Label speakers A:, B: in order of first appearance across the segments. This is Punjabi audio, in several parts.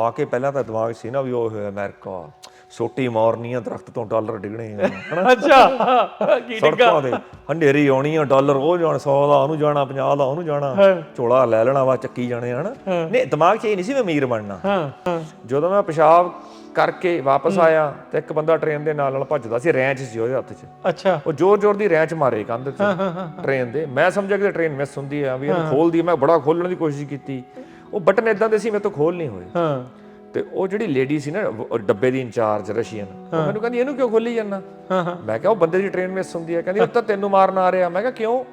A: ਆ ਕੇ ਪਹਿਲਾਂ ਤਾਂ ਦਿਮਾਗ ਸੀ ਨਾ ਵੀ ਉਹ ਹੋਇਆ ਅਮਰੀਕਾ, ਸੋਟੀ ਮਾਰਨੀ ਆ, ਦਰਖਤ ਤੋਂ ਡਾਲਰ ਡਿੱਗਣੇ ਆ ਹਨਾ।
B: ਅੱਛਾ ਕੀ
A: ਸੜਕਾਂ ਤੇ ਹਨੇਰੀ ਆਉਣੀ ਆ, ਡਾਲਰ ਉਹ ਜਾਣ 100 ਦਾ ਉਹਨੂੰ ਜਾਣਾ, 50 ਦਾ ਉਹਨੂੰ ਜਾਣਾ, ਝੋਲਾ ਲੈ ਲੈਣਾ ਵਾ, ਚੱਕੀ ਜਾਣੇ ਹਨਾ। ਨਹੀਂ ਦਿਮਾਗ 'ਚ ਇਹ ਨਹੀਂ ਸੀ ਮੈਂ ਅਮੀਰ ਬਣਨਾ। ਜਦੋਂ ਮੈਂ ਪਿਸ਼ਾਬ ਕਰਕੇ ਵਾਪਸ ਆਇਆ ਤੇ ਇੱਕ ਬੰਦਾ ਟ੍ਰੇਨ ਦੇ ਨਾਲ ਭੱਜਦਾ ਸੀ, ਰੈਂਚ ਸੀ ਉਹਦੇ ਹੱਥ 'ਚ।
B: ਅੱਛਾ
A: ਉਹ ਜ਼ੋਰ ਜ਼ੋਰ ਦੀ ਰੈਂਚ ਮਾਰੇ ਕੰਧ 'ਚ ਟ੍ਰੇਨ ਦੇ। ਮੈਂ ਸਮਝਿਆ ਕਿ ਟ੍ਰੇਨ ਮਿਸ ਹੁੰਦੀ ਆ ਵੀ ਇਹਨੂੰ ਖੋਲਦੀ, ਮੈਂ ਬੜਾ ਖੋਲਣ ਦੀ ਕੋਸ਼ਿਸ਼ ਕੀਤੀ, ਉਹ ਬਟਨ ਇਦਾਂ ਦੇ ਸੀ ਮੇਰੇ ਤੋਂ ਖੋਲ ਨਹੀਂ ਹੋਏ। ਤੇ ਉਹ ਜਿਹੜੀ ਲੇਡੀ ਸੀ ਨਾ ਡੱਬੇ ਦੀ ਇੰਚਾਰਜ ਰਸ਼ੀਅਨ, ਉਹ ਮੈਨੂੰ ਕਹਿੰਦੀ ਇਹਨੂੰ ਕਿਉਂ ਖੋਲੀ ਜਾਂਦਾ? ਮੈਂ ਕਿਹਾ ਉਹ ਬੰਦੇ ਦੀ ਟ੍ਰੇਨ ਮਿਸ ਹੁੰਦੀ ਹੈ। ਕਹਿੰਦੀ ਉਹ ਤਾਂ ਤੈਨੂੰ ਮਾਰਨ ਆ ਰਿਹਾ। ਮੈਂ ਕਿਹਾ ਕਿਉਂ?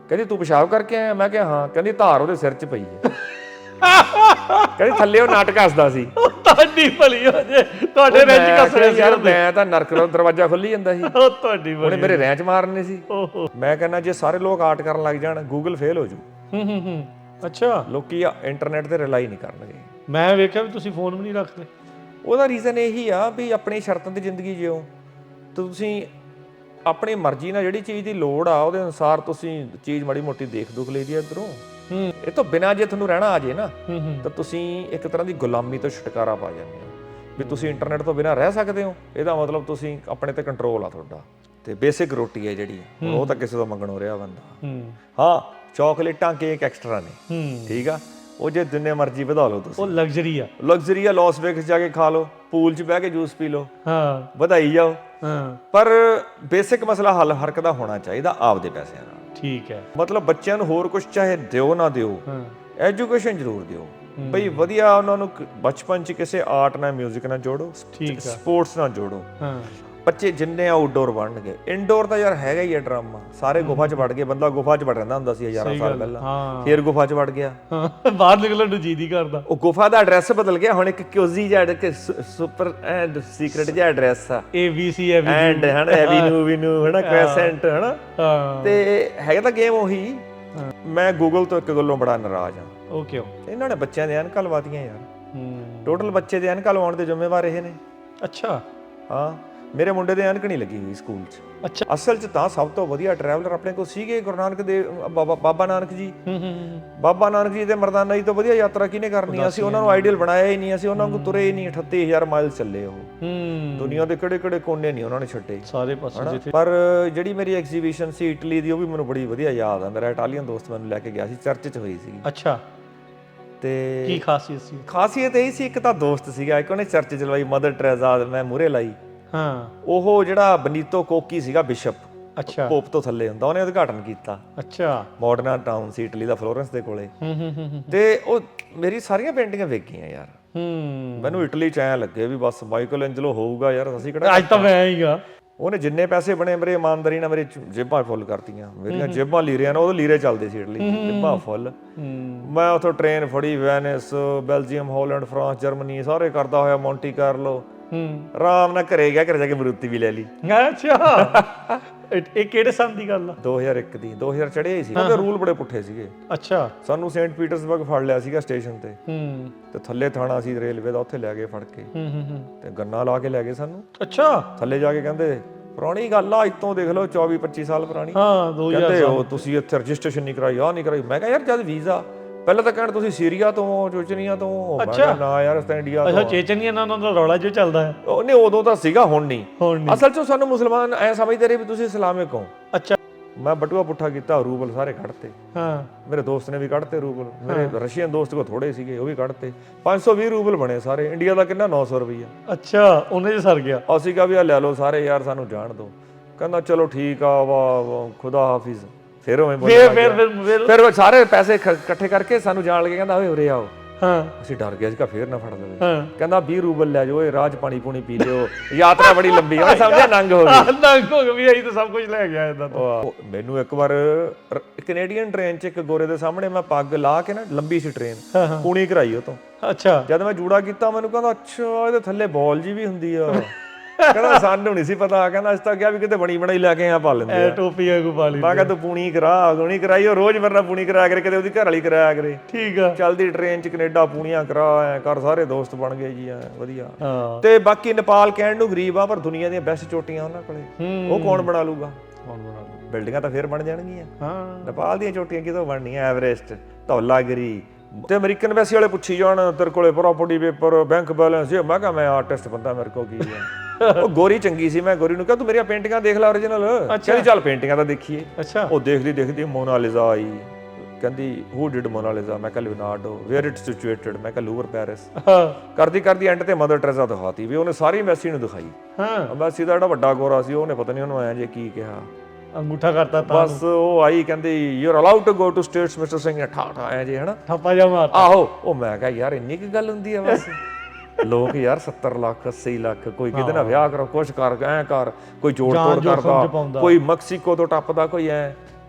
A: ਕਹਿੰਦੀ ਤੂੰ ਪਿਸ਼ਾਬ ਕਰਕੇ ਆਇਆ? ਮੈਂ ਕਿਹਾ ਹਾਂ। ਕਹਿੰਦੀ ਧਾਰ ਉਹਦੇ ਸਿਰ 'ਚ ਪਈ ਹੈ। ਕਹਿੰਦੀ ਥੱਲੇ ਉਹ ਨਾਟਕ ਹੱਸਦਾ ਸੀ।
B: ਤੁਹਾਡੀ ਭਲੀ ਹੋ ਜੇ, ਤੁਹਾਡੇ ਰੈਂਚ ਕੱਸ ਰਹੇ ਸੀ
A: ਯਾਰ, ਮੈਂ ਤਾਂ ਨਰਕ ਦਾ ਦਰਵਾਜ਼ਾ ਖੋਲੀ ਜਾਂਦਾ ਸੀ,
B: ਉਹ ਤੁਹਾਡੀ ਭਲੀ।
A: ਉਹਨੇ ਮੇਰੇ ਰੈਂਚ ਮਾਰਨੇ ਸੀ। ਮੈਂ ਕਹਿੰਦਾ ਜੇ ਸਾਰੇ ਲੋਕ ਆਰਟ ਕਰਨ ਲੱਗ ਜਾਣ, ਗੂਗਲ ਫੇਲ ਹੋ ਜੂ।
B: ਅੱਛਾ,
A: ਲੋਕੀ ਇੰਟਰਨੈਟ ਤੇ ਰਿਲਾਈ ਨਹੀਂ ਕਰਨਗੇ।
B: ਮੈਂ ਵੇਖਿਆ ਵੀ ਤੁਸੀਂ ਫੋਨ ਵੀ ਨਹੀਂ ਰੱਖਦੇ।
A: ਉਹਦਾ ਰੀਜ਼ਨ ਇਹੀ ਆ ਵੀ ਆਪਣੀ ਸ਼ਰਤਾਂ ਤੇ ਜ਼ਿੰਦਗੀ ਜਿਓ, ਤੇ ਤੁਸੀਂ ਆਪਣੀ ਮਰਜ਼ੀ ਨਾਲ ਜਿਹੜੀ ਚੀਜ਼ ਦੀ ਲੋੜ ਆ ਉਹਦੇ ਅਨੁਸਾਰ ਤੁਸੀਂ ਚੀਜ਼ ਮਾੜੀ ਮੋਟੀ ਦੇਖ ਦੁਖ ਲਈ ਦੀ ਇੱਧਰੋਂ। ਇਹ ਤੋਂ ਬਿਨਾਂ ਜੇ ਤੁਹਾਨੂੰ ਰਹਿਣਾ ਆ ਜੇ ਨਾ ਤਾਂ ਤੁਸੀਂ ਇੱਕ ਤਰ੍ਹਾਂ ਦੀ ਗੁਲਾਮੀ ਤੋਂ ਛੁਟਕਾਰਾ ਪਾ ਜਾਂਦੇ ਹੋ ਵੀ ਤੁਸੀਂ ਇੰਟਰਨੈਟ ਤੋਂ ਬਿਨਾਂ ਰਹਿ ਸਕਦੇ ਹੋ। ਇਹਦਾ ਮਤਲਬ ਤੁਸੀਂ ਆਪਣੇ ਤੇ ਕੰਟਰੋਲ ਆ ਤੁਹਾਡਾ। ਤੇ ਬੇਸਿਕ ਰੋਟੀ ਹੈ ਜਿਹੜੀ, ਉਹ ਤਾਂ ਕਿਸੇ ਤੋਂ ਮੰਗਣੋਂ ਰਿਹਾ ਬੰਦਾ। ਹਾਂ, ਚਾਕਲੇਟਾਂ ਕੇਕ ਐਕਸਟਰਾ ਨੇ, ਠੀਕ ਆ, ਉਹ ਜੇ ਜਿੰਨੇ ਮਰਜ਼ੀ ਵਧਾ ਲਓ ਤੁਸੀਂ,
B: ਉਹ ਲਗਜ਼ਰੀ ਆ।
A: ਲਗਜ਼ਰੀ ਆ। ਲਾਸ ਵੇਗਸ ਜਾ ਕੇ ਖਾ ਲਓ, ਪੂਲ 'ਚ ਬਹਿ ਕੇ ਜੂਸ ਪੀ ਲਓ, ਵਧਾਈ ਜਾਓ। ਪਰ ਬੇਸਿਕ ਮਸਲਾ ਹੱਲ ਹਰਕਤ ਦਾ ਹੋਣਾ ਚਾਹੀਦਾ ਆਪਦੇ ਪੈਸਿਆਂ ਨਾਲ।
B: ਠੀਕ ਹੈ,
A: ਮਤਲਬ ਬੱਚਿਆਂ ਨੂੰ ਹੋਰ ਕੁਝ ਚਾਹੇ ਦਿਓ ਨਾ ਦਿਓ, ਐਜੂਕੇਸ਼ਨ ਜ਼ਰੂਰ ਦਿਓ ਬਈ ਵਧੀਆ। ਉਹਨਾਂ ਨੂੰ ਬਚਪਨ 'ਚ ਕਿਸੇ ਆਰਟ ਨਾਲ, ਮਿਊਜ਼ਿਕ ਨਾਲ ਜੋੜੋ, ਸਪੋਰਟਸ ਨਾਲ ਜੋੜੋ। ਬੱਚੇ ਜਿੰਨੇ ਆਊਟਡੋਰ ਬਣਨਗੇ, ਇਨਡੋਰ ਤਾਂ ਯਾਰ ਹੈਗਾ ਹੀ ਹੈ ਡਰਾਮਾ। ਸਾਰੇ ਗੁਫਾ 'ਚ ਵੜ ਗਏ, ਬੰਦਾ ਗੁਫਾ 'ਚ ਵੜ ਰਹਿੰਦਾ ਹੁੰਦਾ ਸੀ ਹਜ਼ਾਰਾਂ ਸਾਲ ਪਹਿਲਾਂ, ਫੇਰ ਗੁਫਾ 'ਚ ਵੜ ਗਿਆ,
B: ਬਾਹਰ ਨਿਕਲਣ ਨੂੰ ਜੀ ਨਹੀਂ ਕਰਦਾ।
A: ਉਹ ਗੁਫਾ ਦਾ ਐਡਰੈਸ ਬਦਲ ਗਿਆ, ਹੁਣ ਇੱਕ ਕਿਊਜ਼ੀ ਜਿਹਾ ਸੁਪਰ ਐਂਡ ਸੀਕ੍ਰੇਟ ਜਿਹਾ ਐਡਰੈਸ ਆ,
B: ABC
A: ਐਂਡ ਹਨਾ, ਐਵੀਨਿਊ ਹਨਾ, ਕ੍ਰੈਸੈਂਟ ਹਨਾ। ਤੇ ਹੈਗਾ ਤਾਂ ਗੇਮ ਉਹੀ। ਮੈਂ ਗੂਗਲ ਤੋਂ ਇੱਕ ਗੱਲੋਂ ਬੜਾ ਨਾਰਾਜ਼ ਆ।
B: ਉਹ ਕਿਉਂ?
A: ਇਹਨਾਂ ਨੇ ਬੱਚਿਆਂ ਦੇ ਐਨਕਾਂ ਲਵਾਤੀਆਂ ਯਾਰ। ਟੋਟਲ ਬੱਚੇ ਦੇ ਐਨਕਾਂ ਲਵਾਉਣ ਦੇ ਜ਼ਿੰਮੇਵਾਰ ਇਹ ਨੇ।
B: ਅੱਛਾ।
A: ਹਾਂ, ਮੇਰੇ ਮੁੰਡੇ ਦੇ ਐਨਕ ਨਹੀਂ ਲੱਗੀ ਹੋਈ ਸਕੂਲ 'ਚ।
B: ਅੱਛਾ।
A: ਅਸਲ 'ਚ ਤਾਂ ਸਭ ਤੋਂ ਵਧੀਆ ਟਰੈਵਲਰ ਆਪਣੇ ਕੋਲ ਸੀਗੇ ਗੁਰੂ ਨਾਨਕ ਦੇਵ, ਬਾਬਾ ਨਾਨਕ ਜੀ। ਬਾਬਾ ਨਾਨਕ ਜੀ ਦੇ ਮਰਦਾਨਾ ਜੀ ਤੋਂ ਵਧੀਆ ਯਾਤਰਾ ਕਿਹਨੇ ਕਰਨੀ ਆ? ਅਸੀਂ ਉਹਨਾਂ ਨੂੰ ਆਈਡੀਅਲ ਬਣਾਇਆ ਹੀ ਨਹੀਂ, ਅਸੀਂ ਉਹਨਾਂ ਨੂੰ ਤੁਰੇ ਹੀ ਨਹੀਂ। 38000 ਮਾਈਲ ਚੱਲੇ ਉਹ। ਦੁਨੀਆ ਦੇ ਕਿਹੜੇ ਕਿਹੜੇ ਕੋਨੇ ਨਹੀਂ ਉਹਨਾਂ ਨੇ ਛੱਡੇ, ਸਾਰੇ ਪਾਸੇ। ਪਰ ਜਿਹੜੀ ਮੇਰੀ ਐਗਜ਼ੀਬਿਸ਼ਨ ਸੀ ਇਟਲੀ ਦੀ, ਉਹ ਵੀ ਮੈਨੂੰ ਬੜੀ ਵਧੀਆ ਯਾਦ ਆ। ਮੇਰਾ ਇਟਾਲੀਅਨ ਦੋਸਤ ਮੈਨੂੰ ਲੈ ਕੇ ਗਿਆ ਸੀ, ਚਰਚ 'ਚ ਹੋਈ ਸੀ।
B: ਅੱਛਾ। ਤੇ ਕੀ ਖਾਸੀਅਤ ਸੀ? ਖਾਸੀਅਤ
A: ਇਹ ਸੀ, ਇੱਕ ਤਾਂ ਦੋਸਤ ਸੀਗਾ, ਇੱਕ ਉਹਨੇ ਚਰਚ 'ਚ ਲਵਾਈ ਮਦਰ ਟਰੇਜ਼ਾ, ਮੈਂ ਮੂਹਰੇ ਲਾਈ। ਉਹ ਜਿਹੜਾ ਬਨੀਤੋ ਕੋਕੀ ਸੀਗਾ ਬਿਸ਼ਪ,
B: ਅੱਛਾ,
A: ਪੋਪ ਤੋਂ ਥੱਲੇ ਹੁੰਦਾ, ਉਹਨੇ ਉਦਘਾਟਨ ਕੀਤਾ।
B: ਅੱਛਾ।
A: ਮਾਡਰਨ ਟਾਊਨ ਸੀ ਇਟਲੀ ਦਾ, ਫਲੋਰੈਂਸ ਦੇ ਕੋਲੇ। ਤੇ ਉਹ ਮੇਰੀ ਸਾਰੀਆਂ ਪੇਂਟਿੰਗਾਂ ਵੇਖ ਗਈਆਂ ਯਾਰ। ਮੈਨੂੰ ਇਟਲੀ 'ਚ ਐਂ ਲੱਗੇ ਵੀ ਬਸ ਮਾਈਕਲ ਐਂਜਲੋ ਹੋਊਗਾ ਯਾਰ, ਅਸੀਂ ਕਿਹੜਾ।
B: ਅੱਜ ਤਾਂ ਮੈਂ ਹੀਗਾ। ਉਹਨੇ
A: ਜਿੰਨੇ ਪੈਸੇ ਬਣੇ ਮੇਰੇ ਇਮਾਨਦਾਰੀ ਨਾਲ ਮੇਰੀ ਜੇਬਾਂ ਫੁੱਲ ਕਰਤੀਆਂ। ਮੇਰੀਆਂ ਜੇਬਾਂ ਲੀਰਿਆਂ ਨਾਲ, ਉਦੋਂ ਲੀਰੇ ਚੱਲਦੇ ਸੀ ਇਟਲੀ, ਜੇਬਾਂ ਫੁੱਲ। ਮੈਂ ਉੱਥੋਂ ਟ੍ਰੇਨ ਫੜੀ, Venice, Belgium, Holland, France, Germany ਸਾਰੇ ਕਰਦਾ ਹੋਇਆ, ਮੌਂਟੀ ਕਾਰਲੋ, ਆਰਾਮ ਨਾਲ ਘਰੇ ਗਿਆ। ਘਰੇ ਜਾ ਕੇ ਮਰੂਤੀ ਵੀ ਲੈ ਲਈ।
B: ਅੱਛਾ। ਇਹ ਕਿਹੜੇ ਸਾਲ ਦੀ ਗੱਲ ਆ?
A: 2001 ਦੀ। 2000 ਚੜ੍ਹੇ ਸੀ। ਉਹਦੇ ਰੂਲ ਬੜੇ ਪੁੱਠੇ ਸੀਗੇ।
B: ਅੱਛਾ।
A: ਸਾਨੂੰ ਸੇਂਟ ਪੀਟਰਸਬਰਗ ਫੜ ਲਿਆ ਸੀਗਾ ਸਟੇਸ਼ਨ ਤੇ, ਤੇ ਥੱਲੇ ਥਾਣਾ ਸੀ ਰੇਲਵੇ ਦਾ, ਉੱਥੇ ਲੈ ਗਏ ਫੜ ਕੇ, ਤੇ ਗੰਨਾ ਲਾ ਕੇ ਲੈ ਗਏ ਸਾਨੂੰ।
B: ਅੱਛਾ।
A: ਥੱਲੇ ਜਾ ਕੇ ਕਹਿੰਦੇ ਪੁਰਾਣੀ ਗੱਲ ਆ, ਅੱਜ ਤੋਂ ਦੇਖ ਲਓ 24-25 ਸਾਲ ਪੁਰਾਣੀ।
B: ਹਾਂ, 2000
A: ਕਹਿੰਦੇ ਉਹ ਤੁਸੀਂ ਇੱਥੇ ਰਜਿਸਟ੍ਰੇਸ਼ਨ ਨਹੀਂ ਕਰਾਈ, ਆਹ ਨਹੀਂ ਕਰਾਈ। ਮੈਂ ਕਿਹਾ ਯਾਰ ਜਦ ਵੀਜ਼ਾ ਪਹਿਲਾਂ ਤਾਂ ਕਹਿਣ ਤੁਸੀਂ ਸੀਰੀਆ ਤੋਂ, ਚੋਚਨੀਆ ਤੋਂ।
B: ਅੱਛਾ।
A: ਨਾ ਯਾਰ ਅਸੀਂ ਤਾਂ ਇੰਡੀਆ ਤੋਂ।
B: ਅੱਛਾ, ਚੇਚਨੀਆ ਨਾਲ ਦਾ ਰੌਲਾ ਜੋ ਚੱਲਦਾ ਹੈ।
A: ਉਹਨੇ ਉਦੋਂ ਤਾਂ ਸੀਗਾ, ਹੁਣ ਨਹੀਂ। ਅਸਲ 'ਚ ਸਾਨੂੰ ਮੁਸਲਮਾਨ ਐ ਸਮਝਦੇ ਰਹੇ ਵੀ ਤੁਸੀਂ ਇਸਲਾਮਿਕ ਹੋ।
B: ਅੱਛਾ।
A: ਮੈਂ ਬਟੂਆ ਪੁੱਠਾ ਕੀਤਾ, ਰੂਬਲ ਸਾਰੇ ਕੱਢਤੇ। ਮੇਰੇ ਦੋਸਤ ਨੇ ਵੀ ਕੱਢਤੇ ਰੂਬਲ। ਮੇਰੇ ਰਸ਼ੀਅਨ ਦੋਸਤ ਕੋਲ ਥੋੜੇ ਸੀਗੇ, ਉਹ ਵੀ ਕੱਢਤੇ। 520 ਰੂਬਲ ਬਣੇ ਸਾਰੇ। ਇੰਡੀਆ ਦਾ ਕਿੰਨਾ? 900 ਰੁਪਈਆ। ਅੱਛਾ, ਉਹਨੇ 'ਚ ਸਰ ਗਿਆ। ਅਸੀਂ ਕਿਹਾ ਵੀ ਆ ਲੈ ਲਓ ਸਾਰੇ ਯਾਰ, ਸਾਨੂੰ ਜਾਣ ਦਿਓ। ਕਹਿੰਦਾ ਚਲੋ ਠੀਕ ਆ, ਵਾਹ ਖੁਦਾ ਹਾਫਿਜ਼। ਫਿਰ ਫਿਰ ਸਾਰੇ ਪੈਸੇ ਇਕੱਠੇ ਕਰਕੇ ਸਾਨੂੰ ਜਾਣ ਲੱਗੇ। ਕਹਿੰਦਾ ਓਏ ਉਰੇ ਆਓ। ਅਸੀਂ ਡਰ ਗਏ ਸੀਗਾ ਫੇਰ ਨਾ ਫੜ ਲਵੇ। ਕਹਿੰਦਾ 20 ਰੂਬਲ ਲੈ ਜਾਓ, ਰਾਹ 'ਚ ਪਾਣੀ ਪੂਣੀ ਪੀ ਲਿਓ, ਯਾਤਰਾ ਬੜੀ ਲੰਬੀ ਆ। ਸਮਝਿਆ ਨੰਗ ਹੋ ਗਈ। ਨੰਗ ਹੋ ਗਈ, ਅਸੀਂ ਤਾਂ ਸਭ ਕੁਝ ਲੈ ਗਿਆ ਇਦਾਂ। ਮੈਨੂੰ ਇੱਕ ਵਾਰ ਕੈਨੇਡੀਅਨ ਟ੍ਰੇਨ 'ਚ ਇੱਕ ਗੋਰੇ ਦੇ ਸਾਹਮਣੇ ਮੈਂ ਪੱਗ ਲਾ ਕੇ ਨਾ, ਲੰਬੀ ਸੀ ਟ੍ਰੇਨ, ਪੂਣੀ ਕਰਾਈ ਉਹ ਤੋਂ। ਅੱਛਾ। ਜਦ ਮੈਂ ਜੂੜਾ ਕੀਤਾ, ਮੈਨੂੰ ਕਹਿੰਦਾ ਅੱਛਾ ਇਹਦੇ ਥੱਲੇ ਬਾਲ ਜੀ ਵੀ ਹੁੰਦੀ ਆ। ਕਹਿੰਦਾ ਸਾਨੂੰ ਨਹੀਂ ਸੀ ਪਤਾ। ਕਹਿੰਦਾ ਅਸੀਂ ਤਾਂ ਕਿਹਾ ਵੀ ਕਿਤੇ ਬਣੀ ਬਣਾਈ ਲੈ ਕੇ ਆ ਪਾ ਲੈਂਦੇ ਟੋਪੀ ਵਾਂਗੂ ਪਾ ਲਈ। ਮੈਂ ਕਿਹਾ ਤੂੰ ਪੂਣੀ ਕਰਾ, ਗੁਣੀ ਕਰਾਈ। ਉਹ ਰੋਜ਼ ਮੇਰੇ ਨਾਲ ਪੂਣੀ ਕਰਾਇਆ ਕਰੇ, ਕਿਤੇ ਉਹਦੀ ਘਰ ਵਾਲੀ ਕਰਾਇਆ ਕਰੇ। ਠੀਕ ਆ। ਚੱਲਦੀ ਟ੍ਰੇਨ 'ਚ ਕੈਨੇਡਾ ਪੂਣੀਆਂ ਕਰਾ, ਐ ਕਰ, ਸਾਰੇ ਦੋਸਤ ਬਣ ਗਏ ਜੀ, ਐ ਵਧੀਆ। ਤੇ ਬਾਕੀ ਨੇਪਾਲ ਕਹਿਣ ਨੂੰ ਗਰੀਬ ਆ, ਪਰ ਦੁਨੀਆ ਦੀਆਂ ਬੈਸਟ ਚੋਟੀਆਂ ਉਹਨਾਂ ਕੋਲੇ। ਉਹ ਕੌਣ ਬਣਾ ਲੂਗਾ? ਬਿਲਡਿੰਗਾਂ ਤਾਂ ਫੇਰ ਬਣ ਜਾਣਗੀਆਂ। ਨੇਪਾਲ ਦੀਆਂ ਚੋਟੀਆਂ ਕਿਦੋਂ ਬਣਨੀਆਂ? ਐਵਰੈਸਟ, ਧੌਲਾਗਿਰੀ, ਤੇ ਅਮਰੀਕਨ ਐਮਬੈਸੀ ਵਾਲੇ ਪੁੱਛੀ ਜਾਣ ਤੇਰੇ ਕੋਲੇ ਪ੍ਰਾਪਰਟੀ ਪੇਪਰ ਬੈਂਕ ਬੈਲੈਂਸ ਇਹ, ਮੈਂ ਕਿਹਾ ਮੈਂ ਆਰਟਿਸਟ ਬੰਦਾ, ਮੇਰੇ ਕੋਲ ਕੀ ਆ। ਉਹ ਗੋਰੀ ਚੰਗੀ ਸੀ, ਮੈਂ ਗੋਰੀ ਨੂੰ ਕਿਹਾ ਤੂੰ ਮੇਰੀਆਂ ਪੇਂਟਿੰਗਾਂ ਦੇਖ ਲੈ ਓਰੀਜਨਲ। ਕਹਿੰਦੀ ਚੱਲ ਪੇਂਟਿੰਗਾਂ ਤਾਂ ਦੇਖੀਏ। ਉਹ ਦੇਖਦੀ ਮੋਨਾਲਿਜ਼ਾ ਆਈ, ਕਹਿੰਦੀ ਹੂ ਡਿਡ ਮੋਨਾਲਿਜ਼ਾ, ਮੈਂ ਕਿਹਾ ਲਿਓਨਾਰਡੋ। ਵੇਅਰ ਇਟ ਸਿਚੁਏਟਡ, ਮੈਂ ਕਿਹਾ ਲੂਵਰ ਪੈਰਿਸ। ਕਰਦੀ ਐਂਡ ਤੇ ਮਦਰ ਟੈਰੇਜ਼ਾ ਦਿਖਾਤੀ ਵੀ ਉਹਨੇ ਸਾਰੀ ਐਮਬੈਸੀ ਨੂੰ ਦਿਖਾਈ। ਐਮਬੈਸੀ ਦਾ ਜਿਹੜਾ ਵੱਡਾ ਗੋਰਾ ਸੀ ਉਹਨੇ ਪਤਾ ਨਹੀਂ ਉਹਨੂੰ ਆਇਆ ਜੇ ਕੀ ਕਿਹਾ,
B: ਅੰਗੂਠਾ ਕਰਤਾ ਤਾਂ
A: ਬਸ ਉਹ ਆਈ ਕਹਿੰਦੀ you are allowed to go to States mister Singh ਨੇ ਠਾ ਆਇਆ ਜੇ ਹਨਾ
B: ਥੱਪਾ ਜਾ ਮਾਰ।
A: ਆਹੋ ਉਹ ਮੈਂ ਕਿਹਾ ਯਾਰ ਇੰਨੀ ਕੀ ਗੱਲ ਹੁੰਦੀ ਆ ਬਸ। ਲੋਕ ਯਾਰ 70 ਲੱਖ 80 ਲੱਖ ਕੋਈ ਕਿਹਦੇ ਨਾਲ ਵਿਆਹ ਕਰੋ, ਕੁਛ ਕਰ ਐ ਕਰ, ਕੋਈ ਜੋੜ ਤੋੜ ਕਰਦਾ, ਕੋਈ ਮੈਕਸੀਕੋ ਤੋਂ ਟੱਪਦਾ, ਕੋਈ ਐ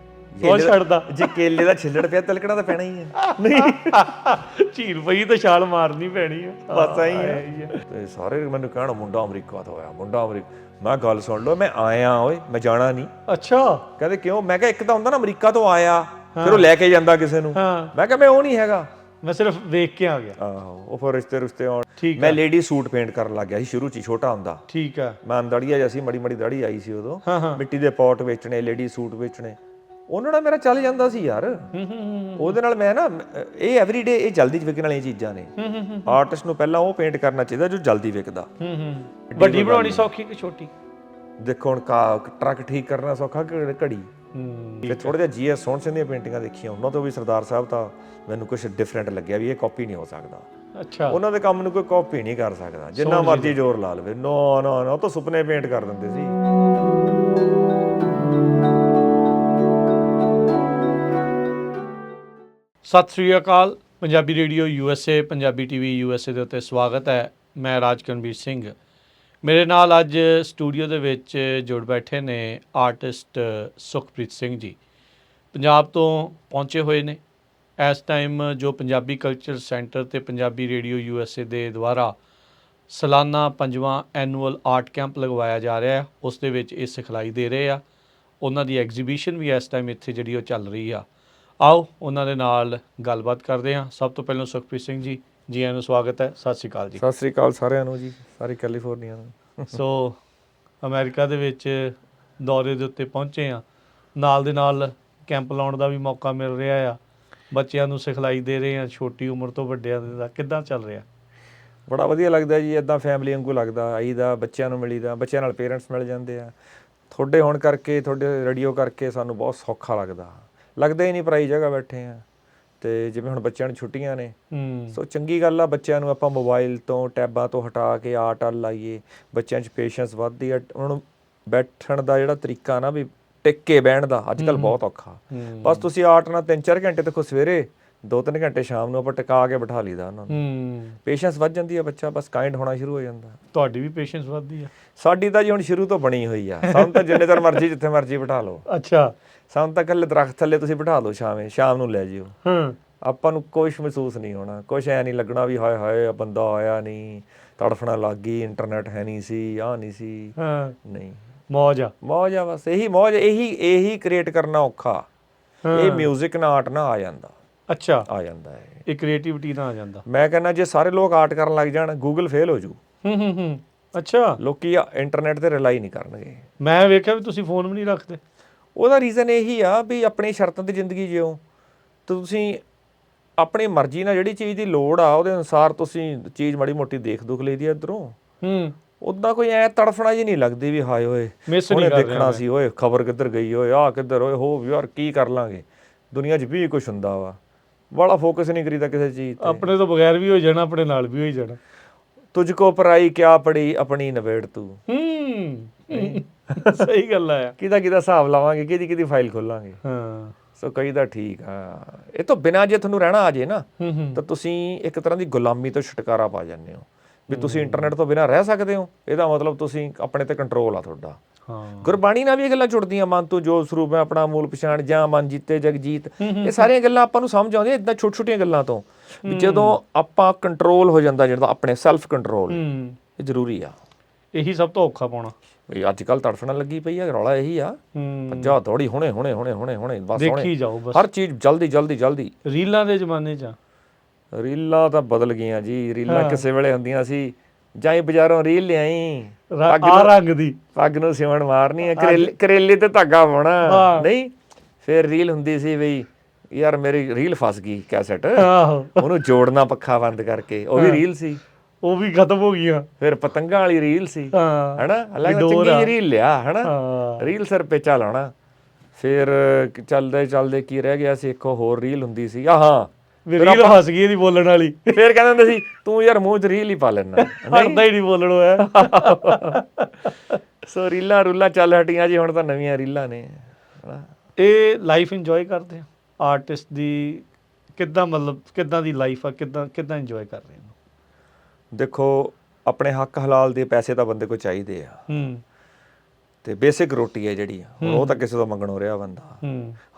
B: ਸੋਚ ਛੱਡਦਾ।
A: ਜੇ ਕੇਲੇ ਦਾ ਛਿੱਲੜ ਪਿਆ ਤਿਲਕਣਾ ਤਾਂ ਪੈਣਾ ਹੀ ਹੈ। ਨਹੀਂ
B: ਝੀਲ ਪਈ ਤਾਂ ਛਾਲ ਮਾਰਨੀ ਪੈਣੀ ਆ,
A: ਬਸ ਐਂ ਹੈ। ਤੇ ਸਾਰੇ ਮੈਨੂੰ ਕਹਿਣ ਮੁੰਡਾ ਅਮਰੀਕਾ ਤੋਂ ਆਇਆ, ਮੁੰਡਾ ਅਮਰੀਕਾ। ਮੈਂ ਗੱਲ ਸੁਣ ਲਓ, ਮੈਂ ਆਇਆ ਓਏ, ਮੈਂ ਜਾਣਾ ਨਹੀਂ।
B: ਅੱਛਾ।
A: ਕਹਿੰਦੇ ਕਿਉਂ? ਮੈਂ ਕਿਹਾ ਇੱਕ ਤਾਂ ਹੁੰਦਾ ਨਾ ਅਮਰੀਕਾ ਤੋਂ ਆਇਆ ਫਿਰ ਉਹ ਲੈ ਕੇ ਜਾਂਦਾ ਕਿਸੇ ਨੂੰ, ਮੈਂ ਕਿਹਾ ਮੈਂ ਉਹ ਨਹੀਂ ਹੈਗਾ,
B: ਮੈਂ ਸਿਰਫ ਵੇਖ ਕੇ ਆ ਗਿਆ।
A: ਆਹੋ ਉਹ ਫਿਰ ਰਿਸ਼ਤੇ ਆਉਣ। ਮੈਂ ਲੇਡੀ ਸੂਟ ਪੇਂਟ ਕਰਨ ਲੱਗ ਗਿਆ ਸੀ ਸ਼ੁਰੂ 'ਚ ਹੀ, ਛੋਟਾ ਹੁੰਦਾ।
B: ਠੀਕ ਆ।
A: ਮੈਂ ਅੰਦੜੀਆ ਜਿਹਾ ਸੀ, ਮੜੀ ਦਾੜੀ ਆਈ ਸੀ ਉਦੋਂ। ਮਿੱਟੀ ਦੇ ਪੌਟ ਵੇਚਣੇ, ਲੇਡੀ ਸੂਟ ਵੇਚਣੇ, ਉਹਨਾਂ ਨਾਲ ਮੇਰਾ ਚੱਲ ਜਾਂਦਾ ਸੀ ਯਾਰ। ਉਹਦੇ ਨਾਲ ਮੈਂ ਨਾ ਇਹ ਐਵਰੀਡੇ ਇਹ ਜਲਦੀ ਵਿਕਣ ਵਾਲੀਆਂ ਚੀਜ਼ਾਂ ਨੇ। ਆਰਟਿਸਟ ਨੂੰ ਪਹਿਲਾਂ ਉਹ ਪੇਂਟ ਕਰਨਾ ਚਾਹੀਦਾ ਜੋ ਜਲਦੀ ਵਿਕਦਾ।
B: ਵੱਡੀ ਬਣਾਉਣੀ ਸੌਖੀ ਕਿ ਛੋਟੀ?
A: ਦੇਖੋ ਹੁਣ ਟਰੱਕ ਠੀਕ ਕਰਨਾ ਸੌਖਾ ਕਿ ਘੜੀ। ਤੇ ਥੋੜਾ ਜਿਹਾ ਜੀਐਸ ਸੋਹਣ ਸਿੰਘ ਦੀਆਂ ਪੇਂਟਿੰਗਾਂ ਦੇਖੀਆਂ, ਉਹਨਾਂ ਤੋਂ ਵੀ ਸਰਦਾਰ ਸਾਹਿਬ ਤਾਂ ਮੈਨੂੰ ਕੁਝ ਡਿਫਰੈਂਟ ਲੱਗਿਆ ਵੀ ਇਹ ਕਾਪੀ ਨਹੀਂ ਹੋ ਸਕਦਾ।
B: ਅੱਛਾ।
A: ਉਹਨਾਂ ਦੇ ਕੰਮ ਨੂੰ ਕੋਈ ਕਾਪੀ ਨਹੀਂ ਕਰ ਸਕਦਾ, ਜਿੰਨਾ ਮਰਜ਼ੀ ਜ਼ੋਰ ਲਾ ਲਵੇ। ਨੋ ਉਹ ਤਾਂ ਸੁਪਨੇ ਪੇਂਟ ਕਰ ਦਿੰਦੇ ਸੀ।
B: ਸਤਿ ਸ੍ਰੀ ਅਕਾਲ। Punjabi radio USA, Punjabi TV USA ਦੇ ਉੱਤੇ ਸਵਾਗਤ ਹੈ। ਮੈਂ ਰਾਜਕਰਨਵੀਰ ਸਿੰਘ। ਮੇਰੇ ਨਾਲ ਅੱਜ ਸਟੂਡੀਓ ਦੇ ਵਿੱਚ ਜੁੜ ਬੈਠੇ ਨੇ ਆਰਟਿਸਟ ਸੁਖਪ੍ਰੀਤ ਸਿੰਘ ਜੀ। ਪੰਜਾਬ ਤੋਂ ਪਹੁੰਚੇ ਹੋਏ ਨੇ। ਇਸ ਟਾਈਮ ਜੋ ਪੰਜਾਬੀ ਕਲਚਰ ਸੈਂਟਰ ਤੇ ਪੰਜਾਬੀ ਰੇਡੀਓ USA ਦੇ ਦੁਆਰਾ ਸਾਲਾਨਾ 5ਵਾਂ ਐਨੂਅਲ ਆਰਟ ਕੈਂਪ ਲਗਵਾਇਆ ਜਾ ਰਿਹਾ, ਉਸ ਦੇ ਵਿੱਚ ਇਹ ਸਿਖਲਾਈ ਦੇ ਰਹੇ ਆ। ਉਹਨਾਂ ਦੀ ਐਗਜ਼ੀਬਿਸ਼ਨ ਵੀ ਇਸ ਟਾਈਮ ਇੱਥੇ ਜਿਹੜੀ ਉਹ ਚੱਲ ਰਹੀ ਆ। ਆਓ ਉਹਨਾਂ ਦੇ ਨਾਲ ਗੱਲਬਾਤ ਕਰਦੇ ਹਾਂ। ਸਭ ਤੋਂ ਪਹਿਲਾਂ ਸੁਖਪ੍ਰੀਤ ਸਿੰਘ ਜੀ, ਜੀ ਆਇਆਂ ਨੂੰ ਸਵਾਗਤ ਹੈ। ਸਤਿ ਸ਼੍ਰੀ ਅਕਾਲ ਜੀ।
A: ਸਤਿ ਸ਼੍ਰੀ ਅਕਾਲ ਸਾਰਿਆਂ ਨੂੰ ਜੀ, ਸਾਰੀ ਕੈਲੀਫੋਰਨੀਆ ਨੂੰ।
B: ਸੋ ਅਮਰੀਕਾ ਦੇ ਵਿੱਚ ਦੌਰੇ ਦੇ ਉੱਤੇ ਪਹੁੰਚੇ ਆ, ਨਾਲ ਦੇ ਨਾਲ ਕੈਂਪ ਲਾਉਣ ਦਾ ਵੀ ਮੌਕਾ ਮਿਲ ਰਿਹਾ ਆ, ਬੱਚਿਆਂ ਨੂੰ ਸਿਖਲਾਈ ਦੇ ਰਹੇ ਆ, ਛੋਟੀ ਉਮਰ ਤੋਂ ਵੱਡਿਆਂ ਦਾ। ਕਿੱਦਾਂ ਚੱਲ ਰਿਹਾ?
A: ਬੜਾ ਵਧੀਆ ਲੱਗਦਾ ਜੀ, ਇੱਦਾਂ ਫੈਮਿਲੀ ਵਾਂਗੂ ਲੱਗਦਾ। ਆਈਦਾ, ਬੱਚਿਆਂ ਨੂੰ ਮਿਲੀਦਾ, ਬੱਚਿਆਂ ਨਾਲ ਪੇਰੈਂਟਸ ਮਿਲ ਜਾਂਦੇ ਆ। ਤੁਹਾਡੇ ਹੋਣ ਕਰਕੇ, ਤੁਹਾਡੇ ਰੇਡੀਓ ਕਰਕੇ ਸਾਨੂੰ ਬਹੁਤ ਸੌਖਾ ਲੱਗਦਾ ਹੀ ਨਹੀਂ ਪਰਾਈ ਜਗ੍ਹਾ ਬੈਠੇ ਆ। ਤੇ ਜਿਵੇਂ ਹੁਣ ਬੱਚਿਆਂ ਨੂੰ ਛੁੱਟੀਆਂ ਨੇ, ਸੋ ਚੰਗੀ ਗੱਲ ਆ ਬੱਚਿਆਂ ਨੂੰ ਆਪਾਂ ਮੋਬਾਈਲ ਤੋਂ, ਟੈਬਾਂ ਤੋਂ ਹਟਾ ਕੇ ਆਰਟ ਵੱਲ ਲਾਈਏ। ਬੱਚਿਆਂ 'ਚ ਪੇਸ਼ੈਂਸ ਵੱਧਦੀ ਆ। ਉਹਨਾਂ ਨੂੰ ਬੈਠਣ ਦਾ ਜਿਹੜਾ ਤਰੀਕਾ ਨਾ ਵੀ ਟਿਕ ਕੇ ਬਹਿਣ ਦਾ ਅੱਜ ਕੱਲ੍ਹ ਬਹੁਤ ਔਖਾ। ਬਸ ਤੁਸੀਂ ਆਰਟ ਨਾਲ 3-4 ਘੰਟੇ ਦੇਖੋ, ਸਵੇਰੇ 2-3 ਘੰਟੇ ਸ਼ਾਮ ਨੂੰ ਆਪਾਂ ਟਿਕਾ ਕੇ ਬਿਠਾ ਲਈਦਾ ਉਹਨਾਂ ਨੂੰ। ਪੇਸ਼ੈਂਸ ਵੱਧ ਜਾਂਦੀ ਆ, ਬੱਚਾ ਬਸ ਕਾਇੰਡ ਹੋਣਾ ਸ਼ੁਰੂ ਹੋ ਜਾਂਦਾ।
B: ਤੁਹਾਡੀ ਵੀ ਪੇਸ਼ੈਂਸ ਵੱਧਦੀ ਆ?
A: ਸਾਡੀ ਤਾਂ ਜੀ ਹੁਣ ਸ਼ੁਰੂ ਤੋਂ ਬਣੀ ਹੋਈ ਆ। ਸਾਨੂੰ ਤਾਂ ਜਿੰਨੇ ਚਿਰ ਮਰਜ਼ੀ ਜਿੱਥੇ ਮਰਜ਼ੀ ਬਿਠਾ ਲਓ।
B: ਅੱਛਾ।
A: ਸਾਨੂੰ ਤਾਂ ਇਕੱਲੇ ਦਰਖਤ ਥੱਲੇ ਤੁਸੀਂ ਬਿਠਾ ਦਿਓ, ਸ਼ਾਮ ਨੂੰ ਲੈ ਜਿਓ। ਆਪਾਂ ਨੂੰ ਕੁਛ ਮਹਿਸੂਸ ਨਹੀਂ ਹੋਣਾ, ਕੁਛ ਐ ਨਹੀਂ ਲੱਗਣਾ ਵੀ ਹਾਏ ਹਾਏ ਬੰਦਾ ਆਇਆ ਨਹੀਂ, ਤੜਫਣਾ ਲੱਗ ਗਈ, ਇੰਟਰਨੈਟ ਹੈ ਨਹੀਂ ਸੀ, ਆਹ ਨਹੀਂ ਸੀ। ਨਹੀਂ, ਮੌਜ ਆ ਬਸ। ਇਹੀ ਮੌਜ, ਇਹੀ ਕ੍ਰੀਏਟ ਕਰਨਾ ਔਖਾ। ਇਹ ਮਿਊਜ਼ਿਕ ਨਾਲ ਆਰਟ ਨਾਲ ਆ ਜਾਂਦਾ।
B: ਅੱਛਾ,
A: ਆ ਜਾਂਦਾ ਹੈ,
B: ਇਹ ਕ੍ਰੀਏਟੀਵਿਟੀ ਨਾਲ ਆ ਜਾਂਦਾ।
A: ਮੈਂ ਕਹਿੰਦਾ ਜੇ ਸਾਰੇ ਲੋਕ ਆਰਟ ਕਰਨ ਲੱਗ ਜਾਣ, ਗੂਗਲ ਫੇਲ ਹੋ ਜੂ।
B: ਅੱਛਾ।
A: ਲੋਕੀ ਇੰਟਰਨੈਟ ਤੇ ਰਿਲਾਈ ਨਹੀਂ ਕਰਨਗੇ।
B: ਮੈਂ ਵੇਖਿਆ ਵੀ ਤੁਸੀਂ ਫੋਨ ਵੀ ਨਹੀਂ ਰੱਖਦੇ।
A: ਉਹਦਾ ਰੀਜ਼ਨ ਇਹੀ ਆ ਵੀ ਆਪਣੀ ਸ਼ਰਤਾਂ ਤੇ ਜ਼ਿੰਦਗੀ ਜਿਓ। ਤੇ ਤੁਸੀਂ ਆਪਣੀ ਮਰਜ਼ੀ ਨਾਲ ਜਿਹੜੀ ਚੀਜ਼ ਦੀ ਲੋੜ ਆ ਉਹਦੇ ਅਨੁਸਾਰ ਤੁਸੀਂ ਚੀਜ਼ ਮਾੜੀ ਮੋਟੀ ਦੇਖ ਦੁਖ ਲਈਦੀ ਆ ਇੱਧਰੋਂ। ਉੱਦਾਂ ਕੋਈ ਐ ਤੜਫਣਾ ਜੀ ਨਹੀਂ ਲੱਗਦੀ ਵੀ ਹਾਏ ਓਏ ਉਹਨੇ ਦੇਖਣਾ ਸੀ, ਓਏ ਖਬਰ ਕਿੱਧਰ ਗਈ, ਓਏ ਆਹ ਕਿੱਧਰ, ਓਏ ਹੋ ਯਾਰ ਕੀ ਕਰ ਲਾਂਗੇ। ਦੁਨੀਆ 'ਚ ਵੀ ਕੁਛ ਹੁੰਦਾ ਵਾ, ਬੜਾ ਫੋਕਸ ਨਹੀਂ ਕਰੀਦਾ ਕਿਸੇ ਚੀਜ਼ ਤੇ। ਆਪਣੇ
B: ਤੋਂ ਬਗੈਰ ਵੀ ਹੋ ਜਾਣਾ, ਆਪਣੇ ਨਾਲ ਵੀ ਹੋ ਜਾਣਾ।
A: ਤੁਝ ਕੋ ਪਰਾਈ ਕਿਆ ਪੜੀ, ਆਪਣੀ ਨਵੇੜ ਤੂੰ।
B: ਸਹੀ ਗੱਲ ਆ।
A: ਕਿਹਦਾ ਹਿਸਾਬ ਲਾਵਾਂਗੇ, ਕਿਹਦੀ ਫਾਈਲ ਖੋਲਾਂਗੇ। ਸੋ ਕਈ ਦਾ ਠੀਕ ਆ। ਇਹ ਤੋਂ ਬਿਨਾਂ ਜੇ ਤੁਹਾਨੂੰ ਰਹਿਣਾ ਆ ਜੇ ਨਾ ਤਾਂ ਤੁਸੀਂ ਇੱਕ ਤਰ੍ਹਾਂ ਦੀ ਗੁਲਾਮੀ ਤੋਂ ਛੁਟਕਾਰਾ ਪਾ ਜਾਂਦੇ ਹੋ ਵੀ ਤੁਸੀਂ ਇੰਟਰਨੈਟ ਤੋਂ ਬਿਨਾਂ ਰਹਿ ਸਕਦੇ ਹੋ। ਇਹਦਾ ਮਤਲਬ ਤੁਸੀਂ ਆਪਣੇ ਤੇ ਕੰਟਰੋਲ ਆ ਤੁਹਾਡਾ। ਗੁਰਬਾਣੀ ਨਾਲ ਵੀ ਇਹ ਗੱਲਾਂ ਜੁੜਦੀਆਂ। ਮਨ ਤੂੰ ਜੋ ਸਰੂਪ ਹੈ ਆਪਣਾ ਮੂਲ ਪਛਾਣ, ਜਾਂ ਮਨ ਜੀਤੇ ਜਗਜੀਤ। ਇਹ ਸਾਰੀਆਂ ਗੱਲਾਂ ਆਪਾਂ ਨੂੰ ਸਮਝ ਆਉਂਦੀਆਂ ਇੱਦਾਂ ਛੋਟੀਆਂ ਗੱਲਾਂ ਤੋਂ, ਵੀ ਜਦੋਂ ਆਪਾਂ ਕੰਟਰੋਲ ਹੋ ਜਾਂਦਾ, ਜਿਹੜਾ ਆਪਣੇ ਸੈਲਫ ਕੰਟਰੋਲ, ਇਹ ਜ਼ਰੂਰੀ ਆ।
B: ਇਹੀ ਸਭ ਤੋਂ ਔਖਾ ਪਾਉਣਾ।
A: ਵੀ ਅੱਜ ਕੱਲ੍ਹ ਤੜਫਣ ਲੱਗੀ ਪਈ ਆ, ਰੌਲਾ ਇਹੀ ਆ। ਭੱਜਾ ਦੌੜੀ ਹੁਣੇ ਬਸ
B: ਦੇਖੀ ਜਾਓ, ਬਸ
A: ਹਰ ਚੀਜ਼ ਜਲਦੀ।
B: ਰੀਲਾਂ ਦੇ ਜ਼ਮਾਨੇ 'ਚ
A: ਰੀਲਾਂ ਤਾਂ ਬਦਲ ਗਈਆਂ ਜੀ। ਰੀਲਾਂ ਕਿਸੇ ਵੇਲੇ ਹੁੰਦੀਆਂ ਸੀ, ਜਾਈ ਬਾਜ਼ਾਰੋਂ ਰੀਲ ਲਿਆਈ,
B: ਰੰਗ ਦੀ
A: ਪੱਗ ਨੂੰ ਸਿਵਣ ਮਾਰਨੀ ਆ, ਕਰੇਲੇ ਤੇ ਧਾਗਾ ਪਾਉਣਾ। ਨਹੀਂ, ਫਿਰ ਰੀਲ ਹੁੰਦੀ ਸੀ ਬਈ ਯਾਰ ਮੇਰੀ ਰੀਲ ਫਸ ਗਈ ਕੈਸਟ,
B: ਆਹੋ
A: ਉਹਨੂੰ ਜੋੜਨਾ ਪੱਖਾ ਬੰਦ ਕਰਕੇ, ਉਹ ਵੀ ਰੀਲ ਸੀ।
B: ਉਹ ਵੀ ਖਤਮ ਹੋ ਗਈਆਂ।
A: ਫਿਰ ਪਤੰਗਾਂ ਵਾਲੀ ਰੀਲ ਸੀ,
B: ਹਾਂ
A: ਹਨਾ, ਲੱਗਦਾ ਚੰਗੀ ਜਿਹੀ ਰੀਲ ਲਿਆ, ਹਨਾ, ਰੀਲ ਸਿਰ ਪੇ ਲਾਉਣਾ। ਫਿਰ ਚੱਲਦੇ ਚੱਲਦੇ ਕੀ ਰਹਿ ਗਿਆ ਸੀ, ਇੱਕ ਹੋਰ ਰੀਲ ਹੁੰਦੀ ਸੀ, ਹਾਂ
B: ਰੀਲ ਫਸ ਗਈ ਇਹਦੀ ਬੋਲਣ ਵਾਲੀ।
A: ਫਿਰ ਕਹਿੰਦੇ ਹੁੰਦੇ ਸੀ ਤੂੰ ਯਾਰ ਮੂੰਹ 'ਚ ਰੀਲ ਹੀ ਪਾ ਲੈਣਾ,
B: ਹਟਦਾ ਹੀ ਨਹੀਂ ਬੋਲਣੋਂ ਹੈ।
A: ਸੋ ਰੀਲਾਂ ਰੂਲਾਂ ਚੱਲ ਹਟੀਆਂ ਜੀ, ਹੁਣ ਤਾਂ ਨਵੀਆਂ ਰੀਲਾਂ ਨੇ।
B: ਇਹ ਲਾਈਫ ਇੰਜੋਏ ਕਰਦੇ ਆ ਆਰਟਿਸਟ ਦੀ, ਕਿੱਦਾਂ ਮਤਲਬ ਕਿੱਦਾਂ ਦੀ ਲਾਈਫ ਆ, ਕਿੱਦਾਂ ਇੰਜੋਏ ਕਰ ਰਹੇ ਹੋ?
A: ਦੇਖੋ ਆਪਣੇ ਹੱਕ ਹਲਾਲ ਦੇ ਪੈਸੇ ਤਾਂ ਬੰਦੇ ਕੋਲ ਚਾਹੀਦੇ ਆ, ਤੇ ਬੇਸਿਕ ਰੋਟੀ ਹੈ ਜਿਹੜੀ, ਹੁਣ ਉਹ ਤਾਂ ਕਿਸੇ ਤੋਂ ਮੰਗਣੋਂ ਰਿਹਾ ਬੰਦਾ।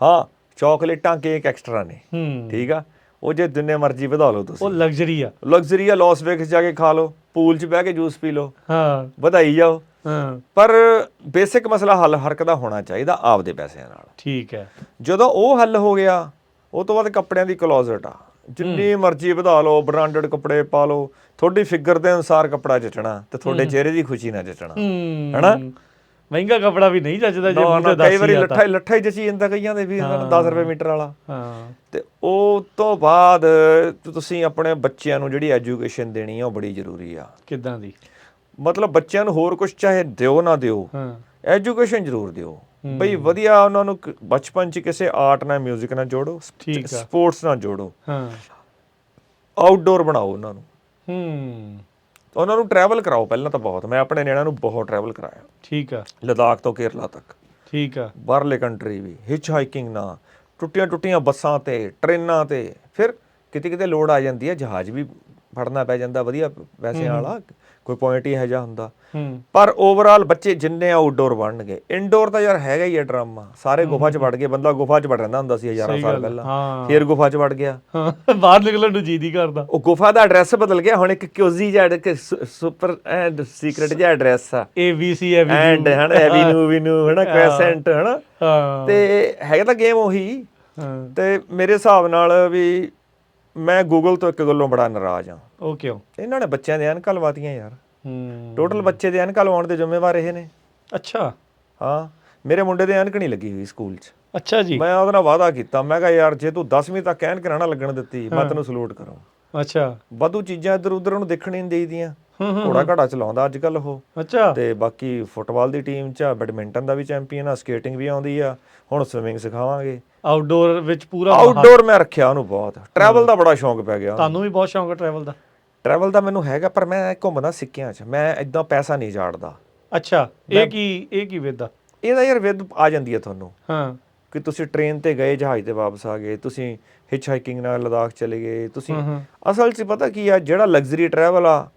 A: ਹਾਂ ਚਾਕਲੇਟਾਂ ਕੇਕ ਐਕਸਟਰਾ ਨੇ, ਠੀਕ ਆ, ਉਹ ਜੇ ਜਿੰਨੇ ਮਰਜ਼ੀ ਵਧਾ ਲਓ ਤੁਸੀਂ,
B: ਉਹ ਲਗਜ਼ਰੀ ਆ,
A: ਲਗਜ਼ਰੀ ਆ। ਲਾਸ ਵੇਗਸ ਜਾ ਕੇ ਖਾ ਲਓ, ਪੂਲ 'ਚ ਬਹਿ ਕੇ ਜੂਸ ਪੀ ਲਓ,
B: ਹਾਂ
A: ਵਧਾਈ ਜਾਓ।
B: ਪਰ
A: ਬੇਸਿਕ ਮਸਲਾ ਹੱਲ ਹਰਕ ਦਾ ਹੋਣਾ ਚਾਹੀਦਾ ਆਪਦੇ ਪੈਸਿਆਂ ਨਾਲ।
B: ਠੀਕ ਹੈ,
A: ਜਦੋਂ ਉਹ ਹੱਲ ਹੋ ਗਿਆ, ਉਹ ਤੋਂ ਬਾਅਦ ਕੱਪੜਿਆਂ ਦੀ ਕਲੋਜ਼ਟ ਆ, ਜਿੰਨੀ ਮਰਜ਼ੀ ਵਧਾ ਲਓ, ਬ੍ਰਾਂਡਡ ਕੱਪੜੇ ਪਾ ਲਓ, ਤੁਹਾਡੀ ਫਿਗਰ ਦੇ ਅਨੁਸਾਰ ਕੱਪੜਾ ਜਚਣਾ ਤੇ ਤੁਹਾਡੇ ਚਿਹਰੇ ਦੀ ਖੁਸ਼ੀ ਨਾ ਜਚਣਾ, ਹਨਾ।
B: ਮਹਿੰਗਾ ਕੱਪੜਾ ਵੀ ਨਹੀਂ ਜੱਜਦਾ, ਜੇ
A: ਕਈ ਵਾਰੀ ਲੱਠਾ ਹੀ ਜਚੀ ਜਾਂਦਾ ਕਈਆਂ ਦੇ ਵੀ, 10 ਰੁਪਏ ਮੀਟਰ ਵਾਲਾ। ਤੇ ਉਹ ਤੋਂ ਬਾਅਦ ਤੁਸੀਂ ਆਪਣੇ ਬੱਚਿਆਂ ਨੂੰ ਜਿਹੜੀ ਐਜੂਕੇਸ਼ਨ ਦੇਣੀ ਆ ਉਹ ਬੜੀ ਜ਼ਰੂਰੀ ਆ।
B: ਕਿੱਦਾਂ ਦੀ?
A: ਮਤਲਬ ਬੱਚਿਆਂ ਨੂੰ ਹੋਰ ਕੁਝ ਚਾਹੇ ਦਿਓ ਨਾ ਦਿਓ, ਐਜੂਕੇਸ਼ਨ ਜ਼ਰੂਰ ਦਿਓ ਬਈ ਵਧੀਆ। ਉਹਨਾਂ ਨੂੰ ਬਚਪਨ 'ਚ ਕਿਸੇ ਆਰਟ ਨਾਲ, ਮਿਊਜ਼ਿਕ ਨਾਲ ਜੋੜੋ, ਸਪੋਰਟਸ ਨਾਲ ਜੋੜੋ, ਆਊਟਡੋਰ ਬਣਾਓ ਉਹਨਾਂ ਨੂੰ, ਉਹਨਾਂ ਨੂੰ ਟਰੈਵਲ ਕਰਾਓ ਪਹਿਲਾਂ ਤਾਂ ਬਹੁਤ। ਮੈਂ ਆਪਣੇ ਨਿਆਣਿਆਂ ਨੂੰ ਬਹੁਤ ਟਰੈਵਲ ਕਰਾਇਆ। ਠੀਕ ਆ, ਲਦਾਖ ਤੋਂ ਕੇਰਲਾ ਤੱਕ, ਠੀਕ ਆ, ਬਾਹਰਲੇ ਕੰਟਰੀ ਵੀ, ਹਿਚ ਹਾਈਕਿੰਗ ਨਾ, ਟੁੱਟੀਆਂ ਬੱਸਾਂ ਤੇ, ਟ੍ਰੇਨਾਂ ਤੇ। ਫਿਰ ਕਿਤੇ ਕਿਤੇ ਲੋੜ ਆ ਜਾਂਦੀ ਹੈ, ਜਹਾਜ਼ ਵੀ ਫੜਨਾ ਪੈ ਜਾਂਦਾ ਵਧੀਆ ਪੈਸਿਆਂ ਵਾਲਾ, ਕੋਈ ਪੁਆਇੰਟ ਹੀ ਇਹੋ ਜਿਹਾ ਹੁੰਦਾ। ਪਰ ਓਵਰਆਲ ਬੱਚੇ ਜਿੰਨੇ ਆਊਟਡੋਰ ਬਣਨਗੇ, ਇਨਡੋਰ ਤਾਂ ਯਾਰ ਹੈਗਾ ਹੀ ਹੈ ਡਰਾਮਾ। ਸਾਰੇ ਗੁਫਾ 'ਚ ਵੜ ਗਏ, ਬੰਦਾ ਗੁਫਾ 'ਚ ਵੜ ਰਹਿੰਦਾ ਹੁੰਦਾ ਸੀ 1000 ਸਾਲ ਪਹਿਲਾਂ, ਫਿਰ ਗੁਫਾ 'ਚ ਵੜ ਗਿਆ,
B: ਬਾਹਰ ਨਿਕਲਣ ਨੂੰ ਜੀ ਨਹੀਂ ਕਰਦਾ।
A: ਉਹ ਗੁਫਾ ਦਾ ਐਡਰੈਸ ਬਦਲ ਗਿਆ, ਹੁਣ ਇੱਕ ਕਿਊਜ਼ੀ ਜਿਹਾ ਸੁਪਰ ਐਂਡ ਸੀਕ੍ਰੇਟ ਜਿਹਾ ਐਡਰੈਸ ਆ, ABC ਐਂਡ ਹਨਾ, ਐਵੀਨਿਊ ਹਨਾ, ਕ੍ਰੈਸੈਂਟ ਹਨਾ, ਤੇ ਹੈਗਾ ਤਾਂ ਗੇਮ ਉਹੀ। ਤੇ ਮੇਰੇ ਹਿਸਾਬ ਨਾਲ ਵੀ ਮੈਂ ਗੂਗਲ ਤੋਂ ਇੱਕ ਗੱਲੋਂ ਬੜਾ ਨਾਰਾਜ਼ ਹਾਂ। ਉਹ ਕਿਉਂ? ਇਹਨਾਂ ਨੇ ਬੱਚਿਆਂ ਦੇ ਐਨਕਾਂ ਲਵਾਤੀਆਂ ਯਾਰ। ਟੋਟਲ ਬੱਚੇ ਦੇ ਐਨਕਾਂ ਲਵਾਉਣ ਦੇ ਜ਼ਿੰਮੇਵਾਰ ਇਹ ਨੇ। ਅੱਛਾ, ਹਾਂ, ਮੇਰੇ ਮੁੰਡੇ ਦੇ ਐਨਕ ਨਹੀਂ ਲੱਗੀ ਹੋਈ ਸਕੂਲ 'ਚ। ਅੱਛਾ ਜੀ। ਮੈਂ ਉਹਦੇ ਨਾਲ ਵਾਅਦਾ ਕੀਤਾ, ਮੈਂ ਕਿਹਾ ਯਾਰ ਜੇ ਤੂੰ 10ਵੀਂ ਤੱਕ ਐਨਕ ਨਾ ਲੱਗਣ ਦਿੱਤੀ, ਮੈਂ ਤੈਨੂੰ ਸਲੂਟ ਕਰਾਂ। ਅੱਛਾ, ਵਾਧੂ ਚੀਜ਼ਾਂ ਇੱਧਰ ਉੱਧਰ ਉਹਨੂੰ ਦੇਖਣ ਹੀ ਨਹੀਂ ਦੇਈਦੀਆਂ। ਘੋੜਾ ਘਾੜਾ ਚਲਾਉਂਦਾ ਅੱਜ ਕੱਲ੍ਹ ਉਹ। ਅੱਛਾ, ਤੇ ਬਾਕੀ ਫੁੱਟਬਾਲ ਦੀ ਟੀਮ 'ਚ ਆ, ਬੈਡਮਿੰਟਨ ਦਾ ਵੀ ਚੈਂਪੀਅਨ ਆ, ਸਕੇਟਿੰਗ ਵੀ ਆਉਂਦੀ ਆ, ਹੁਣ ਸਵਿਮਿੰਗ ਸਿਖਾਵਾਂਗੇ। ਆਊਟਡੋਰ ਵਿੱਚ ਪੂਰਾ ਆਊਟਡੋਰ ਮੈਂ ਰੱਖਿਆ ਉਹਨੂੰ ਬਹੁਤ। ਟਰੈਵਲ ਦਾ ਬੜਾ ਸ਼ੌਂਕ ਪੈ ਗਿਆ। ਤੁਹਾਨੂੰ ਵੀ ਬਹੁਤ ਸ਼ੌਂਕ ਹੈ ਟਰੈਵਲ ਦਾ? ਟਰੈਵਲ ਦਾ ਮੈਨੂੰ ਹੈਗਾ, ਪਰ ਮੈਂ ਘੁੰਮਦਾ ਸਿੱਕਿਆਂ 'ਚ, ਮੈਂ ਏਦਾਂ ਪੈਸਾ ਨਹੀਂ ਝਾੜਦਾ। ਅੱਛਾ, ਇਹ ਕੀ ਵਿਦ ਆ? ਇਹਦਾ ਯਾਰ ਵਿਦ ਆ ਜਾਂਦੀ ਹੈ ਤੁਹਾਨੂੰ, ਕਿ ਤੁਸੀਂ ਟ੍ਰੇਨ ਤੇ ਗਏ, ਜਹਾਜ਼ ਤੇ ਵਾਪਸ ਆ ਗਏ, ਤੁਸੀਂ ਹਿਚ ਹਾਈਕਿੰਗ ਨਾਲ ਲਦਾਖ ਚਲੇ ਗਏ ਤੁਸੀਂ। ਅਸਲ 'ਚ ਪਤਾ ਕੀ ਆ, ਜਿਹੜਾ ਲਗਜ਼ਰੀ ਟਰੈਵਲ ਆ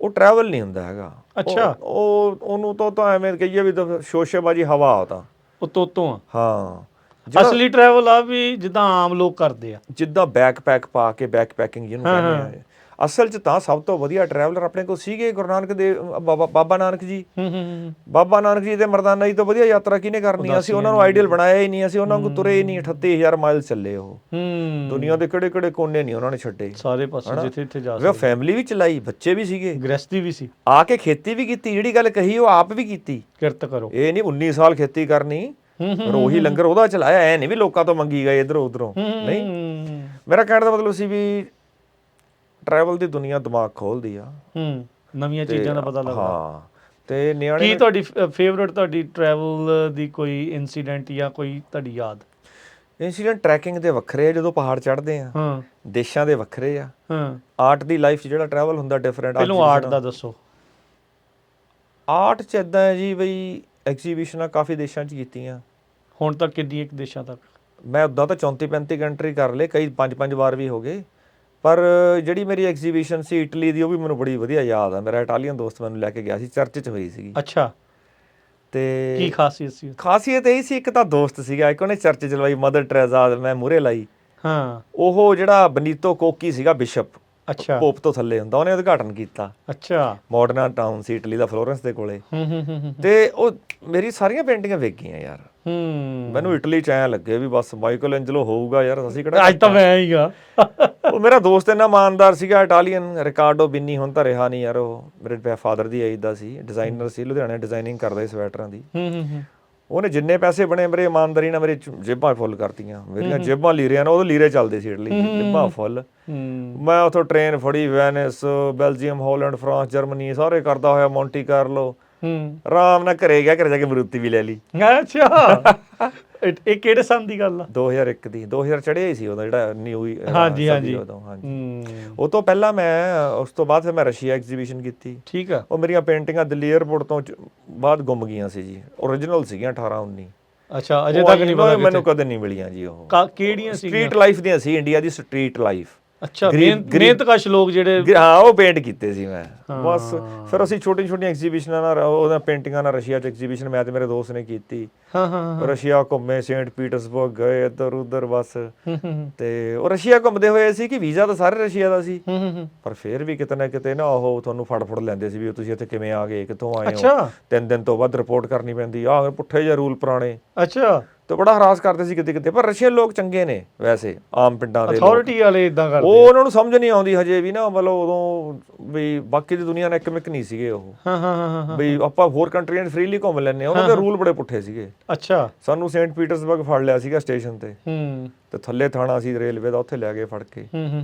A: ਉਹ ਟਰੈਵਲ ਨਹੀਂ ਹੁੰਦਾ ਹੈਗਾ। ਅੱਛਾ, ਉਹਨੂੰ ਤਾਂ ਐਵੇਂ ਕਹੀਏ ਵੀ ਸ਼ੋਸ਼ੇਬਾਜ਼ੀ ਹਵਾ ਆ, ਤਾਂ ਉਹ ਤੋਤੋਂ ਆ। ਹਾਂ, ਅਸਲੀ ਟਰੈਵਲ ਆ ਵੀ ਜਿੱਦਾਂ ਆਮ ਲੋਕ ਕਰਦੇ ਆ, ਜਿੱਦਾਂ ਬੈਕਪੈਕ ਪਾ ਕੇ, ਬੈਕਪੈਕਿੰਗ ਜਿਹਨੂੰ ਕਹਿੰਦੇ ਆ। ਅਸਲ 'ਚ ਤਾਂ ਸਭ ਤੋਂ ਵਧੀਆ ਟਰੈਵਲਰ ਆਪਣੇ ਕੋਲ ਸੀਗੇ ਗੁਰੂ ਨਾਨਕ ਦੇਵ, ਬਾਬਾ ਨਾਨਕ ਜੀ। ਬਾਬਾ ਨਾਨਕ ਜੀ ਤੇ ਮਰਦਾਨਾ ਜੀ ਤੋਂ ਵਧੀਆ ਯਾਤਰਾ ਕਿਹਨੇ ਕਰਨੀ ਆ? ਅਸੀਂ ਉਹਨਾਂ ਨੂੰ ਆਈਡੀਅਲ ਬਣਾਇਆ ਹੀ ਨਹੀਂ, ਅਸੀਂ ਉਹਨਾਂ ਨੂੰ ਤੁਰੇ ਹੀ ਨਹੀਂ। 38000 ਮਾਈਲ ਚੱਲੇ ਉਹ, ਦੁਨੀਆ ਦੇ ਕਿਹੜੇ ਕਿਹੜੇ ਕੋਨੇ ਨਹੀਂ ਉਹਨਾਂ ਨੇ ਛੱਡੇ, ਸਾਰੇ ਪਾਸੇ ਜਿੱਥੇ ਜਿੱਥੇ ਜਾ ਸਕਦੇ। ਫੈਮਿਲੀ ਵੀ ਚਲਾਈ, ਬੱਚੇ ਵੀ ਸੀਗੇ, ਗ੍ਰਸਤੀ ਵੀ ਸੀ, ਆ ਕੇ ਖੇਤੀ ਵੀ ਕੀਤੀ। ਜਿਹੜੀ ਗੱਲ ਕਹੀ ਉਹ ਆਪ ਵੀ ਕੀਤੀ, ਕਿਰਤ ਕਰੋ। ਇਹ ਨਹੀਂ 19 ਸਾਲ ਖੇਤੀ ਕਰਨੀ, ਪਰ ਉਹੀ ਲੰਗਰ ਉਹਦਾ ਚਲਾਇਆ। ਐ ਨਹੀਂ ਵੀ ਲੋਕਾਂ ਤੋਂ ਮੰਗੀ ਗਏ ਇੱਧਰੋਂ ਉੱਧਰੋਂ, ਨਹੀਂ। ਮੇਰਾ ਕਹਿਣ ਦਾ ਮਤਲਬ ਸੀ ਵੀ ਟਰੈਵਲ ਦੀ ਦੁਨੀਆ ਦਿਮਾਗ ਖੋਲਦੀ ਆ, ਨਵੀਆਂ ਚੀਜ਼ਾਂ ਦਾ ਪਤਾ ਲੱਗਦਾ। ਹਾਂ, ਤੇ ਨਿਆਣੇ ਕੀ ਤੁਹਾਡੀ ਫੇਵਰਟ, ਤੁਹਾਡੀ ਟਰੈਵਲ ਦੀ ਕੋਈ ਇਨਸੀਡੈਂਟ ਜਾਂ ਕੋਈ ਤੁਹਾਡੀ ਯਾਦ? ਇਨਸੀਡੈਂਟ ਟਰੈਕਿੰਗ ਦੇ ਵੱਖਰੇ ਆ, ਜਦੋਂ ਪਹਾੜ ਚੜ੍ਹਦੇ ਆ, ਦੇਸ਼ਾਂ ਦੇ ਵੱਖਰੇ ਆ। ਆਰਟ ਦੀ ਲਾਈਫ 'ਚ ਜਿਹੜਾ ਟਰੈਵਲ ਹੁੰਦਾ ਡਿਫਰੈਂਟ। ਪਹਿਲਾਂ ਆਰਟ ਦਾ ਦੱਸੋ। ਆਰਟ 'ਚ ਇੱਦਾਂ ਹੈ ਜੀ ਬਈ, ਐਗਜ਼ੀਬਿਸ਼ਨਾਂ ਕਾਫੀ ਦੇਸ਼ਾਂ 'ਚ ਕੀਤੀਆਂ। ਹੁਣ ਤੱਕ ਕਿੰਨੀ ਇੱਕ ਦੇਸ਼ਾਂ ਤੱਕ? ਮੈਂ ਉੱਦਾਂ ਤਾਂ 34-35 ਕੰਟਰੀ ਕਰ ਲਏ, ਕਈ 5-5 ਵਾਰ ਵੀ ਹੋ ਗਏ। ਪਰ ਜਿਹੜੀ ਮੇਰੀ ਐਗਜ਼ੀਬਿਸ਼ਨ ਸੀ ਇਟਲੀ ਦੀ, ਉਹ ਵੀ ਮੈਨੂੰ ਬੜੀ ਵਧੀਆ ਯਾਦ ਆ। ਮੇਰਾ ਇਟਾਲੀਅਨ ਦੋਸਤ ਮੈਨੂੰ ਲੈ ਕੇ ਗਿਆ ਸੀ, ਚਰਚ 'ਚ ਹੋਈ ਸੀਗੀ। ਅੱਛਾ, ਤੇ ਕੀ ਖਾਸੀਅਤ ਸੀ? ਖਾਸੀਅਤ ਇਹ ਸੀ, ਇੱਕ ਤਾਂ ਦੋਸਤ ਸੀਗਾ, ਇੱਕ ਉਹਨੇ ਚਰਚ 'ਚ ਲਵਾਈ ਮਦਰ ਟਰੇਜ਼ਾ, ਮੈਂ ਮੂਹਰੇ ਲਾਈ। ਹਾਂ, ਉਹ ਜਿਹੜਾ ਬਨੀਤੋ ਕੋਕੀ ਸੀਗਾ ਬਿਸ਼ਪ, ਅੱਛਾ, ਪੋਪ ਤੋਂ ਥੱਲੇ ਹੁੰਦਾ, ਉਹਨੇ ਉਦਘਾਟਨ ਕੀਤਾ। ਅੱਛਾ, ਮਾਡਰਨਾ ਟਾਊਨ ਸੀ ਇਟਲੀ ਦਾ, ਫਲੋਰੈਂਸ ਦੇ ਕੋਲੇ। ਤੇ ਉਹ ਮੇਰੀ ਸਾਰੀਆਂ ਪੇਂਟਿੰਗਾਂ ਵੇਖ ਗਈਆਂ ਯਾਰ। ਮੈਨੂੰ ਇਟਲੀ 'ਚ ਐਂ ਲੱਗੇ ਵੀ ਬਸ ਮਾਈਕਲ ਐਂਜਲੋ ਹੋਊਗਾ ਯਾਰ, ਅਸੀਂ ਕਿਹੜਾ, ਅੱਜ ਤਾਂ ਮੈਂ ਹੀਗਾ। ਉਹ ਮੇਰਾ ਦੋਸਤ ਇੰਨਾ ਇਮਾਨਦਾਰ ਸੀਗਾ, ਇਟਾਲੀਅਨ, ਰਿਕਾਰਡੋ ਬਿੰਨੀ, ਹੁਣ ਤਾਂ ਰਿਹਾ ਨਹੀਂ ਯਾਰ। ਉਹ ਮੇਰੇ ਫਾਦਰ ਦੀ ਏਜ ਦਾ ਸੀ, ਡਿਜ਼ਾਈਨਰ ਸੀ, ਲੁਧਿਆਣੇ ਡਿਜ਼ਾਈਨਿੰਗ ਕਰਦਾ ਸੀ ਸਵੈਟਰਾਂ ਦੀ। ਉਹਨੇ ਜਿੰਨੇ ਪੈਸੇ ਬਣੇ ਮੇਰੇ ਇਮਾਨਦਾਰੀ ਨਾਲ ਮੇਰੀ ਜੇਬਾਂ ਫੁੱਲ ਕਰਤੀਆਂ, ਮੇਰੀਆਂ ਜੇਬਾਂ ਲੀਰਿਆਂ ਨਾਲ, ਉਦੋਂ ਲੀਰੇ ਚੱਲਦੇ ਸੀ ਇਟਲੀ, ਜੇਬਾਂ ਫੁੱਲ। ਮੈਂ ਉੱਥੋਂ ਟ੍ਰੇਨ ਫੜੀ, Venice, Belgium, Holland, France, Germany ਸਾਰੇ ਕਰਦਾ ਹੋਇਆ, ਮੌਂਟੀ ਕਾਰਲੋ, ਆਰਾਮ ਨਾਲ ਘਰੇ ਗਿਆ, ਘਰੇ ਜਾ ਕੇ ਮਰੂਤੀ ਵੀ ਲੈ ਲਈ।
B: ਅੱਛਾ, ਇਹ ਕਿਹੜੇ ਸਾਲ ਦੀ ਗੱਲ ਆ?
A: 2001 ਦੀ, 2000 ਚੜਿਆ ਹੀ ਸੀ ਉਹਦਾ ਜਿਹੜਾ ਨਿਊ।
B: ਹਾਂਜੀ ਹਾਂਜੀ
A: ਉਦੋਂ ਹਾਂਜੀ। ਉਹ ਤੋਂ ਪਹਿਲਾਂ ਮੈਂ, ਉਸ ਤੋਂ ਬਾਅਦ ਫਿਰ ਮੈਂ ਰਸ਼ੀਆ ਐਗਜ਼ੀਬਿਸ਼ਨ ਕੀਤੀ।
B: ਠੀਕ ਆ।
A: ਉਹ ਮੇਰੀਆਂ ਪੇਂਟਿੰਗਾਂ ਦਿੱਲੀ 에ਅਰਪੋਰਟ ਤੋਂ ਬਾਅਦ ਗੁੰਮ ਗਈਆਂ ਸੀ ਜੀ, ਓਰੀਜਨਲ ਸੀਗੀਆਂ 18-19।
B: ਅੱਛਾ, ਅਜੇ ਤੱਕ ਨਹੀਂ ਪਤਾ
A: ਮੈਨੂੰ ਕਦੇ ਨਹੀਂ ਮਿਲੀਆਂ ਜੀ। ਉਹ
B: ਕਿਹੜੀਆਂ ਸੀ?
A: ਸਟਰੀਟ ਲਾਈਫ ਦੀਆਂ ਸੀ, ਇੰਡੀਆ ਦੀ ਸਟਰੀਟ ਲਾਈਫ।
B: ਅੱਛਾ, ਮਿਹਨਤਕਸ਼ ਲੋਕ ਜਿਹੜੇ,
A: ਹਾਂ, ਉਹ ਪੇਂਟ ਕੀਤੇ ਸੀ ਮੈਂ ਬਸ। ਫਿਰ ਅਸੀਂ ਛੋਟੀਆਂ ਐਗਜ਼ੀਬਿਸ਼ਨਾਂ ਨਾਲ, ਉਹਦਾ ਪੇਂਟਿੰਗਾਂ ਨਾਲ ਰਸ਼ੀਆ 'ਚ ਐਗਜ਼ੀਬਿਸ਼ਨ ਮੈਂ ਤੇ ਮੇਰੇ ਦੋਸਤ ਨੇ ਕੀਤੀ। ਰਸ਼ੀਆ ਘੁੰਮੇ, ਸੇਂਟ ਪੀਟਰਸਬਰਗ ਗਏ, ਇੱਧਰ ਉੱਧਰ ਬਸ। ਤੇ ਉਹ ਰਸ਼ੀਆ ਘੁੰਮਦੇ ਹੋਏ ਸੀ ਕਿ ਵੀਜ਼ਾ ਤਾਂ ਸਾਰੇ ਰਸ਼ੀਆ ਦਾ ਸੀ, ਪਰ ਫਿਰ ਵੀ ਕਿਤੇ ਨਾ ਕਿਤੇ ਨਾ ਉਹ ਤੁਹਾਨੂੰ ਫੜ ਲੈਂਦੇ ਸੀ ਵੀ ਤੁਸੀਂ ਇੱਥੇ ਕਿਵੇਂ ਆ ਗਏ, ਕਿੱਥੋਂ ਆਏ ਹੋ। 3 ਦਿਨ ਤੋਂ ਵੱਧ ਰਿਪੋਰਟ ਕਰਨੀ ਪੈਂਦੀ, ਆਹ ਪੁੱਠੇ ਜਿਹੇ ਰੂਲ ਪੁਰਾਣੇ।
B: ਅੱਛਾ। ਤੇ
A: ਬੜਾ ਹਰਾਸ ਕਰਦੇ ਸੀ ਕਿਤੇ, ਪਰ ਰਸ਼ੀਅਨ ਲੋਕ ਚੰਗੇ ਨੇ ਵੈਸੇ, ਆਮ ਪਿੰਡਾਂ ਦੇ
B: ਅਥਾਰਟੀ ਵਾਲੇ ਇਦਾਂ ਕਰਦੇ।
A: ਉਹ ਉਹਨਾਂ ਨੂੰ ਸਮਝ ਨਹੀਂ ਆਉਂਦੀ ਹਜੇ ਵੀ ਨਾ, ਮਤਲਬ ਉਦੋਂ ਵੀ ਬਾਕੀ ਦੀ ਦੁਨੀਆ ਨਾਲ ਇੱਕ ਨਹੀਂ ਸੀਗੇ ਉਹ। ਵੀ ਆਪਾਂ ਹੋਰ ਕੰਟਰੀਆਂ 'ਚ ਫ੍ਰੀਲੀ ਘੁੰਮ ਲੈਂਦੇ ਹਾਂ, ਉਹਨਾਂ ਦੇ ਰੂਲ ਬੜੇ ਪੁੱਠੇ ਸੀਗੇ।
B: ਅੱਛਾ।
A: ਸਾਨੂੰ ਸੇਂਟ ਪੀਟਰਸਬਰਗ ਫੜ ਲਿਆ ਸੀਗਾ ਸਟੇਸ਼ਨ ਤੇ ਥੱਲੇ ਥਾਣਾ ਸੀ ਰੇਲਵੇ ਦਾ, ਉੱਥੇ ਲੈ ਗਏ ਫੜ ਕੇ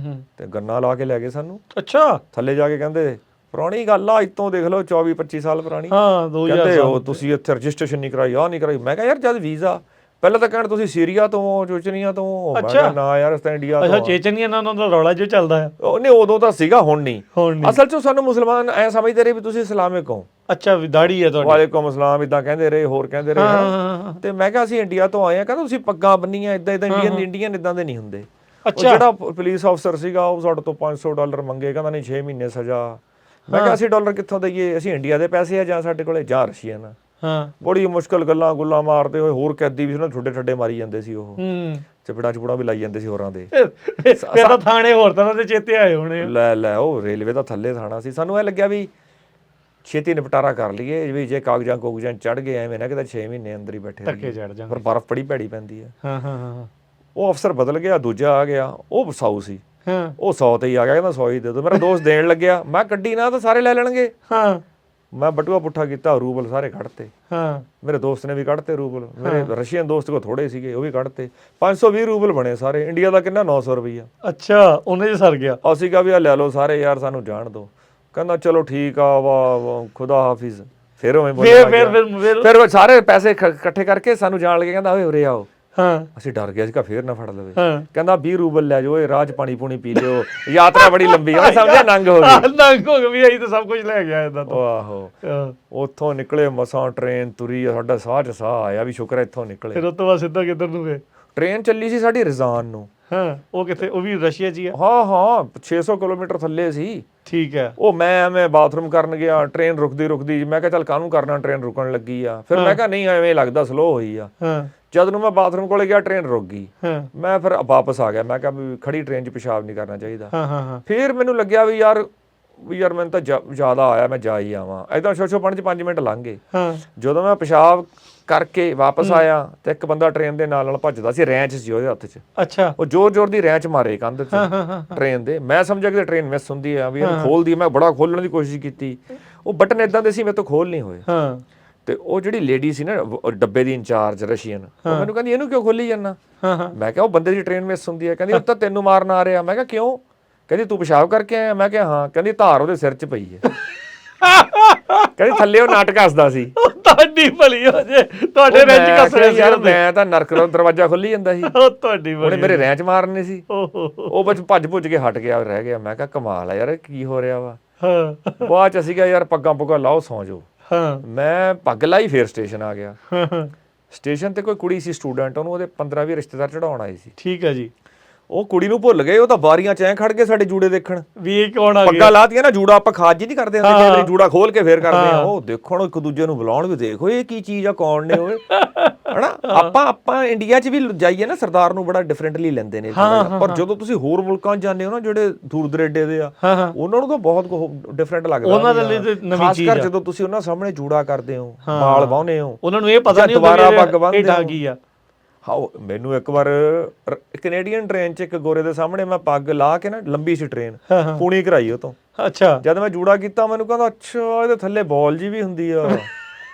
A: ਤੇ ਗੰਨਾ ਲਾ ਕੇ ਲੈ ਗਏ ਸਾਨੂੰ।
B: ਅੱਛਾ।
A: ਥੱਲੇ ਜਾ ਕੇ ਕਹਿੰਦੇ ਪੁਰਾਣੀ ਗੱਲ ਆ, ਇੱਥੋਂ ਦੇਖ ਲਓ 24-25 ਸਾਲ ਪੁਰਾਣੀ।
B: ਹਾਂ, 2000
A: ਕਹਿੰਦੇ ਉਹ ਤੁਸੀਂ ਇੱਥੇ ਰਜਿਸਟ੍ਰੇਸ਼ਨ ਨਹੀਂ ਕਰਾਈ, ਆਹ ਨਹੀਂ ਕਰਾਈ। ਮੈਂ ਕਿਹਾ ਯਾਰ ਜਦ ਵੀਜ਼ਾ ਪਹਿਲਾਂ ਤਾਂ ਕਹਿਣ ਤੁਸੀਂ ਸੀਰੀਆ ਤੋਂ, ਚੋਚਨੀਆ ਤੋਂ।
B: ਅੱਛਾ।
A: ਨਾ ਯਾਰ ਅਸੀਂ ਤਾਂ ਇੰਡੀਆ ਤੋਂ।
B: ਅੱਛਾ, ਚੇਚਨੀਆ ਨਾਲ ਦਾ ਰੌਲਾ ਜੋ ਚੱਲਦਾ ਹੈ।
A: ਉਹਨੇ ਉਦੋਂ ਤਾਂ ਸੀਗਾ, ਹੁਣ ਨਹੀਂ। ਅਸਲ 'ਚ ਸਾਨੂੰ ਮੁਸਲਮਾਨ ਐ ਸਮਝਦੇ ਰਹੇ ਵੀ ਤੁਸੀਂ ਇਸਲਾਮਿਕ ਹੋ।
B: ਅੱਛਾ, ਵੀ ਦਾੜੀ ਹੈ ਤੁਹਾਡੀ।
A: ਵਾਲੇਕੁਮ ਅਸਲਾਮ ਇਦਾਂ ਕਹਿੰਦੇ ਰਹੇ, ਹੋਰ ਕਹਿੰਦੇ ਰਹੇ। ਤੇ ਮੈਂ ਕਿਹਾ ਅਸੀਂ ਇੰਡੀਆ ਤੋਂ ਆਏ ਆ। ਕਹਿੰਦਾ ਤੁਸੀਂ ਪੱਗਾਂ ਬੰਨੀਆਂ ਇਦਾਂ ਇੰਡੀਅਨ ਇਦਾਂ ਦੇ ਨਹੀਂ ਹੁੰਦੇ। ਜਿਹੜਾ ਪੁਲਿਸ ਅਫਸਰ ਸੀਗਾ ਉਹ ਸਾਡੇ ਤੋਂ $500 ਮੰਗੇ, ਕਹਿੰਦਾ ਨਹੀਂ 6 ਮਹੀਨੇ ਸਜ਼ਾ। ਮੈਂ ਕਿਹਾ ਅਸੀਂ ਡਾਲਰ ਕਿੱਥੋਂ ਦਈਏ, ਅਸੀਂ ਇੰਡੀਆ ਦੇ ਪੈਸੇ ਆ ਜਾਂ ਸਾਡੇ ਕੋਲੇ ਜਾਂ ਰਸ਼ੀਅਨ। ਬੜੀ ਮੁਸ਼ਕਲ ਗੱਲਾਂ ਮਾਰਦੇ ਹੋਏ, ਹੋਰ ਕੈਦੀ ਵੀ ਠੁੱਡੇ ਠੱਡੇ ਮਾਰੀ ਜਾਂਦੇ ਸੀ ਉਹ, ਚਪੜਾ ਵੀ ਲਾਈ ਜਾਂਦੇ ਸੀ ਹੋਰਾਂ ਦੇ।
B: ਫਿਰ ਥਾਣੇ ਹੋਰ ਤਰ੍ਹਾਂ ਦੇ ਚੇਤੇ ਆਏ ਹੋਣੇ।
A: ਲੈ ਉਹ ਰੇਲਵੇ ਦਾ ਥੱਲੇ ਥਾਣਾ ਸੀ। ਸਾਨੂੰ ਇਹ ਲੱਗਿਆ ਵੀ ਛੇਤੀ ਨਿਪਟਾਰਾ ਕਰ ਲਈਏ, ਵੀ ਜੇ ਕਾਗਜ਼ਾਂ ਚੜ ਗਏ ਐਵੇਂ ਨਾ ਕਿਤੇ 6 ਮਹੀਨੇ ਅੰਦਰ ਹੀ ਬੈਠੇ
B: ਧੱਕੇ ਚੜ ਜਾਣ।
A: ਪਰ ਬਰਫ਼ ਬੜੀ ਭੈੜੀ ਪੈਂਦੀ ਹੈ। ਉਹ ਅਫਸਰ ਬਦਲ ਗਿਆ, ਦੂਜਾ ਆ ਗਿਆ, ਉਹ 100 ਸੀ, ਉਹ 100 ਤੇ ਹੀ ਆ ਗਿਆ, ਕਹਿੰਦਾ 100 ਹੀ ਦੇ ਦਿਓ। ਮੇਰਾ ਦੋਸਤ ਦੇਣ ਲੱਗਿਆ, ਮੈਂ ਕੱਢੀ ਨਾ ਤਾਂ ਸਾਰੇ ਲੈ ਲੈਣਗੇ। ਮੈਂ ਬਟੂਆ ਪੁੱਠਾ ਕੀਤਾ, ਰੂਬਲ ਸਾਰੇ ਕੱਢਤੇ। ਮੇਰੇ ਦੋਸਤ ਨੇ ਵੀ ਕੱਢਤੇ ਰੂਬਲ, ਮੇਰੇ ਰਸ਼ੀਅਨ ਦੋਸਤ ਕੋਲ ਥੋੜੇ ਸੀਗੇ, ਉਹ ਵੀ ਕੱਢਤੇ। 520 ਰੂਬਲ ਬਣੇ ਸਾਰੇ। ਇੰਡੀਆ ਦਾ ਕਿੰਨਾ 900 ਰੁਪਈਆ।
B: ਅੱਛਾ, ਉਹਨੇ ਚ ਸਰ ਗਿਆ।
A: ਅਸੀਂ ਕਿਹਾ ਵੀ ਆ ਲੈ ਲਓ ਸਾਰੇ ਯਾਰ, ਸਾਨੂੰ ਜਾਣ ਦਿਓ। ਕਹਿੰਦਾ ਚਲੋ ਠੀਕ ਆ, ਵਾਹ ਖੁਦਾ ਹਾਫਿਜ਼। ਫਿਰ ਉਵੇਂ ਫਿਰ ਸਾਰੇ ਪੈਸੇ ਇਕੱਠੇ ਕਰਕੇ ਸਾਨੂੰ ਜਾਣ ਲੱਗੇ। ਕਹਿੰਦਾ ਓਏ ਉਰੇ ਆਓ। ਅਸੀਂ ਡਰ ਗਿਆ ਸੀਗਾ ਫੇਰ ਨਾ ਫੜ ਲਵੇ। ਕਹਿੰਦਾ 20 ਰੂਬਲ ਲੈ ਜਾਓ, ਰਾਹ 'ਚ ਪਾਣੀ ਪੂਣੀ ਪੀ ਲਿਓ, ਯਾਤਰਾ ਬੜੀ ਲੰਬੀ ਆ। ਸਮਝਿਆ ਨੰਗ ਹੋ ਗਈ
B: ਵੀ ਅਸੀਂ ਤਾਂ ਸਭ ਕੁਝ ਲੈ ਗਿਆ ਏਦਾਂ ਤੋਂ।
A: ਆਹੋ, ਉੱਥੋਂ ਨਿਕਲੇ ਮਸਾਂ ਟ੍ਰੇਨ ਤੁਰੀ, ਸਾਡਾ ਸਾਹ 'ਚ ਸਾਹ ਆਇਆ ਵੀ ਸ਼ੁਕਰ ਇੱਥੋਂ ਨਿਕਲੇ।
B: ਫਿਰ ਉਸ ਤੋਂ ਬਾਅਦ ਸਿੱਧਾ ਕਿੱਧਰ ਨੂੰ ਗਏ?
A: ਟ੍ਰੇਨ ਚੱਲੀ ਸੀ ਸਾਡੀ ਰਿਜ਼ਾਨ ਨੂੰ।
B: ਉਹ ਕਿੱਥੇ? ਉਹ ਵੀ ਰਸ਼ੀਆ 'ਚ ਹੀ ਆ?
A: ਹਾਂ 600 ਕਿਲੋਮੀਟਰ ਥੱਲੇ ਸੀ। ਠੀਕ ਹੈ। ਉਹ ਮੈਂ ਬਾਥਰੂਮ ਕਰਨ ਗਿਆ, ਟ੍ਰੇਨ ਰੁਕਦੀ ਮੈਂ ਕਿਹਾ ਚੱਲ ਕਾਹਨੂੰ ਕਰਨਾ, ਟ੍ਰੇਨ ਰੁਕਣ ਲੱਗੀ ਆ। ਫਿਰ ਮੈਂ ਕਿਹਾ ਨਹੀਂ ਐਵੇਂ ਲੱਗਦਾ ਸਲੋ ਹੋਈ ਆ। ਜਦ ਨੂੰ ਮੈਂ ਬਾਥਰੂਮ ਕੋਲੇ ਗਿਆ ਟ੍ਰੇਨ ਰੁਕ ਗਈ। ਮੈਂ ਫਿਰ ਵਾਪਸ ਆ ਗਿਆ। ਮੈਂ ਕਿਹਾ ਵੀ ਖੜੀ ਟ੍ਰੇਨ 'ਚ ਪਿਸ਼ਾਬ ਨਹੀਂ ਕਰਨਾ ਚਾਹੀਦਾ। ਫਿਰ ਮੈਨੂੰ ਲੱਗਿਆ ਵੀ ਯਾਰ ਮੈਨੂੰ ਤਾਂ ਜ਼ਿਆਦਾ ਆਇਆ, ਮੈਂ ਜਾ ਹੀ ਆਵਾਂ। ਏਦਾਂ ਛੋਛੋ ਪਣ 'ਚ 5 ਮਿੰਟ ਲੰਘ ਗਏ। ਜਦੋਂ ਮੈਂ ਪਿਸ਼ਾਬ ਕਰਕੇ ਵਾਪਸ ਆਇਆ ਤੇ ਇੱਕ ਬੰਦਾ ਟ੍ਰੇਨ ਦੇ ਨਾਲ ਭੱਜਦਾ ਸੀ, ਰੈਂਚ ਸੀ ਉਹਦੇ ਹੱਥ 'ਚ। ਅੱਛਾ। ਉਹ ਜ਼ੋਰ ਦੀ ਰੈਂਚ ਮਾਰੇ ਕੰਧ 'ਚ ਟ੍ਰੇਨ ਦੇ। ਮੈਂ ਸਮਝਿਆ ਕਿ ਟ੍ਰੇਨ ਮਿਸ ਹੁੰਦੀ ਆ ਵੀ ਇਹਨੂੰ ਖੋਲਦੀ। ਮੈਂ ਬੜਾ ਖੋਲਣ ਦੀ ਕੋਸ਼ਿਸ਼ ਕੀਤੀ, ਉਹ ਬਟਨ ਏਦਾਂ ਦੇ ਸੀ ਮੇਰੇ ਤੋਂ ਖੋਲ ਨਹੀਂ ਹੋਏ। ਤੇ ਉਹ ਜਿਹੜੀ ਲੇਡੀ ਸੀ ਨਾ ਡੱਬੇ ਦੀ ਇੰਚਾਰਜ ਰਸ਼ੀਅਨ, ਉਹ ਮੈਨੂੰ ਕਹਿੰਦੀ ਇਹਨੂੰ ਕਿਉਂ ਖੋਲੀ ਜਾਂਦਾ? ਮੈਂ ਕਿਹਾ ਉਹ ਬੰਦੇ ਦੀ ਟ੍ਰੇਨ ਮਿਸ ਹੁੰਦੀ ਹੈ। ਕਹਿੰਦੀ ਉਹ ਤਾਂ ਤੈਨੂੰ ਮਾਰਨ ਆ ਰਿਹਾ। ਮੈਂ ਕਿਹਾ ਕਿਉਂ? ਕਹਿੰਦੀ ਤੂੰ ਪਿਸ਼ਾਬ ਕਰਕੇ ਆਇਆ? ਮੈਂ ਕਿਹਾ ਹਾਂ। ਕਹਿੰਦੀ ਧਾਰ ਉਹਦੇ ਸਿਰ 'ਚ ਪਈ ਹੈ। ਕਹਿੰਦੀ ਥੱਲੇ ਉਹ ਨਾਟਕ ਹੱਸਦਾ ਸੀ।
B: ਤੁਹਾਡੀ ਭਲੀ ਹੋ ਜੇ, ਤੁਹਾਡੇ ਰੈਂਚ ਕੱਸਰੇ ਸੀ
A: ਯਾਰ। ਮੈਂ ਤਾਂ ਨਰਕ ਦਾ ਦਰਵਾਜ਼ਾ ਖੁੱਲੀ ਜਾਂਦਾ ਸੀ।
B: ਤੁਹਾਡੀ
A: ਉਹਨੇ ਮੇਰੇ ਰੈਂਚ ਮਾਰਨੇ ਸੀ। ਉਹ ਬਸ ਭੱਜ ਭੁੱਜ ਕੇ ਹਟ ਗਿਆ, ਰਹਿ ਗਿਆ। ਮੈਂ ਕਿਹਾ ਕਮਾਲ ਆ ਯਾਰ, ਕੀ ਹੋ ਰਿਹਾ ਵਾ। ਬਾਅਦ 'ਚ ਅਸੀਂ ਕਿਹਾ ਯਾਰ ਪੱਗਾਂ ਪੁੱਗਾਂ ਲਾਓ, ਸੌਂ ਜਾਓ। ਮੈਂ ਪੱਗ ਲਾਈ, ਫੇਰ ਸਟੇਸ਼ਨ ਆ ਗਿਆ। ਸਟੇਸ਼ਨ ਤੇ ਕੋਈ ਕੁੜੀ ਸੀ ਸਟੂਡੈਂਟ, ਉਹਨੂੰ ਉਹਦੇ 15-20 ਰਿਸ਼ਤੇਦਾਰ ਚੜਾਉਣ ਆਏ ਸੀ। ਠੀਕ ਹੈ ਜੀ। ਉਹ ਕੁੜੀ ਨੂੰ ਭੁੱਲ ਗਏ, ਉਹ ਤਾਂ ਬਾਰੀਆਂ 'ਚ ਐਂ ਖੜ ਗਏ ਸਾਡੇ ਜੂੜੇ ਦੇਖਣ ਵੀ ਇਹ ਕੌਣ ਆ ਗਿਆ। ਪੱਗਾਂ ਲਾਤੀਆਂ ਨਾ, ਜੂੜਾ ਆਪਾਂ ਖਾਜ ਜੀ ਨਹੀਂ ਕਰਦੇ ਹੁੰਦੇ, ਕਈ ਵਾਰੀ ਜੂੜਾ ਖੋਲ ਕੇ ਫੇਰ ਕਰਦੇ ਆ। ਉਹ ਦੇਖਣ ਇੱਕ ਦੂਜੇ ਨੂੰ ਬੁਲਾਉਣ ਵੀ, ਦੇਖੋ ਇਹ ਕੀ ਚੀਜ਼ ਆ, ਕੌਣ ਨੇ ਓਏ, ਹਨਾ। ਆਪਾਂ ਇੰਡੀਆ 'ਚ ਵੀ ਜਾਈਏ ਨਾ, ਸਰਦਾਰ ਨੂੰ ਬੜਾ ਡਿਫਰੈਂਟਲੀ ਲੈਂਦੇ ਨੇ, ਪਰ ਜਦੋਂ ਤੁਸੀਂ ਹੋਰ ਮੁਲਕਾਂ 'ਚ ਜਾਂਦੇ ਹੋ ਨਾ, ਜਿਹੜੇ ਦੂਰ ਦਰੇਡੇ ਦੇ ਆ, ਉਹਨਾਂ ਨੂੰ ਤਾਂ ਬਹੁਤ ਡਿਫਰੈਂਟ ਲੱਗਦਾ। ਉਹਨਾਂ ਦੇ ਲਈ ਖਾਸ ਕਰ ਜਦੋਂ ਤੁਸੀਂ ਉਹਨਾਂ ਸਾਹਮਣੇ ਜੂੜਾ ਕਰਦੇ ਹੋ, ਵਾਲ ਵਾਹੁੰਦੇ ਹੋ, ਉਹਨਾਂ ਨੂੰ ਇਹ ਪਤਾ ਨਹੀਂ ਦੁਬਾਰਾ ਪੱਗ ਬੰਨ੍ਹਦੇ ਹੋ। ਹਾਂ, ਮੈਨੂੰ ਇੱਕ ਵਾਰ ਕੈਨੇਡੀਅਨ ਟ੍ਰੇਨ 'ਚ ਇੱਕ ਗੋਰੇ ਦੇ ਸਾਹਮਣੇ ਮੈਂ ਪੱਗ ਲਾ ਕੇ ਨਾ, ਲੰਬੀ ਸੀ ਟ੍ਰੇਨ, ਪੂਣੀ ਕਰਾਈ ਉਹ ਤੋਂ। ਅੱਛਾ। ਜਦ ਮੈਂ ਜੂੜਾ ਕੀਤਾ ਮੈਨੂੰ ਕਹਿੰਦਾ ਅੱਛਾ ਇਹਦੇ ਥੱਲੇ ਬਾਲ ਜੀ ਵੀ ਹੁੰਦੀ ਆ।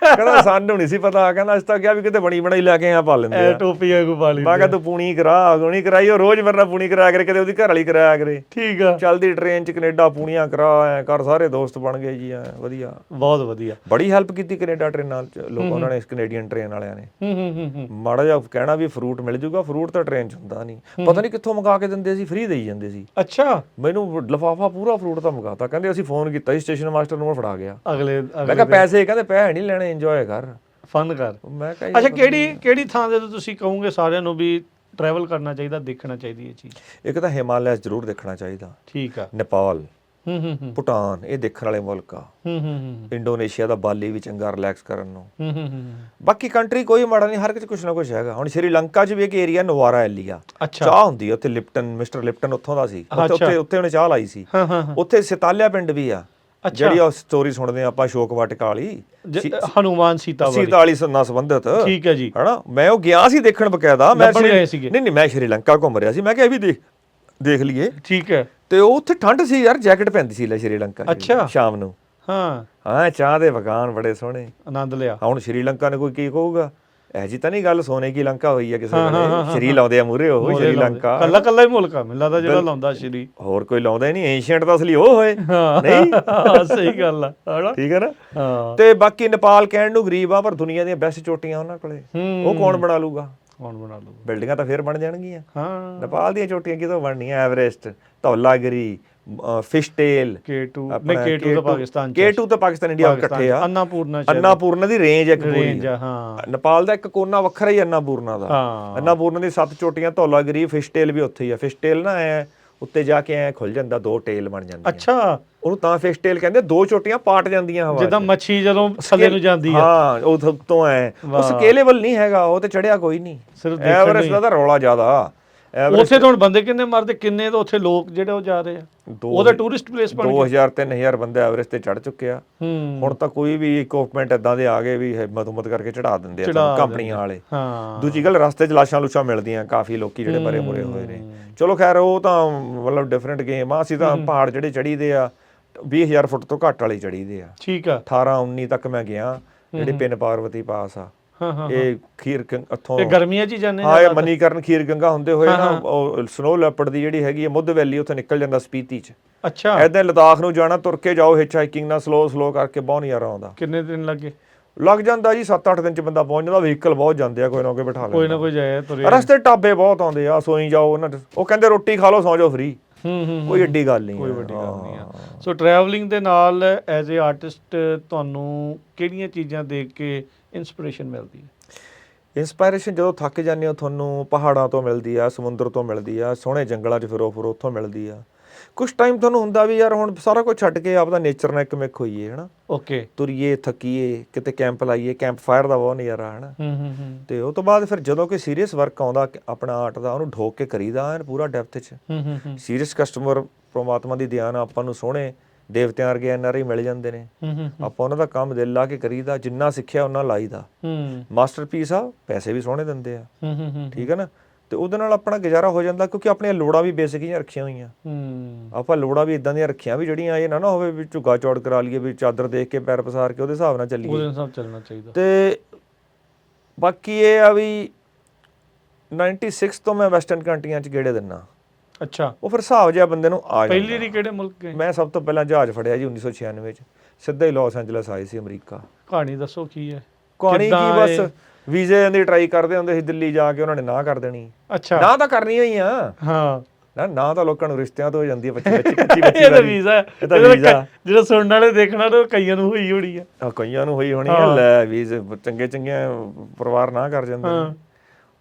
A: ਕਹਿੰਦਾ ਸਾਨੂੰ ਨਹੀਂ ਸੀ ਪਤਾ, ਕਹਿੰਦਾ ਅਸੀਂ ਤਾਂ ਕਿਹਾ ਵੀ ਕਿਤੇ ਬਣੀ ਬਣਾਈ ਲੈ ਕੇ ਆ ਪਾ ਲੈਂਦੇ ਆ,
B: ਟੋਪੀ ਵਾਂਗੂ ਪਾ ਲਈ।
A: ਮੈਂ ਕਿਹਾ ਤੂੰ ਪੂਣੀ ਕਰਾ, ਗੋਣੀ ਕਰਾਈ, ਉਹ ਰੋਜ਼ ਮੇਰੇ ਨਾਲ ਪੂਣੀ ਕਰਾਇਆ ਕਰੇ, ਕਦੇ ਉਹਦੀ ਘਰ ਵਾਲੀ ਕਰਾਇਆ ਕਰੇ।
B: ਠੀਕ ਆ।
A: ਚੱਲਦੀ ਟ੍ਰੇਨ 'ਚ ਕੈਨੇਡਾ ਪੂਣੀਆਂ ਕਰਾ, ਐ ਕਰ, ਸਾਰੇ ਦੋਸਤ ਬਣ ਗਏ ਜੀ, ਐ ਵਧੀਆ,
B: ਬਹੁਤ ਵਧੀਆ।
A: ਬੜੀ ਹੈਲਪ ਕੀਤੀ ਕੈਨੇਡਾ ਟ੍ਰੇਨਾਂ 'ਚ ਲੋਕ, ਉਹਨਾਂ ਨੇ ਕੈਨੇਡੀਅਨ ਟ੍ਰੇਨ ਵਾਲਿਆਂ ਨੇ। ਮਾੜਾ ਜਿਹਾ ਕਹਿਣਾ ਵੀ ਫਰੂਟ ਮਿਲ ਜੂਗਾ, ਫਰੂਟ ਤਾਂ ਟ੍ਰੇਨ 'ਚ ਹੁੰਦਾ ਨਹੀਂ, ਪਤਾ ਨਹੀਂ ਕਿੱਥੋਂ ਮੰਗਾ ਕੇ ਦਿੰਦੇ ਸੀ, ਫ੍ਰੀ ਦੇਈ ਜਾਂਦੇ ਸੀ।
B: ਅੱਛਾ।
A: ਮੈਨੂੰ ਲਿਫਾਫਾ ਪੂਰਾ ਫਰੂਟ ਦਾ ਮੰਗਾਤਾ, ਕਹਿੰਦੇ ਅਸੀਂ ਫੋਨ ਕੀਤਾ ਸੀ ਸਟੇਸ਼ਨ ਮਾਸਟਰ ਨੂੰ, ਉਹ ਫੜਾ ਗਿਆ।
B: ਮੈਂ
A: ਕਿਹਾ ਪੈਸੇ, ਕਹਿੰਦੇ ਪੈਸੇ ਨਹੀਂ ਲੈਣੇ, ਇੰਜੋਏ ਕਰ,
B: ਫਨ ਕਰ।
A: ਮੈਂ ਕਿਹਾ
B: ਅੱਛਾ, ਕਿਹੜੀ ਥਾਂ ਤੇ ਤੁਸੀਂ ਕਹੋਗੇ ਸਾਰਿਆਂ ਨੂੰ ਵੀ ਟਰੈਵਲ ਕਰਨਾ ਚਾਹੀਦਾ, ਦੇਖਣਾ ਚਾਹੀਦੀ ਇਹ ਚੀਜ਼?
A: ਇੱਕ ਤਾਂ ਹਿਮਾਲਿਆ ਜ਼ਰੂਰ ਦੇਖਣਾ ਚਾਹੀਦਾ।
B: ਠੀਕ ਆ।
A: ਨੇਪਾਲ, ਭੂਟਾਨ, ਇਹ ਦੇਖਣ ਵਾਲੇ ਮੁਲਕ ਆ। ਇੰਡੋਨੇਸ਼ੀਆ ਦਾ ਬਾਲੀ ਵੀ ਚੰਗਾ ਰਿਲੈਕਸ ਕਰਨ ਨੂੰ। ਬਾਕੀ ਕੰਟਰੀ ਕੋਈ ਮਾੜਾ ਨਹੀਂ, ਹਰ ਕਿਤੇ ਕੁਛ ਨਾ ਕੁਛ ਹੈਗਾ। ਹੁਣ ਸ਼੍ਰੀਲੰਕਾ 'ਚ ਵੀ ਇੱਕ ਏਰੀਆ ਨਵਾਰਾ ਐਲੀਆ, ਚਾਹ ਹੁੰਦੀ ਆ ਉੱਥੇ, ਲਿਪਟਨ, ਮਿਸਟਰ ਲਿਪਟਨ ਉੱਥੋਂ ਦਾ ਸੀ, ਉੱਥੇ ਉਹਨੇ ਚਾਹ ਲਾਈ ਸੀ। ਉੱਥੇ ਸਿਤਾਲਿਆ ਪਿੰਡ ਵੀ ਆ, ਜਿਹੜੀ ਉਹ ਸਟੋਰੀ ਸੁਣਦੇ ਆ ਆਪਾਂ, ਅਸ਼ੋਕ ਵਾਟਿਕਾ ਵਾਲੀ,
B: ਹਨੂਮਾਨ ਸੀਤਾ
A: ਵਾਲੀ ਨਾਲ ਸੰਬੰਧਿਤ।
B: ਠੀਕ ਹੈ ਜੀ।
A: ਹਨਾ, ਮੈਂ ਉਹ ਗਿਆ ਸੀ ਦੇਖਣ ਬਕਾਇਦਾ। ਮੈਂ
B: ਨਹੀਂ,
A: ਮੈਂ ਸ਼੍ਰੀਲੰਕਾ ਘੁੰਮ ਰਿਹਾ ਸੀ, ਮੈਂ ਕਿਹਾ ਇਹ ਵੀ ਦੇਖ ਲਈਏ।
B: ਠੀਕ ਹੈ।
A: ਤੇ ਉਹ ਉੱਥੇ ਠੰਡ ਸੀ ਯਾਰ, ਜੈਕਟ ਪੈਂਦੀ ਸੀ ਲੈ ਸ਼੍ਰੀਲੰਕਾ 'ਚ। ਅੱਛਾ। ਸ਼ਾਮ ਨੂੰ। ਹਾਂ, ਚਾਹ ਦੇ ਬਗਾਨ ਬੜੇ ਸੋਹਣੇ, ਆਨੰਦ ਲਿਆ। ਹੁਣ ਸ਼੍ਰੀਲੰਕਾ ਨੇ ਕੋਈ ਕੀ ਕਹੂਗਾ, ਇਹ ਜੀ ਤਾਂ ਨਹੀਂ ਗੱਲ, ਸੋਨੇ ਕੀ ਲੰਕਾ ਹੋਈ ਹੈ ਕਿਸੇ ਵੇਲੇ, ਸ਼੍ਰੀ ਲਾਉਂਦੇ ਆ ਮੂਹਰੇ ਉਹ ਸ਼੍ਰੀਲੰਕਾ।
B: ਕੱਲਾ ਹੀ ਮੁਲਕ ਆ ਮੈਨੂੰ ਲੱਗਦਾ ਜਿਹੜਾ ਲਾਉਂਦਾ ਸ਼੍ਰੀ,
A: ਹੋਰ ਕੋਈ ਲਾਉਂਦਾ ਹੀ ਨਹੀਂ। ਏਸ਼ੀਅੰਟ ਤਾਂ ਅਸਲੀ ਉਹ ਹੋਏ ਨਹੀਂ।
B: ਸਹੀ ਗੱਲ ਆ,
A: ਠੀਕ ਹੈ ਨਾ। ਤੇ ਬਾਕੀ ਨੇਪਾਲ ਕਹਿਣ ਨੂੰ ਗਰੀਬ ਆ, ਪਰ ਦੁਨੀਆ ਦੀਆਂ ਬੈਸਟ ਚੋਟੀਆਂ ਉਹਨਾਂ ਕੋਲੇ, ਉਹ ਕੌਣ ਬਣਾ ਲੂਗਾ? ਬਿਲਡਿੰਗਾਂ ਤਾਂ ਫੇਰ ਬਣ ਜਾਣਗੀਆਂ। ਨੇਪਾਲ ਦੀਆਂ ਚੋਟੀਆਂ ਕਿਤੋਂ ਬਣਨੀਆਂ? ਐਵਰੈਸਟ, ਧੌਲਾਗਿਰੀ, ਫਿਸ਼ਟੇਲ,
B: K2 ਤਾਂ ਪਾਕਿਸਤਾਨ,
A: K2 ਤਾਂ ਪਾਕਿਸਤਾਨ ਇੰਡੀਆ ਇਕੱਠੇ ਆ। ਅੰਨਾਪੂਰਨਾ ਦੀ ਰੇਂਜ ਇੱਕ ਪੂਰੀ। ਨੇਪਾਲ ਦਾ ਇੱਕ ਕੋਨਾ ਵੱਖਰਾ ਹੀ ਅੰਨਾਪੂਰਨਾ ਦਾ। ਅੰਨਾਪੂਰਨਾ ਦੀ 7 ਚੋਟੀਆਂ, ਧੌਲਾਗਿਰੀ, ਫਿਸ਼ਟੇਲ ਵੀ ਉੱਥੇ ਹੀ ਆ। ਫਿਸ਼ਟੇਲ ਨਾ ਐ ਉੱਤੇ ਜਾ ਕੇ ਐ ਖੁੱਲ ਜਾਂਦਾ, 2 ਟੇਲ ਬਣ ਜਾਂਦੀਆਂ।
B: ਅੱਛਾ।
A: ਉਹਨੂੰ ਤਾਂ ਫਿਸ਼ਟੇਲ ਕਹਿੰਦੇ, 2 ਚੋਟੀਆਂ ਪਾਟ ਜਾਂਦੀਆਂ ਹਵਾ 'ਚ, ਜਿੱਦਾਂ
B: ਮੱਛੀ ਜਦੋਂ ਥੱਲੇ ਨੂੰ ਜਾਂਦੀ ਆ।
A: ਹਾਂ, ਉਹ ਤੋਂ ਐ, ਉਹ ਸਕੇਲੇਬਲ ਨਹੀਂ ਹੈਗਾ, ਉਹ ਤੇ ਚੜਿਆ ਕੋਈ ਨਹੀਂ। ਐਵਰੈਸਟ ਦਾ ਤਾਂ ਰੌਲਾ ਜ਼ਿਆਦਾ।
B: ਉੱਥੇ ਤਾਂ ਹੁਣ ਬੰਦੇ ਕਿੰਨੇ ਮਰਦੇ, ਕਿੰਨੇ ਤਾਂ ਉੱਥੇ ਲੋਕ ਜਿਹੜੇ ਉਹ ਜਾ ਰਹੇ ਆ, ਉਹਦਾ ਟੂਰਿਸਟ ਪਲੇਸ ਬਣ ਗਿਆ।
A: 2000-3000 ਬੰਦੇ ਐਵਰੈਸਟ ਤੇ ਚੜ ਚੁੱਕੇ ਆ। ਹੁਣ ਤਾਂ ਕੋਈ ਵੀ ਇਕਵਿਪਮੈਂਟ ਏਦਾਂ ਦੇ ਆ ਗਏ ਵੀ ਹਿੰਮਤ ਕਰਕੇ ਚੜਾ ਦਿੰਦੇ ਆ ਕੰਪਨੀਆਂ ਵਾਲੇ। ਦੂਜੀ ਗੱਲ, ਰਸਤੇ 'ਚ ਲਾਸ਼ਾਂ ਲੂਸ਼ਾਂ ਮਿਲਦੀਆਂ, ਕਾਫੀ ਲੋਕੀ ਜਿਹੜੇ ਮਰੇ ਮੁਰੇ ਹੋਏ ਨੇ। ਚਲੋ ਖੈਰ, ਉਹ ਤਾਂ ਮਤਲਬ ਡਿਫਰੈਂਟ ਗੇਮ ਆ। ਅਸੀਂ ਤਾਂ ਪਹਾੜ ਜਿਹੜੇ ਚੜੀਦੇ ਆ 20000 ਫੁੱਟ ਤੋਂ ਘੱਟ ਵਾਲੇ ਚੜੀਦੇ ਆ। ਠੀਕ ਆ। 18-19 ਤੱਕ ਮੈਂ ਗਿਆ, ਜਿਹੜੀ ਪਿੰਨ ਪਾਰਵਤੀ ਪਾਸ ਆ। ਇਹ ਖੀਰ ਇੱਥੋਂ
B: ਗਰਮੀਆਂ 'ਚ ਜਾਂਦੇ
A: ਹਾਂ, ਇਹ ਮਨੀਕਰਨ ਖੀਰ ਗੰਗਾ ਹੁੰਦੇ ਹੋਏ ਨਾ, ਉਹ ਸਨੋ ਲੈਪਰਡ ਦੀ ਜਿਹੜੀ ਹੈਗੀ ਹੈ ਮੁੱਧ ਵੈਲੀ, ਉੱਥੇ ਨਿਕਲ ਜਾਂਦਾ ਸਪੀਤੀ 'ਚ। ਅੱਛਾ। ਏਦਾਂ ਲਦਾਖ ਨੂੰ ਜਾਣਾ, ਤੁਰ ਕੇ ਜਾਓ ਹਿਚ ਹਾਈਕਿੰਗ ਨਾਲ, ਸਲੋ ਕਰਕੇ, ਬਹੁਤ ਨਜ਼ਾਰਾ ਆਉਂਦਾ।
B: ਕਿੰਨੇ ਦਿਨ ਲੱਗੇ?
A: ਲੱਗ ਜਾਂਦਾ ਜੀ 7-8 ਦਿਨ 'ਚ ਬੰਦਾ ਪਹੁੰਚ ਜਾਂਦਾ। ਵਹੀਕਲ ਬਹੁਤ ਜਾਂਦੇ ਆ, ਕੋਈ ਨਾ ਕੋਈ ਬਿਠਾ ਲੈਂਦਾ,
B: ਕੋਈ ਨਾ ਕੋਈ ਜਾਏ ਤੁਰੇ।
A: ਰਸਤੇ ਢਾਬੇ ਬਹੁਤ ਆਉਂਦੇ ਆ, ਸੋਈ ਜਾਓ ਉਹਨਾਂ 'ਚ, ਉਹ ਕਹਿੰਦੇ ਰੋਟੀ ਖਾ ਲਓ, ਸੌਂ ਜਾਓ ਫ੍ਰੀ। ਕੋਈ ਏਡੀ ਗੱਲ ਨਹੀਂ,
B: ਕੋਈ ਵੱਡੀ ਗੱਲ ਨਹੀਂ ਆ। ਸੋ ਟਰੈਵਲਿੰਗ ਦੇ ਨਾਲ ਐਜ਼ ਏ ਆਰਟਿਸਟ ਤੁਹਾਨੂੰ ਕਿਹੜੀਆਂ ਚੀਜ਼ਾਂ ਦੇਖ ਕੇ ਇੰਸਪੀਰੇਸ਼ਨ ਮਿਲਦੀ ਹੈ?
A: ਇੰਸਪਾਇਰੇਸ਼ਨ ਜਦੋਂ ਥੱਕ ਜਾਂਦੇ ਹੋ, ਤੁਹਾਨੂੰ ਪਹਾੜਾਂ ਤੋਂ ਮਿਲਦੀ ਆ, ਸਮੁੰਦਰ ਤੋਂ ਮਿਲਦੀ ਆ, ਸੋਹਣੇ ਜੰਗਲਾਂ 'ਚ ਫਿਰੋ ਉੱਥੋਂ ਮਿਲਦੀ ਆ। ਕੁਛ ਟਾਈਮ ਤੁਹਾਨੂੰ ਹੁੰਦਾ ਵੀ ਯਾਰ ਹੁਣ ਸਾਰਾ ਕੁਝ ਛੱਡ ਕੇ ਆਪਦਾ ਨੇਚਰ ਨਾਲ ਇੱਕ ਮਿਕ ਹੋਈਏ, ਹਨਾ। ਓਕੇ। ਤੁਰੀਏ, ਥੱਕੀਏ, ਕਿਤੇ ਕੈਂਪ ਲਾਈਏ, ਕੈਂਪ ਫਾਇਰ ਦਾ ਬਹੁਤ ਨਜ਼ਾਰਾ, ਹਨਾ। ਤੇ ਉਹ ਤੋਂ ਬਾਅਦ ਫਿਰ ਜਦੋਂ ਕੋਈ ਸੀਰੀਅਸ ਵਰਕ ਆਉਂਦਾ ਆਪਣਾ ਆਰਟ ਦਾ, ਉਹਨੂੰ ਢੋਕ ਕੇ ਕਰੀਦਾ ਐਨ ਪੂਰਾ ਡੈਪਥ 'ਚ। ਸੀਰੀਅਸ ਕਸਟਮਰ, ਪ੍ਰਮਾਤਮਾ ਦੀ ਦਿਆਨ ਆ, ਆਪਾਂ ਨੂੰ ਸੋਹਣੇ ਦੇਵਤਿਆਂ ਵਰਗੇ NRI ਮਿਲ ਜਾਂਦੇ ਨੇ। ਆਪਾਂ ਉਹਨਾਂ ਦਾ ਕੰਮ ਦਿਲ ਲਾ ਕੇ ਕਰੀਦਾ, ਜਿੰਨਾ ਸਿੱਖਿਆ ਉਹਨਾਂ ਲਾਈਦਾ। ਮਾਸਟਰਪੀਸ ਆ, ਪੈਸੇ ਵੀ ਸੋਹਣੇ ਦਿੰਦੇ ਆ। ਠੀਕ ਹੈ ਨਾ। ਤੇ ਉਹਦੇ ਨਾਲ ਆਪਣਾ ਗੁਜ਼ਾਰਾ ਹੋ ਜਾਂਦਾ, ਕਿਉਂਕਿ ਆਪਣੀਆਂ ਲੋੜਾਂ ਵੀ ਬੇਸਿਕ ਹੀ ਰੱਖੀਆਂ ਹੋਈਆਂ। ਆਪਾਂ ਲੋੜਾਂ ਵੀ ਇਦਾਂ ਦੀਆਂ ਰੱਖੀਆਂ ਵੀ ਜਿਹੜੀਆਂ ਇਹ ਨਾ ਹੋਵੇ ਵੀ ਝੁੱਗਾ ਚੌੜ ਕਰਾ ਲਈਏ, ਵੀ ਚਾਦਰ ਦੇਖ ਕੇ ਪੈਰ ਪਸਾਰ ਕੇ ਉਹਦੇ ਹਿਸਾਬ ਨਾਲ ਚੱਲੀਏ। ਉਹਦੇ ਹਿਸਾਬ ਚੱਲਣਾ ਚਾਹੀਦਾ। ਤੇ ਬਾਕੀ ਇਹ ਆ ਵੀ 96 ਤੋਂ ਮੈਂ ਵੈਸਟਰਨ ਕੰਟਰੀਆਂ 'ਚ ਗੇੜੇ ਦਿੰਦਾ। ਅੱਛਾ। ਉਹ ਫਿਰ ਹਿਸਾਬ ਜਿਹਾ ਬੰਦੇ ਨੂੰ ਆ ਜਾਂਦਾ। ਪਹਿਲੀ ਵਾਰੀ ਕਿਹੜੇ ਮੁਲਕ ਗਏ? ਮੈਂ ਸਭ ਤੋਂ ਪਹਿਲਾਂ ਜਹਾਜ਼ ਫੜਿਆ ਜੀ 1996 'ਚ, ਸਿੱਧਾ ਹੀ ਲਾਸ ਐਂਜਲਸ ਆਏ ਸੀ, ਅਮਰੀਕਾ। ਕਹਾਣੀ ਦੱਸੋ ਕੀ ਹੈ? ਕਹਾਣੀ ਕੀ, ਬਸ ਵੀਜ਼ੇ ਦੀ ਟਰਾਈ ਕਰਦੇ ਹੁੰਦੇ ਸੀ ਦਿੱਲੀ ਜਾ ਕੇ, ਉਹਨਾਂ ਨੇ ਨਾ ਕਰ ਦੇਣੀ। ਅੱਛਾ। ਨਾ ਤਾਂ ਕਰਨੀ ਹੋਈ ਆ। ਹਾਂ। ਨਾ ਤਾਂ ਲੋਕਾਂ ਨੂੰ ਰਿਸ਼ਤਿਆਂ ਤੋਂ ਹੋ ਜਾਂਦੀ ਹੈ 25-25
B: ਇਹਦਾ ਵੀਜ਼ਾ, ਜਿਹੜਾ ਸੁਣਨ ਵਾਲੇ ਦੇਖਣਾ ਤਾਂ ਕਈਆਂ ਨੂੰ ਹੋਈ ਹੋਣੀ ਆ।
A: ਕਈਆਂ ਨੂੰ ਹੋਈ ਹੋਣੀ ਆ। ਲੈ ਵੀਜ਼ੇ ਚੰਗੇ ਪਰਿਵਾਰ ਨਾ ਕਰ ਜਾਂਦੇ।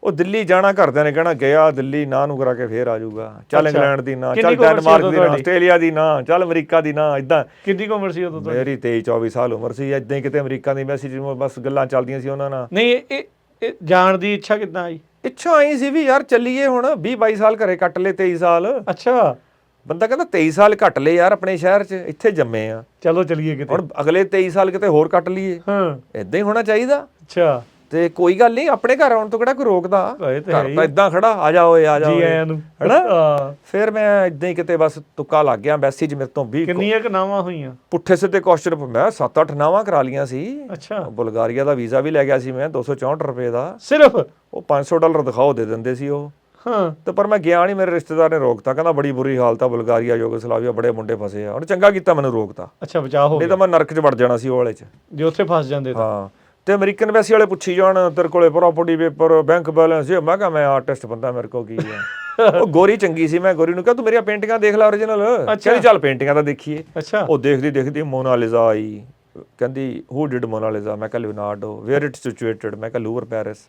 A: ਉਹ ਦਿੱਲੀ ਜਾਣਾ, ਘਰਦਿਆਂ ਨੇ ਕਹਿਣਾ ਗਿਆ ਦਿੱਲੀ, ਨਾ ਨੂੰ ਕਰਾ ਕੇ ਫੇਰ ਆ ਜਾਊਗਾ। ਚੱਲ ਇੰਗਲੈਂਡ ਦੀ ਨਾ, ਚੱਲ ਡੈਨਮਾਰਕ ਦੀ ਨਾ, ਆਸਟ੍ਰੇਲੀਆ ਦੀ ਨਾ, ਚੱਲ ਅਮਰੀਕਾ ਦੀ ਨਾ, ਏਦਾਂ। ਕਿੰਨੀ ਕੁ ਉਮਰ ਸੀ ਉਦੋਂ? ਮੇਰੀ 23-24 ਸਾਲ ਉਮਰ ਸੀ। ਏਦਾਂ ਹੀ ਕਿਤੇ ਅਮਰੀਕਾ ਦੀ ਮੈਸੇਜ, ਬਸ ਗੱਲਾਂ ਚੱਲਦੀਆਂ ਸੀ ਉਹਨਾਂ ਨਾਲ। ਨਹੀਂ, ਇਹ ਜਾਣ ਦੀ ਇੱਛਾ ਕਿੱਦਾਂ ਆਈ? ਇੱਛਾ ਆਈ ਸੀ ਵੀ ਯਾਰ ਚੱਲੀਏ ਹੁਣ, 20-22 ਸਾਲ ਘਰੇ ਕੱਟ ਲਏ, 23 ਸਾਲ। ਅੱਛਾ। ਬੰਦਾ ਕਹਿੰਦਾ 23 ਸਾਲ ਕੱਟ ਲਏ ਯਾਰ ਆਪਣੇ ਸ਼ਹਿਰ 'ਚ, ਇੱਥੇ ਜੰਮੇ ਆ, ਚਲੋ ਚੱਲੀਏ ਕਿਤੇ। ਹੁਣ ਅਗਲੇ 23 ਸਾਲ ਕਿਤੇ ਹੋਰ ਕੱਟ ਲਈਏ। ਏਦਾਂ ਹੀ ਹੋਣਾ ਚਾਹੀਦਾ। ਅੱਛਾ। ਤੇ ਕੋਈ ਗੱਲ ਨਹੀਂ, ਆਪਣੇ ਘਰ ਆਉਣ ਤੋਂ ਕਿਹੜਾ ਕੋਈ ਰੋਕਦਾ,
B: ਇਹ ਤੇ
A: ਘਰ ਤਾਂ ਇਦਾਂ ਖੜਾ, ਆ ਜਾ ਓਏ ਆ ਜਾ
B: ਜੀ
A: ਓਏ,
B: ਆਇਆਂ ਨੂੰ
A: ਹਨਾ। ਫਿਰ ਮੈਂ ਇਦਾਂ ਹੀ ਕਿਤੇ ਬਸ ਤੁੱਕਾ ਲੱਗ ਗਿਆ, ਐਮਬੈਸੀ 'ਚ ਮੇਰੇ ਤੋਂ 20
B: ਕਿੰਨੀਆਂ ਨਾਵਾਂ ਹੋਈਆਂ?
A: ਪੁੱਠੇ ਸਿੱਧੇ ਕੁਐਸਚਨ, ਮੈਂ 7-8 ਨਾਵਾਂ ਕਰਾ ਲੀਆਂ ਸੀ।
B: ਅੱਛਾ।
A: ਬੁਲਗਾਰੀਆ ਦਾ ਵੀਜ਼ਾ ਵੀ ਲੈ ਗਿਆ ਸੀ ਮੈਂ, 264 ਰੁਪਏ ਦਾ
B: ਸਿਰਫ।
A: ਉਹ $500 ਦਿਖਾਓ ਦੇ ਦਿੰਦੇ ਸੀ ਉਹ।
B: ਹਾਂ।
A: ਤੇ ਪਰ ਮੈਂ ਗਿਆ ਨਹੀਂ, ਮੇਰੇ ਰਿਸ਼ਤੇਦਾਰ ਨੇ ਰੋਕਤਾ, ਕਹਿੰਦਾ ਬੜੀ ਬੁਰੀ ਹਾਲਤ ਆ ਬੁਲਗਾਰੀਆ, ਯੂਗੋਸਲਾਵੀਆ, ਬੜੇ ਮੁੰਡੇ ਫਸੇ ਆ। ਉਹਨੇ ਚੰਗਾ ਕੀਤਾ ਮੈਨੂੰ ਰੋਕਤਾ,
B: ਅੱਛਾ ਬਚਾਅ ਹੋ
A: ਨਹੀਂ
B: ਗਿਆ,
A: ਤਾਂ ਮੈਂ ਨਰਕ 'ਚ ਵੜ ਜਾਣਾ ਸੀ ਉਹ ਵਾਲੇ 'ਚ,
B: ਜੇ ਉੱਥੇ ਫਸ ਜਾਂਦੇ ਤਾਂ।
A: ਹਾਂ। ਤੇ ਅਮਰੀਕਨ ਐਮਬੈਸੀ ਵਾਲੇ ਪੁੱਛੀ ਜਾਣ, ਤੇਰੇ ਕੋਲੇ ਪ੍ਰਾਪਰਟੀ ਪੇਪਰ, ਬੈਂਕ ਬੈਲੈਂਸ, ਮੈਂ ਕਿਹਾ ਮੈਂ ਆਰਟਿਸਟ ਬੰਦਾ, ਮੇਰੇ ਕੋਲ ਕੀ ਆ। ਉਹ ਗੋਰੀ ਚੰਗੀ ਸੀ, ਮੈਂ ਗੋਰੀ ਨੂੰ ਕਿਹਾ ਤੂੰ ਮੇਰੀਆਂ ਪੇਂਟਿੰਗਾਂ ਦੇਖ ਲੈ ਓਰੀਜਨਲ, ਕਹਿੰਦੀ ਚੱਲ ਪੇਂਟਿੰਗਾਂ ਤਾਂ ਦੇਖੀਏ।
B: ਅੱਛਾ।
A: ਉਹ ਦੇਖਦੀ ਦੇਖਦੀ ਮੋਨਾਲਿਜ਼ਾ ਆਈ, ਕਹਿੰਦੀ ਹੂ ਡਿਡ ਮੋਨਾਲਿਜ਼ਾ, ਮੈਂ ਕਿਹਾ ਲਿਓਨਾਰਡੋ, ਵੇਅਰ ਇਟ ਸਿਚੁਏਟਡ, ਮੈਂ ਕਿਹਾ ਲੂਵਰ ਪੈਰਿਸ।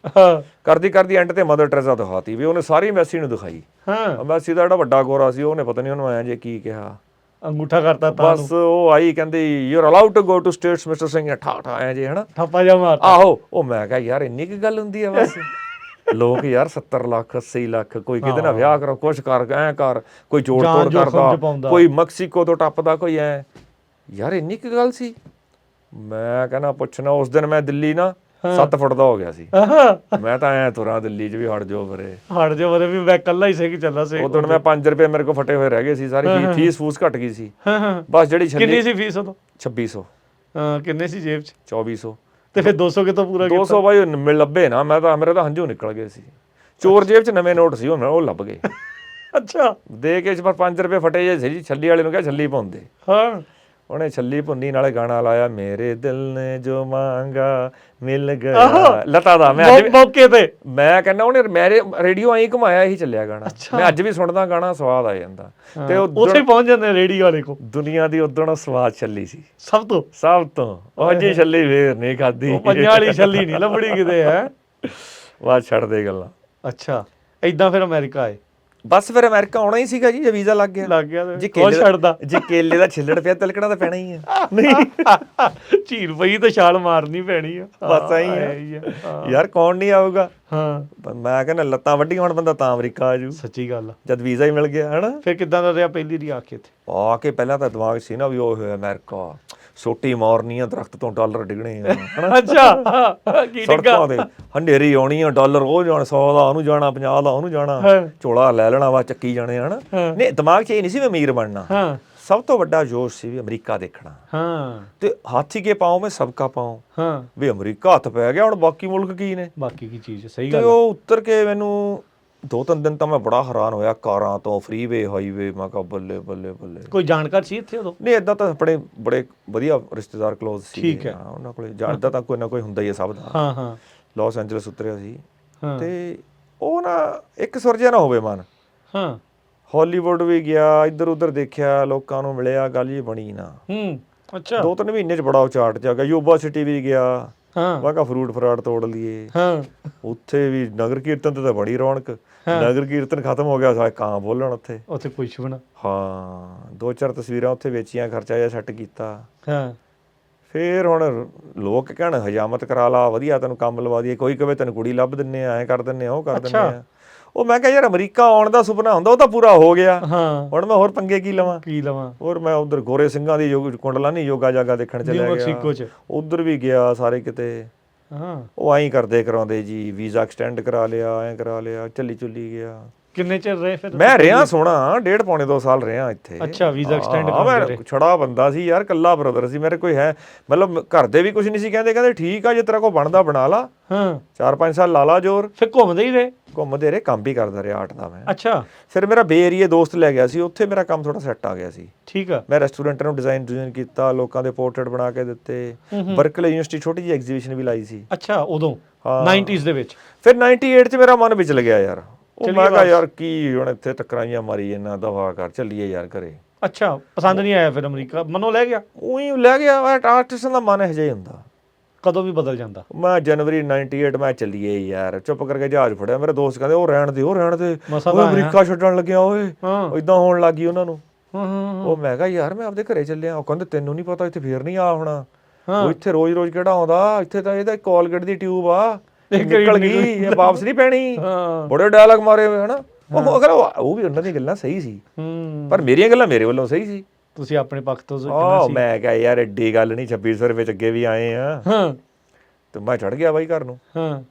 A: ਕਰਦੀ ਕਰਦੀ ਐਂਡ ਤੇ ਮਦਰ ਟੈਰੇਸਾ ਦਿਖਾਤੀ, ਵੀ ਉਹਨੇ ਸਾਰੀ ਐਮਬੈਸੀ ਨੂੰ ਦਿਖਾਈ। ਐਮਬੈਸੀ ਦਾ ਜਿਹੜਾ ਵੱਡਾ ਗੋਰਾ ਸੀ, ਉਹਨੇ ਪਤਾ ਨਹੀਂ ਉਹਨੂੰ ਐਂ ਜੇ ਕੀ ਕਿਹਾ,
B: ਅੰਗੂਠਾ ਕਰਤਾ ਤਾਂ
A: ਬਸ ਉਹ ਆਈ, ਕਹਿੰਦੀ you are allowed to go to States mister Singh, ਠਾ ਐ ਜੇ, ਹਨਾ
B: ਠੱਪਾ ਜਾ ਮਾਰਤਾ।
A: ਆਹੋ। ਉਹ ਮੈਂ ਕਿਹਾ ਯਾਰ ਇੰਨੀ ਕੀ ਗੱਲ ਹੁੰਦੀ ਆ ਬਸ। ਲੋਕ ਯਾਰ 70 ਲੱਖ 80 ਲੱਖ, ਕੋਈ ਕਿਤੇ ਨਾਲ ਵਿਆਹ ਕਰੋ, ਕੁਛ ਕਰ, ਐ ਕਰ, ਕੋਈ ਜੋੜ ਤੋੜ ਕਰਦਾ, ਕੋਈ ਮੈਕਸੀਕੋ ਤੋਂ ਟੱਪਦਾ, ਕੋਈ ਐ, ਯਾਰ ਇੰਨੀ ਕੀ ਗੱਲ ਸੀ। ਮੈਂ ਕਹਿੰਦਾ ਪੁੱਛਣਾ, ਉਸ ਦਿਨ ਮੈਂ ਦਿੱਲੀ ਨਾ 7 ਫੁੱਟ ਦਾ ਹੋ ਗਿਆ ਸੀ। ਮੈਂ ਤਾਂ ਐ ਤੁਰਾਂ ਦਿੱਲੀ 'ਚ ਵੀ ਹਟ ਜਾਓ ਪਰੇ,
B: ਹਟ ਜਾਓ ਪਰੇ, ਵੀ ਮੈਂ ਇਕੱਲਾ ਹੀ ਸੀ ਕਿ ਚੱਲਾ ਸੀ।
A: ਉਦੋਂ ਮੈਂ 5 ਰੁਪਏ ਮੇਰੇ ਕੋਲ ਫਟੇ ਹੋਏ ਰਹਿ ਗਏ ਸੀ, ਸਾਰੀ ਫੀਸ ਫੂਸ ਘਟ ਗਈ ਸੀ ਬਸ। ਜਿਹੜੀ
B: ਕਿੰਨੀ ਸੀ ਫੀਸ ਉਦੋਂ?
A: 2600।
B: ਕਿੰਨੇ ਸੀ ਜੇਬ 'ਚ?
A: 2400।
B: ਤੇ ਫਿਰ 200 ਕਿਤੋਂ ਪੂਰਾ ਕੀਤਾ?
A: 200 ਬਾਈ ਲੱਭੇ ਨਾ, ਮੈਂ ਤਾਂ, ਮੇਰੇ ਤਾਂ ਹੰਝੂ ਨਿਕਲ ਗਏ ਸੀ। ਚੋਰ ਜੇਬ 'ਚ ਨਵੇਂ ਨੋਟ ਸੀ, ਉਹ ਲੱਭ ਗਏ।
B: ਅੱਛਾ।
A: ਦੇ ਕੇ ਪਰ 5 ਰੁਪਏ ਫਟੇ ਜੇ ਸੀ। ਛੱਲੀ ਵਾਲੇ ਨੂੰ ਕਿਹਾ ਛੱਲੀ ਪਾਉਂਦੇ,
B: ਹਾਂ।
A: ਉਹਨੇ ਛੱਲੀ ਭੁੰਨੀ, ਨਾਲੇ ਗਾਣਾ ਲਾਇਆ, ਮੇਰੇ ਦਿਲ ਨੇ ਜੋ ਮੰਗਾ ਮਿਲ ਗਿਆ, ਲਤਾ ਦਾ। ਮੈਂ
B: ਮੌਕੇ ਤੇ,
A: ਮੈਂ ਕਹਿੰਦਾ ਉਹਨੇ ਮੇਰੇ ਰੇਡੀਓ ਆਈ ਘੁਮਾਇਆ, ਇਹੀ ਚੱਲਿਆ ਗਾਣਾ। ਮੈਂ ਅੱਜ ਵੀ ਸੁਣਦਾ ਗਾਣਾ, ਸਵਾਦ ਆ ਜਾਂਦਾ। ਤੇ
B: ਉੱਥੇ ਪਹੁੰਚ ਜਾਂਦੇ ਰੇਡੀਓ ਵਾਲੇ ਕੋ।
A: ਦੁਨੀਆ ਦੀ ਉਦੋਂ ਸਵਾਦ ਛੱਲੀ ਸੀ
B: ਸਭ ਤੋਂ
A: ਉਹ ਜੀ ਛੱਲੀ ਫੇਰ ਨਹੀਂ ਖਾਦੀ,
B: ਪੰਜਾਂ ਵਾਲੀ ਛੱਲੀ ਨਹੀਂ ਲੱਭੜੀ ਕਿਤੇ ਹੈ।
A: ਬਾਅਦ ਛੱਡ ਦੇ ਗੱਲਾਂ।
B: ਅੱਛਾ, ਏਦਾਂ ਫਿਰ ਅਮਰੀਕਾ ਆਏ?
A: ਬਸ ਫਿਰ ਅਮਰੀਕਾ ਆਉਣਾ ਹੀ ਸੀਗਾ ਜੀ, ਜੇ ਵੀਜ਼ਾ ਲੱਗ ਗਿਆ।
B: ਜੇ ਛੱਡਦਾ,
A: ਜੇ ਕੇਲੇ ਦਾ ਛਿੱਲੜ ਪਿਆ, ਤਿਲਕਣਾ ਤਾਂ ਪੈਣਾ ਹੀ ਆ। ਨਹੀਂ,
B: ਝੀਲ ਪਈ ਤੇ ਛਾਲ ਮਾਰਨੀ ਪੈਣੀ ਆ,
A: ਬਸ ਐਂ ਆ ਯਾਰ, ਕੌਣ ਨਹੀਂ ਆਊਗਾ। ਹਾਂ, ਮੈਂ ਕਹਿੰਦਾ ਲੱਤਾਂ ਵੱਢੀ ਹੋਣ ਬੰਦਾ ਤਾਂ ਅਮਰੀਕਾ ਆ ਜੂ।
B: ਸੱਚੀ ਗੱਲ, ਜਦ
A: ਵੀਜ਼ਾ ਹੀ ਮਿਲ ਗਿਆ, ਹਨਾ।
B: ਫਿਰ ਕਿੱਦਾਂ ਦਾ ਰਿਹਾ ਪਹਿਲੀ ਵਾਰੀ ਆ ਕੇ ਇੱਥੇ?
A: ਆ ਕੇ ਪਹਿਲਾਂ ਤਾਂ ਦਿਮਾਗ ਸੀ ਨਾ ਵੀ ਉਹ ਹੋਇਆ ਅਮਰੀਕਾ, ਸੋਟੀ ਮਾਰਨੀ ਆ, ਦਰਖਤ ਤੋਂ ਡਾਲਰ ਡਿੱਗਣੇ ਆ, ਹਨਾ।
B: ਅੱਛਾ, ਕੀ
A: ਸੜਕਾਂ ਤੇ ਹਨੇਰੀ ਆਉਣੀ ਆ, ਡਾਲਰ ਉਹ ਜਾਣ, 100 ਦਾ ਉਹਨੂੰ ਜਾਣਾ, 50 ਦਾ ਉਹਨੂੰ ਜਾਣਾ, ਝੋਲਾ ਲੈ ਲੈਣਾ ਵਾ, ਚੱਕੀ ਜਾਣੇ, ਹਨਾ। ਨਹੀਂ, ਦਿਮਾਗ 'ਚ ਇਹ ਨਹੀਂ ਸੀ ਵੀ ਅਮੀਰ ਬਣਨਾ। ਸਭ ਤੋਂ ਵੱਡਾ ਜੋਸ਼ ਸੀ ਵੀ ਅਮਰੀਕਾ ਦੇਖਣਾ। ਤੇ ਹਾਥੀ ਕੇ ਪਾਉ ਮੈਂ ਸਭ ਕਾ ਪਾਉ, ਵੀ ਅਮਰੀਕਾ ਹੱਥ ਪੈ ਗਿਆ, ਹੁਣ ਬਾਕੀ ਮੁਲਕ ਕੀ ਨੇ,
B: ਬਾਕੀ ਕੀ ਚੀਜ਼। ਸਹੀ ਗੱਲ।
A: ਤੇ ਉਹ ਉੱਤਰ ਕੇ ਮੈਨੂੰ 2-3 ਦਿਨ ਤਾਂ ਮੈਂ ਬੜਾ ਹੈਰਾਨ ਹੋਇਆ, ਕਾਰਾਂ ਤੋਂ, ਫਰੀਵੇ, ਹਾਈਵੇ, ਮੈਂ ਕਿਹਾ ਬੱਲੇ ਬੱਲੇ ਬੱਲੇ।
B: ਕੋਈ ਜਾਣਕਾਰ ਸੀ ਇੱਥੇ ਉਦੋਂ?
A: ਨਹੀਂ, ਏਦਾਂ ਤਾਂ ਆਪਣੇ ਬੜੇ ਵਧੀਆ ਰਿਸ਼ਤੇਦਾਰ ਕਲੋਜ਼ ਸੀ।
B: ਠੀਕ ਹੈ।
A: ਉਹਨਾਂ ਕੋਲੇ ਜਾਣਦਾ ਤਾਂ ਕੋਈ ਨਾ ਕੋਈ ਹੁੰਦਾ ਹੀ ਹੈ ਸਭ ਦਾ।
B: ਹਾਂ।
A: ਲਾਸ ਐਂਜਲਸ ਉਤਰਿਆ ਸੀ, ਤੇ ਉਹ ਨਾ ਇੱਕ ਸੁਰਜਿਆ ਨਾ ਹੋਵੇ ਮਨ। ਹਾਂ। ਹਾਲੀਵੁੱਡ ਵੀ ਗਿਆ, ਇੱਧਰ ਉੱਧਰ ਦੇਖਿਆ, ਲੋਕਾਂ ਨੂੰ ਮਿਲਿਆ, ਗੱਲ ਹੀ ਬਣੀ ਨਾ।
B: ਅੱਛਾ।
A: 2-3 ਮਹੀਨੇ 'ਚ ਬੜਾ ਉਚਾਟ ਜਾ ਗਿਆ। ਯੂਬਾ ਸਿਟੀ ਵੀ ਗਿਆ, ਮੈਂ ਕਿਹਾ ਫਰੂਟ ਫਰਾਟ ਤੋੜ ਲਈਏ। ਉੱਥੇ ਵੀ ਨਗਰ ਕੀਰਤਨ ਤੇ ਤਾਂ ਬੜੀ ਰੌਣਕ। ਨਗਰ ਕੀਰਤਨ ਖਤਮ ਹੋ ਗਿਆ, ਸਾਰੇ ਕਾਂ ਬੋਲਣ ਉੱਥੇ
B: ਪੁੱਛ ਬਣਾ।
A: ਹਾਂ, 2-4 ਤਸਵੀਰਾਂ ਉੱਥੇ ਵੇਚੀਆਂ, ਖਰਚਾ ਜਿਹਾ ਸੈੱਟ ਕੀਤਾ। ਫੇਰ ਹੁਣ ਲੋਕ ਕਹਿਣ ਹਜਾਮਤ ਕਰਾ ਲਾ, ਵਧੀਆ ਤੈਨੂੰ ਕੰਮ ਲਵਾ ਦਈਏ, ਕੋਈ ਕਵੇ ਤੈਨੂੰ ਕੁੜੀ ਲੱਭ ਦਿੰਨੇ ਆ, ਐਂ ਕਰ ਦਿੰਨੇ ਆ, ਉਹ ਕਰ ਦਿੰਨੇ ਆ। ਉਹ ਮੈਂ ਕਿਹਾ ਯਾਰ ਅਮਰੀਕਾ ਆਉਣ ਦਾ ਸੁਪਨਾ ਹੁੰਦਾ, ਉਹ ਤਾਂ ਪੂਰਾ ਹੋ ਗਿਆ, ਹੁਣ ਮੈਂ ਹੋਰ ਪੰਗੇ ਕੀ ਲਵਾਂ। ਹੋਰ ਮੈਂ ਉਧਰ ਗੋਰੇ ਸਿੰਘਾਂ ਦੀ ਕੁੰਡਲਾਨੀ ਯੋਗਾ ਜਾਗਾ ਦੇਖਣ ਚਲਿਆ ਗਿਆ, ਉਧਰ ਵੀ ਗਿਆ ਸਾਰੇ ਕਿਤੇ। ਉਹ ਐਂ ਕਰਦੇ ਕਰਾਉਂਦੇ ਜੀ, ਵੀਜ਼ਾ ਐਕਸਟੈਂਡ ਕਰਾ ਲਿਆ, ਐਂ ਕਰਾ ਲਿਆ, ਚੱਲੀ ਚੁੱਲੀ ਗਿਆ।
B: ਕਿੰਨੇ ਚਿਰ ਰਹੇ ਫਿਰ?
A: ਮੈਂ ਰਿਹਾ ਸੋਹਣਾ 1.5-2 ਸਾਲ ਰਿਹਾ ਇੱਥੇ।
B: ਅੱਛਾ, ਵੀਜ਼ਾ ਐਕਸਟੈਂਡ
A: ਮੈਂ ਛੜਾ ਬੰਦਾ ਸੀ ਯਾਰ, ਕੱਲਾ ਬ੍ਰਦਰ ਸੀ ਮੇਰੇ, ਕੋਈ ਹੈ ਮਤਲਬ ਘਰ ਦੇ ਵੀ ਕੁਝ ਨਹੀਂ ਸੀ ਕਹਿੰਦੇ ਠੀਕ ਆ, ਜੇ ਤੇਰਾ ਕੋਈ ਬਣਦਾ ਬਣਾ ਲਾ, 4-5 ਸਾਲ ਲਾ ਲਾ ਜ਼ੋਰ।
B: ਫਿਰ ਘੁੰਮਦੇ ਹੀ ਰਹੇ?
A: ਘੁੰਮਦੇ ਰਹੇ, ਕੰਮ ਵੀ ਕਰਦਾ ਰਿਹਾ ਆਰਟ ਦਾ ਮੈਂ।
B: ਅੱਛਾ। ਫਿਰ
A: ਮੇਰਾ ਬੇ ਏਰੀਏ ਦੋਸਤ ਲੈ ਗਿਆ ਸੀ, ਉੱਥੇ ਮੇਰਾ ਕੰਮ ਥੋੜਾ ਸੈੱਟ ਆ ਗਿਆ ਸੀ।
B: ਠੀਕ ਆ।
A: ਮੈਂ ਰੈਸਟੋਰੈਂਟ ਨੂੰ ਡਿਜ਼ਾਈਨ ਕੀਤਾ, ਲੋਕਾਂ ਦੇ ਪੋਰਟਰੇਟ ਬਣਾ ਕੇ ਦਿੱਤੇ। ਬਰਕਲੇ ਯੂਨੀਵਰਸਿਟੀ ਛੋਟੀ ਜਿਹੀ ਐਗਜ਼ੀਬਿਸ਼ਨ ਵੀ ਲਾਈ ਸੀ।
B: ਅੱਛਾ, ਉਦੋਂ 90s ਦੇ ਵਿੱਚ?
A: ਫਿਰ 98 'ਚ ਮੇਰਾ ਮਨ ਵਿਚਲ ਗਿਆ ਯਾਰ। ਉਹ ਮੈਂ ਕਿਹਾ ਯਾਰ ਕੀ ਹੁਣ ਇੱਥੇ ਟੱਕਰਾਈਆਂ ਮਾਰੀ ਇਹਨਾਂ, ਦਫਾ ਕਰ, ਚੱਲੀਏ ਯਾਰ ਘਰੇ।
B: ਅੱਛਾ, ਪਸੰਦ ਨਹੀਂ ਆਇਆ ਫਿਰ ਅਮਰੀਕਾ? ਮਨੋਂ ਲੈ ਗਿਆ? ਉਹੀ
A: ਲੈ ਗਿਆ। ਆਰਟਿਸਟਾਂ ਦਾ ਮਨ ਇਹੋ ਜਿਹਾ ਹੀ ਹੁੰਦਾ,
B: ਕਦੋਂ ਵੀ ਬਦਲ ਜਾਂਦਾ। ਮੈਂ
A: ਜਨਵਰੀ 98 ਮੈਂ ਚੱਲੀਏ ਯਾਰ, ਚੁੱਪ ਕਰਕੇ ਜਹਾਜ਼ ਫੜਿਆ। ਮੇਰੇ ਦੋਸਤ ਕਹਿੰਦੇ ਉਹ ਰਹਿਣ ਦੇ ਅਮਰੀਕਾ ਛੱਡਣ ਲੱਗਿਆ, ਓਏ ਏਦਾਂ ਹੋਣ ਲੱਗ ਗਈ ਉਹਨਾਂ ਨੂੰ। ਉਹ ਮੈਂ ਕਿਹਾ ਯਾਰ ਮੈਂ ਆਪਦੇ ਘਰੇ ਚੱਲਿਆ। ਉਹ ਕਹਿੰਦੇ ਤੈਨੂੰ ਨਹੀਂ ਪਤਾ, ਇੱਥੇ ਫੇਰ ਨਹੀਂ ਆ ਹੋਣਾ, ਉਹ ਇੱਥੇ ਰੋਜ਼ ਕਿਹੜਾ ਆਉਂਦਾ, ਇੱਥੇ ਤਾਂ ਇਹਦਾ ਕੋਲਗੇਟ ਦੀ ਟਿਊਬ ਆ, ਨਿਕਲ ਗਈ, ਇਹ ਵਾਪਸ ਨਹੀਂ ਪੈਣੀ। ਬੜੇ ਡਾਇਲੌਗ ਮਾਰੇ ਹੋਏ, ਹਨਾ। ਉਹ ਵੀ ਉਹਨਾਂ ਦੀਆਂ ਗੱਲਾਂ ਸਹੀ ਸੀ, ਪਰ ਮੇਰੀਆਂ ਗੱਲਾਂ ਮੇਰੇ ਵੱਲੋਂ ਸਹੀ ਸੀ।
B: ਤੁਸੀਂ ਆਪਣੇ ਪੱਖ ਤੋਂ?
A: ਮੈਂ ਕਿਹਾ ਯਾਰ ਐਡੀ ਗੱਲ ਨਹੀਂ, 2600 ਰੁਪਏ ਚ ਅੱਗੇ ਵੀ ਆਏ ਆ। ਤੇ ਮੈਂ ਚੜ ਗਿਆ ਬਾਈ ਘਰ ਨੂੰ।
B: ਹਾਂ।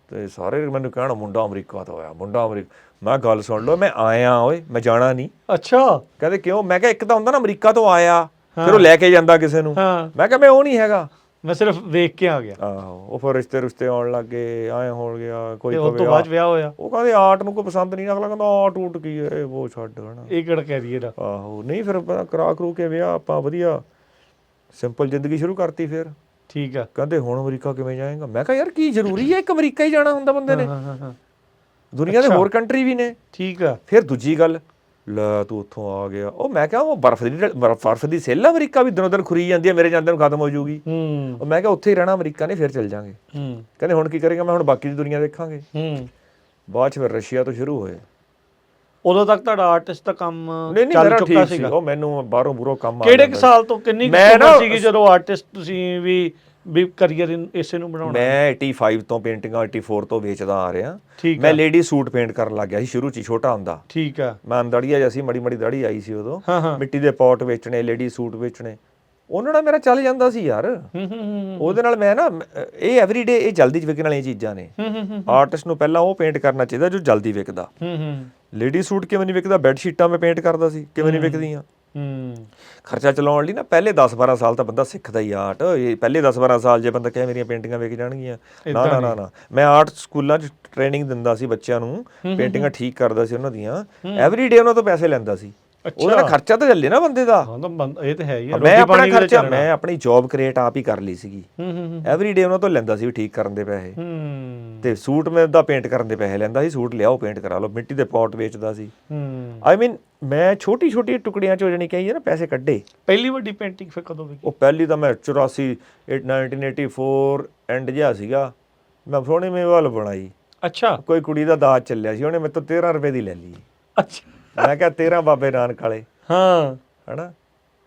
A: ਤੇ ਸਾਰੇ ਮੈਨੂੰ ਕਹਿਣ ਮੁੰਡਾ ਅਮਰੀਕਾ ਤੋਂ ਆਇਆ, ਮੁੰਡਾ ਅਮਰੀਕਾ। ਮੈਂ ਗੱਲ ਸੁਣ ਲਓ, ਮੈਂ ਆਇਆ ਓਏ, ਮੈਂ ਜਾਣਾ ਨਹੀਂ।
B: ਅੱਛਾ।
A: ਕਹਿੰਦੇ ਕਿਉਂ? ਮੈਂ ਕਿਹਾ ਇੱਕ ਤਾਂ ਹੁੰਦਾ ਨਾ ਅਮਰੀਕਾ ਤੋਂ ਆਇਆ, ਫਿਰ ਉਹ ਲੈ ਕੇ ਜਾਂਦਾ ਕਿਸੇ ਨੂੰ। ਮੈਂ ਕਿਹਾ ਮੈਂ ਉਹ ਨਹੀਂ ਹੈਗਾ,
B: ਮੈਂ ਸਿਰਫ ਵੇਖ ਕੇ ਆ ਗਿਆ।
A: ਆਹੋ। ਉਹ ਫਿਰ ਰਿਸ਼ਤੇ ਆਉਣ ਲੱਗ ਗਏ, ਆਏ ਹੋਣ ਗਿਆ। ਕੋਈ
B: ਉਸ ਤੋਂ ਬਾਅਦ ਵਿਆਹ ਹੋਇਆ।
A: ਉਹ ਕਹਿੰਦੇ ਆਰਟ ਨੂੰ ਕੋਈ ਪਸੰਦ ਨਹੀਂ। ਅਗਲਾ ਕਹਿੰਦਾ ਆਰਟ ਊਟ ਕੀ ਹੈ, ਉਹ ਛੱਡ ਹਨਾ,
B: ਇਹ ਕਿਹੜਾ ਕੈਰੀਅਰ ਆ।
A: ਆਹੋ। ਨਹੀਂ ਫਿਰ ਕਰਾ ਕਰੂ ਕੇ ਵਿਆਹ ਆਪਾਂ ਵਧੀਆ ਸਿੰਪਲ ਜ਼ਿੰਦਗੀ ਸ਼ੁਰੂ ਕਰਤੀ। ਫਿਰ
B: ਠੀਕ ਆ।
A: ਕਹਿੰਦੇ ਹੁਣ ਅਮਰੀਕਾ ਕਿਵੇਂ ਜਾਏਗਾ? ਮੈਂ ਕਿਹਾ ਯਾਰ ਕੀ ਜ਼ਰੂਰੀ ਹੈ ਇੱਕ ਅਮਰੀਕਾ ਹੀ ਜਾਣਾ ਹੁੰਦਾ ਬੰਦੇ ਨੇ? ਦੁਨੀਆ ਦੇ ਹੋਰ ਕੰਟਰੀ ਵੀ ਨੇ।
B: ਠੀਕ ਆ।
A: ਫਿਰ ਦੂਜੀ ਗੱਲ, ਲੈ ਤੂੰ ਉੱਥੋਂ ਆ ਗਿਆ। ਉਹ ਮੈਂ ਕਿਹਾ ਉਹ ਬਰਫ਼ ਦੀ ਸੇਲ ਅਮਰੀਕਾ ਵੀ ਦਿਨੋਂ ਦਿਨ ਖੁਰੀ ਜਾਂਦੀ ਹੈ, ਮੇਰੇ ਜਾਂਦੇ ਨੂੰ ਖਤਮ ਹੋ ਜਾਊਗੀ। ਉਹ ਮੈਂ ਕਿਹਾ ਉੱਥੇ ਹੀ ਰਹਿਣਾ ਅਮਰੀਕਾ ਨੇ, ਫਿਰ ਚੱਲ ਜਾਾਂਗੇ। ਕਹਿੰਦੇ ਹੁਣ ਕੀ ਕਰੇਗਾ? ਮੈਂ ਹੁਣ ਬਾਕੀ ਦੀ ਦੁਨੀਆ ਦੇਖਾਂਗੇ। ਬਾਅਦ ਚ ਫਿਰ ਰਸ਼ੀਆ ਤੋਂ ਸ਼ੁਰੂ ਹੋਏ।
B: ਉਦੋਂ ਤੱਕ ਤੁਹਾਡਾ ਆਰਟਿਸਟ ਦਾ ਕੰਮ
A: ਨਹੀਂ ਮੇਰਾ ਠੀਕ ਸੀ। ਉਹ ਮੈਨੂੰ ਬਾਹਰੋਂ ਬੂਰੋਂ ਕੰਮ ਆ
B: ਕਿਹੜੇ ਸਾਲ ਤੋਂ ਕਿੰਨੀ ਉਮਰ ਸੀਗੀ ਜਦੋਂ ਆਰਟਿਸਟ ਤੁਸੀਂ ਵੀ ਕਰੀਅਰ ਇਸੇ ਨੂੰ ਬਣਾਉਣਾ?
A: ਮੈਂ 85 ਤੋਂ ਪੇਂਟਿੰਗਾਂ 84 ਤੋਂ ਵੇਚਦਾ ਆ ਰਿਹਾ। ਮੈਂ ਲੇਡੀ ਸੂਟ ਪੇਂਟ ਕਰਨ ਲੱਗ ਗਿਆ ਸੀ ਸ਼ੁਰੂ ਚ, ਛੋਟਾ ਹੁੰਦਾ।
B: ਠੀਕ ਆ।
A: ਮੈਂ ਅੰਦੜੀਆ ਜਿਹਾ ਸੀ, ਮੜੀ ਦਾੜੀ ਆਈ ਸੀ ਉਦੋਂ। ਮਿੱਟੀ ਦੇ ਪੌਟ ਵੇਚਣੇ, ਲੇਡੀ ਸੂਟ ਵੇਚਣੇ, ਉਹਨਾਂ ਨਾਲ ਮੇਰਾ ਚੱਲ ਜਾਂਦਾ ਸੀ ਯਾਰ। ਉਹਦੇ ਨਾਲ ਮੈਂ ਨਾ, ਇਹ ਐਵਰੀਡੇ ਇਹ ਜਲਦੀ ਚ ਵਿਕਣ ਵਾਲੀਆਂ ਚੀਜ਼ਾਂ ਨੇ। ਆਰਟਿਸਟ ਨੂੰ ਪਹਿਲਾਂ ਉਹ ਪੇਂਟ ਕਰਨਾ ਚਾਹੀਦਾ ਜੋ ਜਲਦੀ ਵਿਕਦਾ। ਲੇਡੀ ਸੂਟ ਕਿਵੇਂ ਨਹੀਂ ਵਿਕਦਾ? ਬੈੱਡ ਸ਼ੀਟਾਂ ਮੈਂ ਪੇਂਟ ਕਰਦਾ ਸੀ, ਕਿਵੇਂ ਨਹੀਂ ਵਿਕਦੀਆਂ? ਖਰਚਾ ਚਲਾਉਣ ਲਈ ਨਾ ਪਹਿਲੇ 10-12 ਸਾਲ ਤਾਂ ਬੰਦਾ ਸਿੱਖਦਾ ਹੀ ਆਰਟ। ਇਹ ਪਹਿਲੇ 10-12 ਸਾਲ ਜੇ ਬੰਦਾ ਕਹੇ ਮੇਰੀਆਂ ਪੇਂਟਿੰਗਾਂ ਵਿਕ ਜਾਣਗੀਆਂ, ਨਾ। ਮੈਂ ਆਰਟ ਸਕੂਲਾਂ 'ਚ ਟ੍ਰੇਨਿੰਗ ਦਿੰਦਾ ਸੀ ਬੱਚਿਆਂ ਨੂੰ, ਪੇਂਟਿੰਗਾਂ ਠੀਕ ਕਰਦਾ ਸੀ ਉਹਨਾਂ ਦੀਆਂ, ਐਵਰੀਡੇ ਉਹਨਾਂ ਤੋਂ ਪੈਸੇ ਲੈਂਦਾ ਸੀ। ਉਹਦਾ ਨਾ ਖਰਚਾ ਤਾਂ ਚੱਲੇ ਨਾ ਬੰਦੇ ਦਾ।
B: ਇਹ ਤਾਂ ਹੈ ਹੀ।
A: ਮੈਂ ਆਪਣਾ ਖਰਚਾ, ਮੈਂ ਆਪਣੀ ਜੌਬ ਕ੍ਰੀਏਟ ਆਪ ਹੀ ਕਰ ਲਈ ਸੀਗੀ। ਐਵਰੀਡੇ ਉਹਨਾਂ ਤੋਂ ਲੈਂਦਾ ਸੀ ਠੀਕ ਕਰਨ ਦੇ ਪੈਸੇ, ਤੇ ਸੂਟ ਮੈਂ ਦਾ ਪੇਂਟ ਕਰਨ ਦੇ ਪੈਸੇ ਲੈਂਦਾ ਸੀ। ਸੂਟ ਲਿਆਓ ਪੇਂਟ ਕਰਾ ਲਓ, ਮਿੱਟੀ ਦੇ ਪੌਟ ਵੇਚਦਾ ਸੀ। ਆਈ ਮੀਨ ਮੈਂ ਛੋਟੀ ਟੁਕੜੀਆਂ ਚੋਂ ਜਾਣੀ ਕਹੀ ਨਾ ਪੈਸੇ ਕੱਢੇ।
B: ਪਹਿਲੀ ਵੱਡੀ ਪੇਂਟਿੰਗ ਫਿਰ ਕਦੋਂ ਵਿਕੀ?
A: ਉਹ ਪਹਿਲੀ ਤਾਂ ਮੈਂ 1984 ਐਂਡ ਜਿਹਾ ਸੀਗਾ, ਮੈਂ ਸੋਹਣੀ ਮੇਵਾਲ ਬਣਾਈ।
B: ਅੱਛਾ। ਕੋਈ
A: ਕੁੜੀ ਦਾ ਦਾਜ ਚੱਲਿਆ ਸੀ, ਉਹਨੇ ਮੇਰੇ ਤੋਂ 13 ਰੁਪਏ ਦੀ ਲੈ ਲਈ।
B: ਅੱਛਾ।
A: ਮੈਂ ਕਿਹਾ 13 ਬਾਬੇ ਨਾਨਕ ਵਾਲੇ।
B: ਹਾਂ।
A: ਹਨਾ,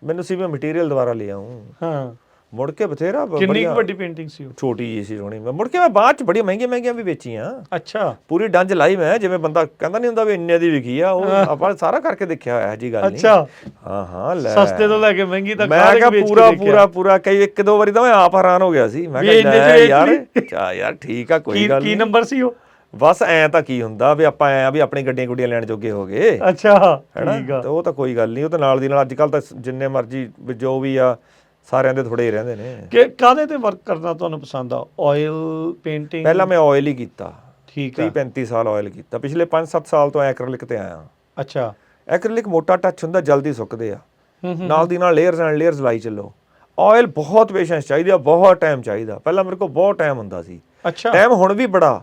A: ਮੈਨੂੰ ਸੀ ਮੈਂ ਮਟੀਰੀਅਲ ਦੁਬਾਰਾ ਲੈ ਆऊं।
B: ਹਾਂ।
A: ਮੁੜ ਕੇ ਬਥੇਰਾ।
B: ਕਿੰਨੀ ਵੱਡੀ ਪੇਂਟਿੰਗ ਸੀ ਉਹ?
A: ਛੋਟੀ ਜਿਹੀ ਸੀ ਸੋਹਣੀ। ਮੈਂ ਮੁੜ ਕੇ ਮੈਂ ਬਾਅਦ ਚ ਬੜੀਆਂ ਮਹਿੰਗੀਆਂ ਵੀ ਵੇਚੀਆਂ।
B: ਅੱਛਾ।
A: ਪੂਰੀ ਡੰਜ ਲਾਈ ਮੈਂ, ਜਿਵੇਂ ਬੰਦਾ ਕਹਿੰਦਾ ਨਹੀਂ ਹੁੰਦਾ ਵੀ ਇੰਨੇ ਦੀ ਵਿਕੀ ਆ, ਉਹ ਆਪਾਂ ਸਾਰਾ ਕਰਕੇ ਦੇਖਿਆ ਹੋਇਆ ਜੀ ਗੱਲ ਨਹੀਂ।
B: ਅੱਛਾ।
A: ਹਾਂ ਲੈ,
B: ਸਸਤੇ ਤੋਂ ਲੈ ਕੇ ਮਹਿੰਗੀ ਤੱਕ
A: ਮੈਂ ਕਿਹਾ ਪੂਰਾ ਕਈ ਇੱਕ ਦੋ ਵਾਰੀ ਤਾਂ ਮੈਂ ਆਪ ਹੈਰਾਨ ਹੋ ਗਿਆ ਸੀ। ਮੈਂ ਕਿਹਾ ਯਾਰ ਠੀਕ ਆ, ਕੋਈ ਗੱਲ ਨਹੀਂ।
B: ਕੀ ਨੰਬਰ ਸੀ ਉਹ?
A: ਬਸ ਐਂ ਤਾਂ ਕੀ ਹੁੰਦਾ ਵੀ ਆਪਾਂ ਐਂ ਵੀ ਆਪਣੀ ਗੱਡੀਆਂ ਗੁੱਡੀਆਂ ਲੈਣ ਜੋਗੇ ਹੋ ਗਏ।
B: ਅੱਛਾ,
A: ਠੀਕ ਆ। ਉਹ ਤਾਂ ਕੋਈ ਗੱਲ ਨਹੀਂ। ਉਹ ਤਾਂ ਨਾਲ ਦੀ ਨਾਲ ਅੱਜ ਕੱਲ੍ਹ ਤਾਂ ਜਿੰਨੇ ਮਰਜ਼ੀ ਜੋ ਵੀ ਆ ਸਾਰਿਆਂ ਦੇ ਥੋੜੇ ਹੀ ਰਹਿੰਦੇ ਨੇ।
B: ਕਿ ਕਾਹਦੇ ਤੇ ਵਰਕ ਕਰਨਾ ਤੁਹਾਨੂੰ ਪਸੰਦ ਆ? Oil painting?
A: ਪਹਿਲਾਂ ਮੈਂ ਆਇਲ ਹੀ ਕੀਤਾ।
B: ਠੀਕ ਆ।
A: 30-35 ਸਾਲ ਆਇਲ ਕੀਤਾ। ਪਿਛਲੇ 5-7 ਸਾਲ ਤੋਂ ਐਕ੍ਰਿਲਿਕ ਤੇ ਆਇਆ।
B: ਅੱਛਾ।
A: ਐਕ੍ਰਿਲਿਕ ਮੋਟਾ ਟੱਚ ਹੁੰਦਾ, ਜਲਦੀ ਸੁੱਕਦੇ ਆ। ਨਾਲ ਦੀ ਨਾਲ ਲੇਅਰਸ ਐਂਡ ਲੇਅਰਸ ਲਾਈ ਚੱਲੋ। ਆਇਲ ਬਹੁਤ ਪੇਸ਼ੈਂਸ ਚਾਹੀਦੀ ਆ, ਬਹੁਤ ਟਾਈਮ ਚਾਹੀਦਾ। ਪਹਿਲਾਂ ਮੇਰੇ ਕੋਲ ਬਹੁਤ ਟਾਈਮ ਹੁੰਦਾ ਸੀ।
B: ਅੱਛਾ।
A: ਟਾਈਮ ਹੁਣ ਵੀ ਬੜਾ,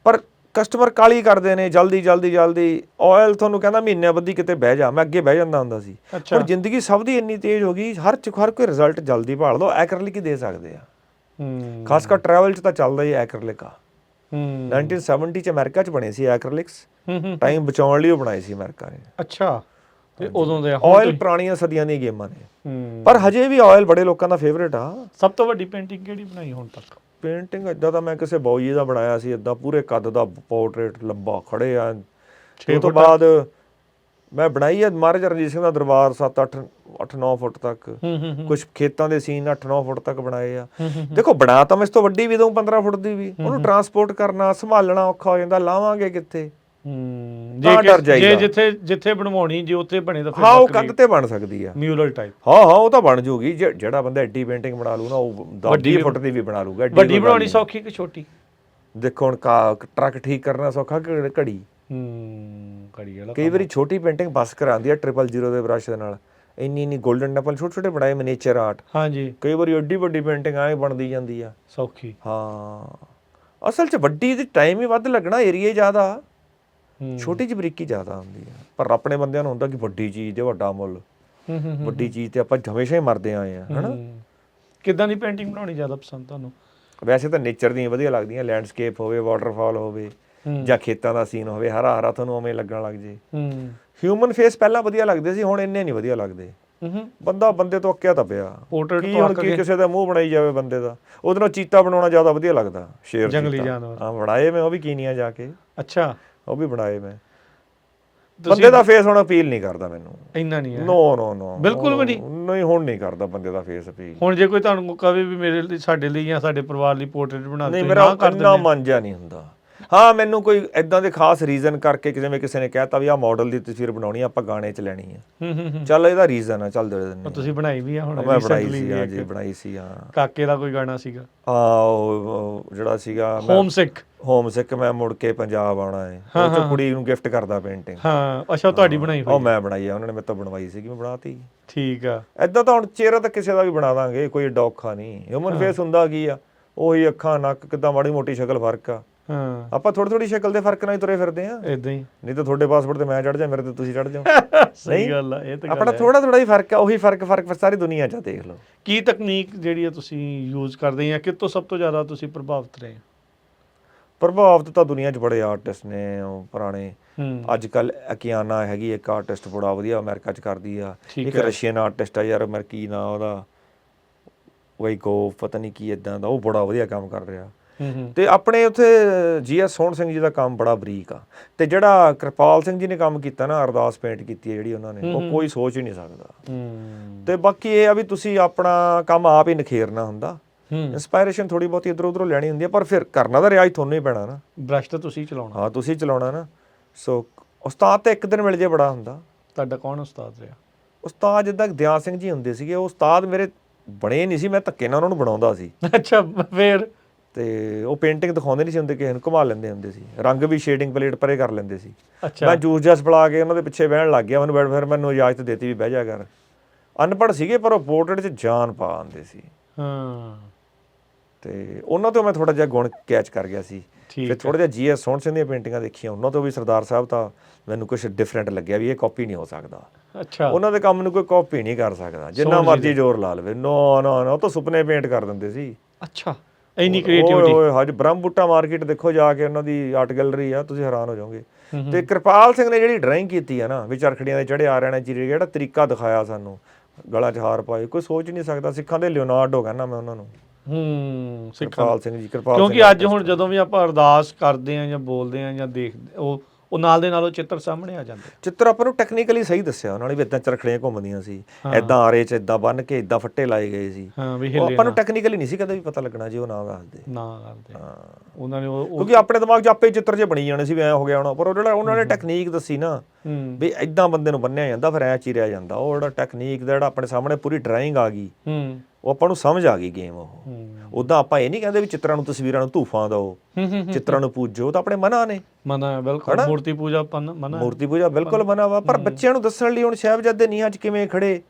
A: ਪਰ ਕਸਟਮਰ ਕਾਲੀ ਕਰਦੇ ਨੇ, ਜਲਦੀ। ਆਇਲ ਤੁਹਾਨੂੰ ਕਹਿੰਦਾ ਮਹੀਨਿਆਂ ਬੱਧੀ ਕਿਤੇ ਬਹਿ ਜਾ, ਮੈਂ ਅੱਗੇ ਬਹਿ ਜਾਂਦਾ ਹੁੰਦਾ ਸੀ। ਪਰ ਜ਼ਿੰਦਗੀ ਸਭ ਦੀ ਇੰਨੀ ਤੇਜ਼ ਹੋ ਗਈ, ਹਰ ਕੋਈ ਰਿਜ਼ਲਟ ਜਲਦੀ ਭਾਲ ਦੋ। ਐਕ੍ਰਿਲਿਕ ਹੀ ਦੇ ਸਕਦੇ ਆ। ਖਾਸ ਕਰ ਟਰੈਵਲ 'ਚ ਤਾਂ ਚੱਲਦਾ ਹੀ ਐਕ੍ਰਿਲਿਕ ਆ। 1970 'ਚ ਅਮਰੀਕਾ 'ਚ ਬਣੇ ਸੀ ਐਕ੍ਰਿਲਿਕਸ। ਟਾਈਮ ਬਚਾਉਣ ਲਈ ਉਹ ਬਣਾਏ ਸੀ ਅਮਰੀਕਾ ਨੇ।
B: ਅੱਛਾ। ਤੇ ਉਦੋਂ ਦੇ
A: ਆਇਲ ਪੁਰਾਣੀਆਂ ਸਦੀਆਂ ਦੀਆਂ ਗੇਮਾਂ ਨੇ, ਪਰ ਹਜੇ ਵੀ ਆਇਲ ਬੜੇ ਲੋਕਾਂ ਦਾ ਫੇਵਰੇਟ ਆ।
B: ਸਭ ਤੋਂ ਵੱਡੀ ਪੇਂਟਿੰਗ ਕਿਹੜੀ ਬਣਾਈ ਹੁਣ ਤੱਕ?
A: ਪੇਂਟਿੰਗ ਇੱਦਾਂ ਤਾਂ ਮੈਂ ਕਿਸੇ ਬੌਈ ਦਾ ਬਣਾਇਆ ਸੀ, ਇੱਦਾਂ ਪੂਰੇ ਕੱਦ ਦਾ ਪੋਰਟਰੇਟ, ਲੰਬਾ ਖੜੇ ਆ। ਉਹ ਤੋਂ ਬਾਅਦ ਮੈਂ ਬਣਾਈ ਆ ਮਹਾਰਾਜਾ ਰਣਜੀਤ ਸਿੰਘ ਦਾ ਦਰਬਾਰ 7-8-9 ਫੁੱਟ ਤੱਕ। ਕੁਝ ਖੇਤਾਂ ਦੇ ਸੀਨ 8-9 ਫੁੱਟ ਤੱਕ ਬਣਾਏ ਆ। ਦੇਖੋ ਬਣਾ ਤਾਂ ਮੈਂ ਇਸ ਤੋਂ ਵੱਡੀ ਵੀ ਦਊਂ, 15 ਫੁੱਟ ਦੀ ਵੀ। ਉਹਨੂੰ ਟਰਾਂਸਪੋਰਟ ਕਰਨਾ, ਸੰਭਾਲਣਾ ਔਖਾ ਹੋ ਜਾਂਦਾ। ਲਾਵਾਂਗੇ ਕਿੱਥੇ?
B: ਜਿੱਥੇ ਬਣਵਾਉਣੀ, ਜੇ ਉੱਥੇ ਬਣੇ ਤਾਂ
A: ਹਾਂ ਉਹ ਕੰਧ ਤੇ ਬਣ ਸਕਦੀ ਆ,
B: ਮਿਊਰਲ ਟਾਈਪ।
A: ਹਾਂ ਉਹ ਤਾਂ ਬਣ ਜੂਗੀ। ਜਿਹੜਾ ਬੰਦਾ ਐਡੀ ਪੇਂਟਿੰਗ ਬਣਾ ਲੂ ਨਾ, ਉਹ 20 ਫੁੱਟ ਦੀ ਵੀ ਬਣਾ ਲੂਗਾ।
B: ਵੱਡੀ ਬਣਾਉਣੀ ਸੌਖੀ ਕਿ ਛੋਟੀ?
A: ਦੇਖੋ ਹੁਣ ਟਰੱਕ ਠੀਕ ਕਰਨਾ ਸੌਖਾ ਕਿ ਘੜੀ?
B: ਘੜੀ ਵਾਲਾ।
A: ਕਈ ਵਾਰੀ ਛੋਟੀ ਪੇਂਟਿੰਗ ਬਸ ਕਰਾਉਂਦੀ ਆ 000 ਦੇ ਬ੍ਰਸ਼ ਦੇ ਨਾਲ। ਇੰਨੀ ਗੋਲਡਨ ਟੈਂਪਲ ਛੋਟੇ ਬਣਾਏ, ਮਿਨੀਏਚਰ ਆਰਟ। ਹਾਂਜੀ। ਕਈ ਵਾਰੀ ਐਡੀ ਵੱਡੀ ਪੇਂਟਿੰਗ ਐਂ ਬਣਦੀ ਜਾਂਦੀ ਆ
B: ਸੌਖੀ।
A: ਹਾਂ, ਅਸਲ 'ਚ ਵੱਡੀ ਦੀ ਟਾਈਮ ਹੀ ਵੱਧ ਲੱਗਣਾ, ਏਰੀਆ ਜ਼ਿਆਦਾ, ਛੋਟੀ ਜਿਹੀ ਬਰੀਕੀ ਜ਼ਿਆਦਾ ਹੁੰਦੀ ਆ। ਪਰ ਆਪਣੇ ਬੰਦਿਆਂ ਨੂੰ ਹੁੰਦਾ ਕਿ ਵੱਡੀ ਚੀਜ਼ ਦੇ ਵੱਡਾ ਮੁੱਲ, ਵੱਡੀ ਚੀਜ਼ ਤੇ ਆਪਾਂ ਹਮੇਸ਼ਾ ਹੀ ਮਰਦੇ ਆਏ ਆ। ਹਨਾ,
B: ਕਿੱਦਾਂ ਦੀ ਪੇਂਟਿੰਗ ਬਣਾਉਣੀ ਜ਼ਿਆਦਾ ਪਸੰਦ ਤੁਹਾਨੂੰ?
A: ਵੈਸੇ ਤਾਂ ਨੇਚਰ ਦੀਆਂ ਵਧੀਆ ਲੱਗਦੀਆਂ, ਲੈਂਡਸਕੇਪ ਹੋਵੇ, ਵਾਟਰਫਾਲ ਹੋਵੇ, ਜਾਂ ਖੇਤਾਂ ਦਾ ਸੀਨ ਹੋਵੇ, ਹਰਾ ਤੁਹਾਨੂੰ ਉਵੇਂ ਲੱਗਣ ਲੱਗ ਜੇ। ਹਿਊਮਨ ਫੇਸ ਪਹਿਲਾਂ ਵਧੀਆ ਲੱਗਦੇ ਸੀ, ਹੁਣ ਇੰਨੇ ਨਹੀਂ ਵਧੀਆ ਲੱਗਦੇ। ਬੰਦਾ ਬੰਦੇ ਤੋਂ ਅੱਕਿਆ ਤਾਂ ਪਿਆ। ਕੀ ਕਿਸੇ ਦਾ ਮੂੰਹ ਬਣਾਈ ਜਾਵੇ ਬੰਦੇ ਦਾ? ਉਹਦੇ ਨਾਲ ਚੀਤਾ ਬਣਾਉਣਾ ਜ਼ਿਆਦਾ ਵਧੀਆ ਲੱਗਦਾ। ਸ਼ੇਰ,
B: ਜੰਗਲੀ ਜਾਨਵਰ।
A: ਹਾਂ ਬਣਾਏ ਮੈਂ ਉਹ ਵੀ ਕੀਨੀਆ ਜਾ ਕੇ।
B: ਅੱਛਾ।
A: ਉਹ ਵੀ ਬਣਾਏ ਮੈਂ। ਬੰਦੇ ਦਾ ਫੇਸ ਹੁਣ ਅਪੀਲ ਨਹੀਂ ਕਰਦਾ ਮੈਨੂੰ,
B: ਇੰਨਾ ਨਹੀਂ ਹੈ।
A: ਨੋ ਨੋ ਨੋ,
B: ਬਿਲਕੁਲ ਵੀ ਨਹੀਂ।
A: ਨਹੀਂ ਹੁਣ ਨਹੀਂ ਕਰਦਾ ਬੰਦੇ ਦਾ ਫੇਸ ਅਪੀਲ।
B: ਹੁਣ ਜੇ ਕੋਈ ਤੁਹਾਨੂੰ ਕਹੇ ਵੀ ਮੇਰੇ ਲਈ, ਸਾਡੇ ਲਈ ਜਾਂ ਸਾਡੇ ਪਰਿਵਾਰ ਲਈ ਪੋਰਟਰੇਟ ਬਣਾ
A: ਨਹੀਂ, ਮੇਰਾ ਇੰਨਾ ਮਨ ਜਿਹਾ ਨਹੀਂ ਹੁੰਦਾ। ਹਾਂ, ਮੈਨੂੰ ਕੋਈ ਇਦਾਂ ਦੇ ਖਾਸ ਰੀਜ਼ਨ ਕਰਕੇ ਜਿਵੇਂ ਕਿਸੇ ਨੇ ਕਹਿਤਾ ਵੀ ਆਹ ਮਾਡਲ ਦੀ ਤਸਵੀਰ ਬਣਾਉਣੀ ਆਪਾਂ ਗਾਣੇ 'ਚ ਲੈਣੀ ਆ, ਚੱਲ ਇਹਦਾ ਰੀਜ਼ਨ ਆ, ਚੱਲ ਦੇ ਦਿੰਦੇ।
B: ਤੁਸੀਂ ਬਣਾਈ ਵੀ ਆ ਹੁਣ?
A: ਮੈਂ ਬਣਾਈ ਸੀ, ਹਾਂ ਜੀ ਬਣਾਈ ਸੀ, ਹਾਂ।
B: ਕਾਕੇ ਦਾ ਕੋਈ ਗਾਣਾ ਸੀਗਾ?
A: ਉਹ ਜਿਹੜਾ ਸੀਗਾ ਹੋਮ ਸਿੱਕ, ਮੈਂ ਮੁੜ ਕੇ ਪੰਜਾਬ ਆਉਣਾ ਹੈ, ਉਹ 'ਚ ਕੁੜੀ ਨੂੰ ਗਿਫਟ ਕਰਦਾ ਪੇਂਟਿੰਗ।
B: ਹਾਂ, ਅੱਛਾ, ਤੁਹਾਡੀ ਬਣਾਈ ਹੋਈ?
A: ਉਹ ਮੈਂ ਬਣਾਈ ਆ, ਉਹਨਾਂ ਨੇ ਮੇਰੇ ਤੋਂ ਬਣਵਾਈ ਸੀਗੀ, ਮੈਂ ਬਣਾਤੀ।
B: ਠੀਕ ਆ।
A: ਏਦਾਂ ਤਾਂ ਹੁਣ ਚਿਹਰਾ ਤਾਂ ਕਿਸੇ ਦਾ ਵੀ ਬਣਾ ਦਾਂਗੇ, ਕੋਈ ਏਡਾ ਔਖਾ ਨਹੀਂ। ਹਿਊਮਨ ਫੇਸ ਹੁੰਦਾ ਕੀ ਆ, ਉਹੀ ਅੱਖਾਂ, ਨੱਕ, ਕਿੱਦਾਂ ਮਾੜੀ ਮੋਟੀ ਸ਼ਕਲ ਫਰਕ ਆ।
B: ਹਾਂ,
A: ਆਪਾਂ ਥੋੜੀ ਸ਼ਕਲ ਦੇ ਫਰਕ ਨਾਲ ਹੀ ਤੁਰੇ ਫਿਰਦੇ ਆ,
B: ਇਦਾਂ ਹੀ।
A: ਨਹੀਂ ਤਾਂ ਤੁਹਾਡੇ ਪਾਸਪੋਰਟ ਤੇ ਮੈਂ ਚੜ ਜਾ, ਮੇਰੇ ਤੇ ਤੁਸੀਂ ਚੜ ਜਾਓ।
B: ਸਹੀ ਗੱਲ ਆ, ਇਹ ਤਾਂ
A: ਆਪਣਾ ਥੋੜਾ ਹੀ ਫਰਕ ਆ, ਉਹੀ ਫਰਕ ਸਾਰੀ ਦੁਨੀਆ 'ਚ ਦੇਖ ਲਓ।
B: ਕੀ ਤਕਨੀਕ ਜਿਹੜੀ ਆ ਤੁਸੀਂ ਯੂਜ਼ ਕਰਦੇ ਆ, ਕਿਤੋਂ ਸਭ ਤੋਂ ਜ਼ਿਆਦਾ ਤੁਸੀਂ ਪ੍ਰਭਾਵਿਤ ਰਹੇ?
A: ਪ੍ਰਭਾਵਿਤ ਤਾਂ ਦੁਨੀਆ 'ਚ ਬੜੇ ਆਰਟਿਸਟ ਨੇ, ਉਹ ਪੁਰਾਣੇ। ਅੱਜ ਕੱਲ ਅਕਿਆਨਾ ਹੈਗੀ ਇੱਕ ਆਰਟਿਸਟ, ਬੜਾ ਵਧੀਆ, ਅਮਰੀਕਾ 'ਚ ਕਰਦੀ ਆ। ਇੱਕ ਰਸ਼ੀਅਨ ਆਰਟਿਸਟ ਆ ਯਾਰ, ਮੇਰਾ ਕੀ ਨਾਂ ਉਹਦਾ, ਵੈਗੋਵ ਪਤਾ ਨਹੀਂ ਕੀ ਏਦਾਂ ਦਾ, ਉਹ ਬੜਾ ਵਧੀਆ ਕੰਮ ਕਰ ਰਿਹਾ। ਤੇ ਆਪਣੇ ਉੱਥੇ GS ਸੋਹਣ ਸਿੰਘ ਜੀ ਦਾ ਕੰਮ ਬੜਾ ਬਰੀਕ ਆ। ਤੇ ਜਿਹੜਾ ਕਿਰਪਾਲ ਸਿੰਘ ਜੀ ਨੇ ਕੰਮ ਕੀਤਾ ਨਾ, ਅਰਦਾਸ ਪੇਂਟ ਕੀਤੀ ਹੈ ਜਿਹੜੀ ਉਹਨਾਂ ਨੇ, ਉਹ ਕੋਈ ਸੋਚ ਹੀ ਨਹੀਂ ਸਕਦਾ। ਤੇ ਬਾਕੀ ਇਹ ਆ ਵੀ ਤੁਸੀਂ ਆਪਣਾ ਕੰਮ ਆਪ ਹੀ ਨਿਖੇਰਨਾ ਹੁੰਦਾ, ਇੰਸਪਾਇਰੇਸ਼ਨ ਥੋੜੀ ਬਹੁਤੀ ਇੱਧਰੋਂ ਉੱਧਰੋਂ ਲੈਣੀ ਹੁੰਦੀ ਆ, ਪਰ ਫਿਰ ਕਰਨਾ ਤਾਂ ਰਿਆਜ਼ ਤੁਹਾਨੂੰ ਹੀ ਪੈਣਾ ਨਾ।
B: ਬ੍ਰਸ਼ ਤਾਂ ਤੁਸੀਂ ਚਲਾਉਣਾ। ਹਾਂ,
A: ਤੁਸੀਂ ਚਲਾਉਣਾ ਨਾ। ਸੋ ਉਸਤਾਦ ਤਾਂ ਇੱਕ ਦਿਨ ਮਿਲ ਜੇ ਬੜਾ ਹੁੰਦਾ।
B: ਤੁਹਾਡਾ ਕੌਣ ਉਸਤਾਦ ਰਿਹਾ?
A: ਉਸਤਾਦ ਜਿੱਦਾਂ ਦਿਆਲ ਸਿੰਘ ਜੀ ਹੁੰਦੇ ਸੀਗੇ, ਉਹ ਉਸਤਾਦ ਮੇਰੇ ਬਣੇ ਨਹੀਂ ਸੀ, ਮੈਂ ਧੱਕੇ ਨਾਲ ਉਹਨਾਂ ਨੂੰ ਬਣਾਉਂਦਾ ਸੀ।
B: ਅੱਛਾ, ਫੇਰ? ਤੇ
A: ਉਹ ਪੇਂਟਿੰਗ ਦਿਖਾਉਂਦੇ ਨਹੀਂ ਸੀ ਹੁੰਦੇ, ਕਿਸੇ ਨੂੰ ਘੁਮਾ ਲੈਂਦੇ ਹੁੰਦੇ ਸੀ, ਰੰਗ ਵੀ ਸ਼ੇਡਿੰਗ ਪਲੇਟ ਪਰੇ ਕਰ ਲੈਂਦੇ ਸੀ। ਮੈਂ ਜੂਸ ਜਾਸ ਪਿਲਾ ਕੇ ਉਹਨਾਂ ਦੇ ਪਿੱਛੇ ਬਹਿਣ ਲੱਗ ਗਿਆ, ਮੈਨੂੰ ਫਿਰ ਮੈਨੂੰ ਇਜਾਜ਼ਤ ਦੇਤੀ ਵੀ ਬਹਿ ਜਾ ਕਰ। ਅਨਪੜ੍ਹ ਸੀਗੇ ਪਰ ਉਹ ਪੋਰਟਰੇਟ 'ਚ ਜਾਨ ਪਾ ਆਉਂਦੇ ਸੀ।
B: ਹਾਂ,
A: ਤੇ ਉਹਨਾਂ ਤੋਂ ਮੈਂ ਥੋੜਾ ਜਿਹਾ ਗੁਣ ਕੈਚ ਕਰ ਗਿਆ ਸੀ। ਫਿਰ ਥੋੜਾ ਜਿਹਾ GS ਸੋਹਣ ਸਿੰਘ ਦੀਆਂ ਪੇਂਟਿੰਗਾਂ ਦੇਖੀਆਂ, ਉਹਨਾਂ ਤੋਂ ਵੀ ਸਰਦਾਰ ਸਾਹਿਬ ਤਾਂ ਮੈਨੂੰ ਕੁਝ ਡਿਫਰੈਂਟ ਲੱਗਿਆ ਵੀ ਇਹ ਕਾਪੀ ਨਹੀਂ ਹੋ ਸਕਦਾ।
B: ਅੱਛਾ,
A: ਉਹਨਾਂ ਦੇ ਕੰਮ ਨੂੰ ਕੋਈ ਕਾਪੀ ਨਹੀਂ ਕਰ ਸਕਦਾ, ਜਿੰਨਾ ਮਰਜ਼ੀ ਜ਼ੋਰ ਲਾ ਲਵੇ। ਨੋ ਨੋ ਨੋ, ਉਹ ਤਾਂ ਸੁਪਨੇ ਪੇਂਟ ਕਰ ਦਿੰਦੇ ਸੀ।
B: ਅੱਛਾ, ਇੰਨੀ ਕ੍ਰੀਏਟੀਵਿਟੀ।
A: ਹਜ ਬ੍ਰਹਮ ਬੂਟਾ ਮਾਰਕੀਟ ਦੇਖੋ ਜਾ ਕੇ, ਉਹਨਾਂ ਦੀ ਆਰਟ ਗੈਲਰੀ ਆ, ਤੁਸੀਂ ਹੈਰਾਨ ਹੋ ਜਾਓਗੇ। ਤੇ ਕਿਰਪਾਲ ਸਿੰਘ ਨੇ ਜਿਹੜੀ ਡਰਾਇੰਗ ਕੀਤੀ ਆ ਨਾ, ਵੀ ਚਰਖੜੀਆਂ ਦੇ ਚੜੇ ਆ ਰਹੇ ਨੇ, ਜਿਹੜਾ ਤਰੀਕਾ ਦਿਖਾਇਆ ਸਾਨੂੰ, ਗਲਾਂ 'ਚ ਹਾਰ ਪਾਏ, ਕੋਈ ਸੋਚ ਨਹੀਂ ਸਕਦਾ। ਸਿੱਖਾਂ ਦੇ ਲਿਓਨਾਰਡੋ ਕਹਿੰਦਾ ਮੈਂ ਉਹਨਾਂ ਨੂੰ। ਕਿਰਪਾਲ ਸਿੰਘ ਜੀ,
B: ਕਿਉਂਕਿ ਅੱਜ ਹੁਣ ਜਦੋਂ ਵੀ ਆਪਾਂ ਅਰਦਾਸ ਕਰਦੇ ਆ ਜਾਂ ਬੋਲਦੇ ਆ ਜਾਂ ਦੇਖਦੇ, ਉਹ ਨਾਲ ਦੇ ਨਾਲ ਉਹ ਚਿੱਤਰ ਸਾਹਮਣੇ ਆ ਜਾਂਦੇ।
A: ਚਿੱਤਰ ਆਪਾਂ ਨੂੰ ਟੈਕਨੀਕਲੀ ਸਹੀ ਦੱਸਿਆ ਉਹਨਾਂ ਨੇ ਵੀ ਇੱਦਾਂ ਚਰਖੜੀਆਂ ਘੁੰਮਦੀਆਂ ਸੀ, ਇੱਦਾਂ ਆਰੇ 'ਚ ਇੱਦਾਂ ਬੰਨ ਕੇ ਇੱਦਾਂ ਫੱਟੇ ਲਾਏ ਗਏ ਸੀ। ਉਹ ਆਪਾਂ ਨੂੰ ਟੈਕਨੀਕਲੀ ਨਹੀਂ ਸੀ ਕਦੇ ਵੀ ਪਤਾ ਲੱਗਣਾ ਜੇ ਉਹ ਨਾ ਦੱਸਦੇ। ਉਹਨਾਂ ਨੇ ਕਿਉਂਕਿ ਆਪਣੇ ਦਿਮਾਗ 'ਚ ਆਪੇ ਚਿੱਤਰ ਜੇ ਬਣੀ ਜਾਣੇ ਸੀ ਵੀ ਐਂ ਹੋ ਗਿਆ ਹੋਣਾ, ਪਰ ਉਹ ਜਿਹੜਾ ਉਹਨਾਂ ਨੇ ਟੈਕਨੀਕ ਦੱਸੀ ਨਾ ਵੀ ਇੱਦਾਂ ਬੰਦੇ ਨੂੰ ਬੰਨਿਆ ਜਾਂਦਾ, ਫਿਰ ਐਂ ਚੀਰਿਆ ਜਾਂਦਾ, ਉਹ ਜਿਹੜਾ ਟੈਕਨੀਕ ਦਾ ਜਿਹੜਾ ਆਪਣੇ ਸਾਹਮਣੇ ਪੂਰੀ ਡਰਾਇੰਗ ਆ ਗਈ, ਉਹ ਆਪਾਂ ਨੂੰ ਸਮਝ ਆ ਗਈ ਗੇਮ। ਉਹ ਉੱਦਾਂ ਆਪਾਂ ਇਹ ਨਹੀਂ ਕਹਿੰਦੇ ਵੀ ਚਿੱਤਰਾਂ ਨੂੰ, ਤਸਵੀਰਾਂ ਨੂੰ ਧੂਫਾਂ ਦਿਓ, ਚਿੱਤਰਾਂ ਨੂੰ ਪੂਜੋ, ਤਾਂ ਆਪਣੇ ਮਨਾਂ ਨੇ।
B: ਮਨਾ ਬਿਲਕੁਲ, ਮੂਰਤੀ ਪੂਜਾ ਮਨਾ,
A: ਮੂਰਤੀ ਪੂਜਾ ਬਿਲਕੁਲ ਮਨਾ ਵਾ। ਪਰ ਬੱਚਿਆਂ ਨੂੰ ਦੱਸਣ ਲਈ ਹੁਣ ਸਾਹਿਬਜ਼ਾਦੇ ਨੀਹਾਂ 'ਚ ਕਿਵੇਂ ਖੜੇ,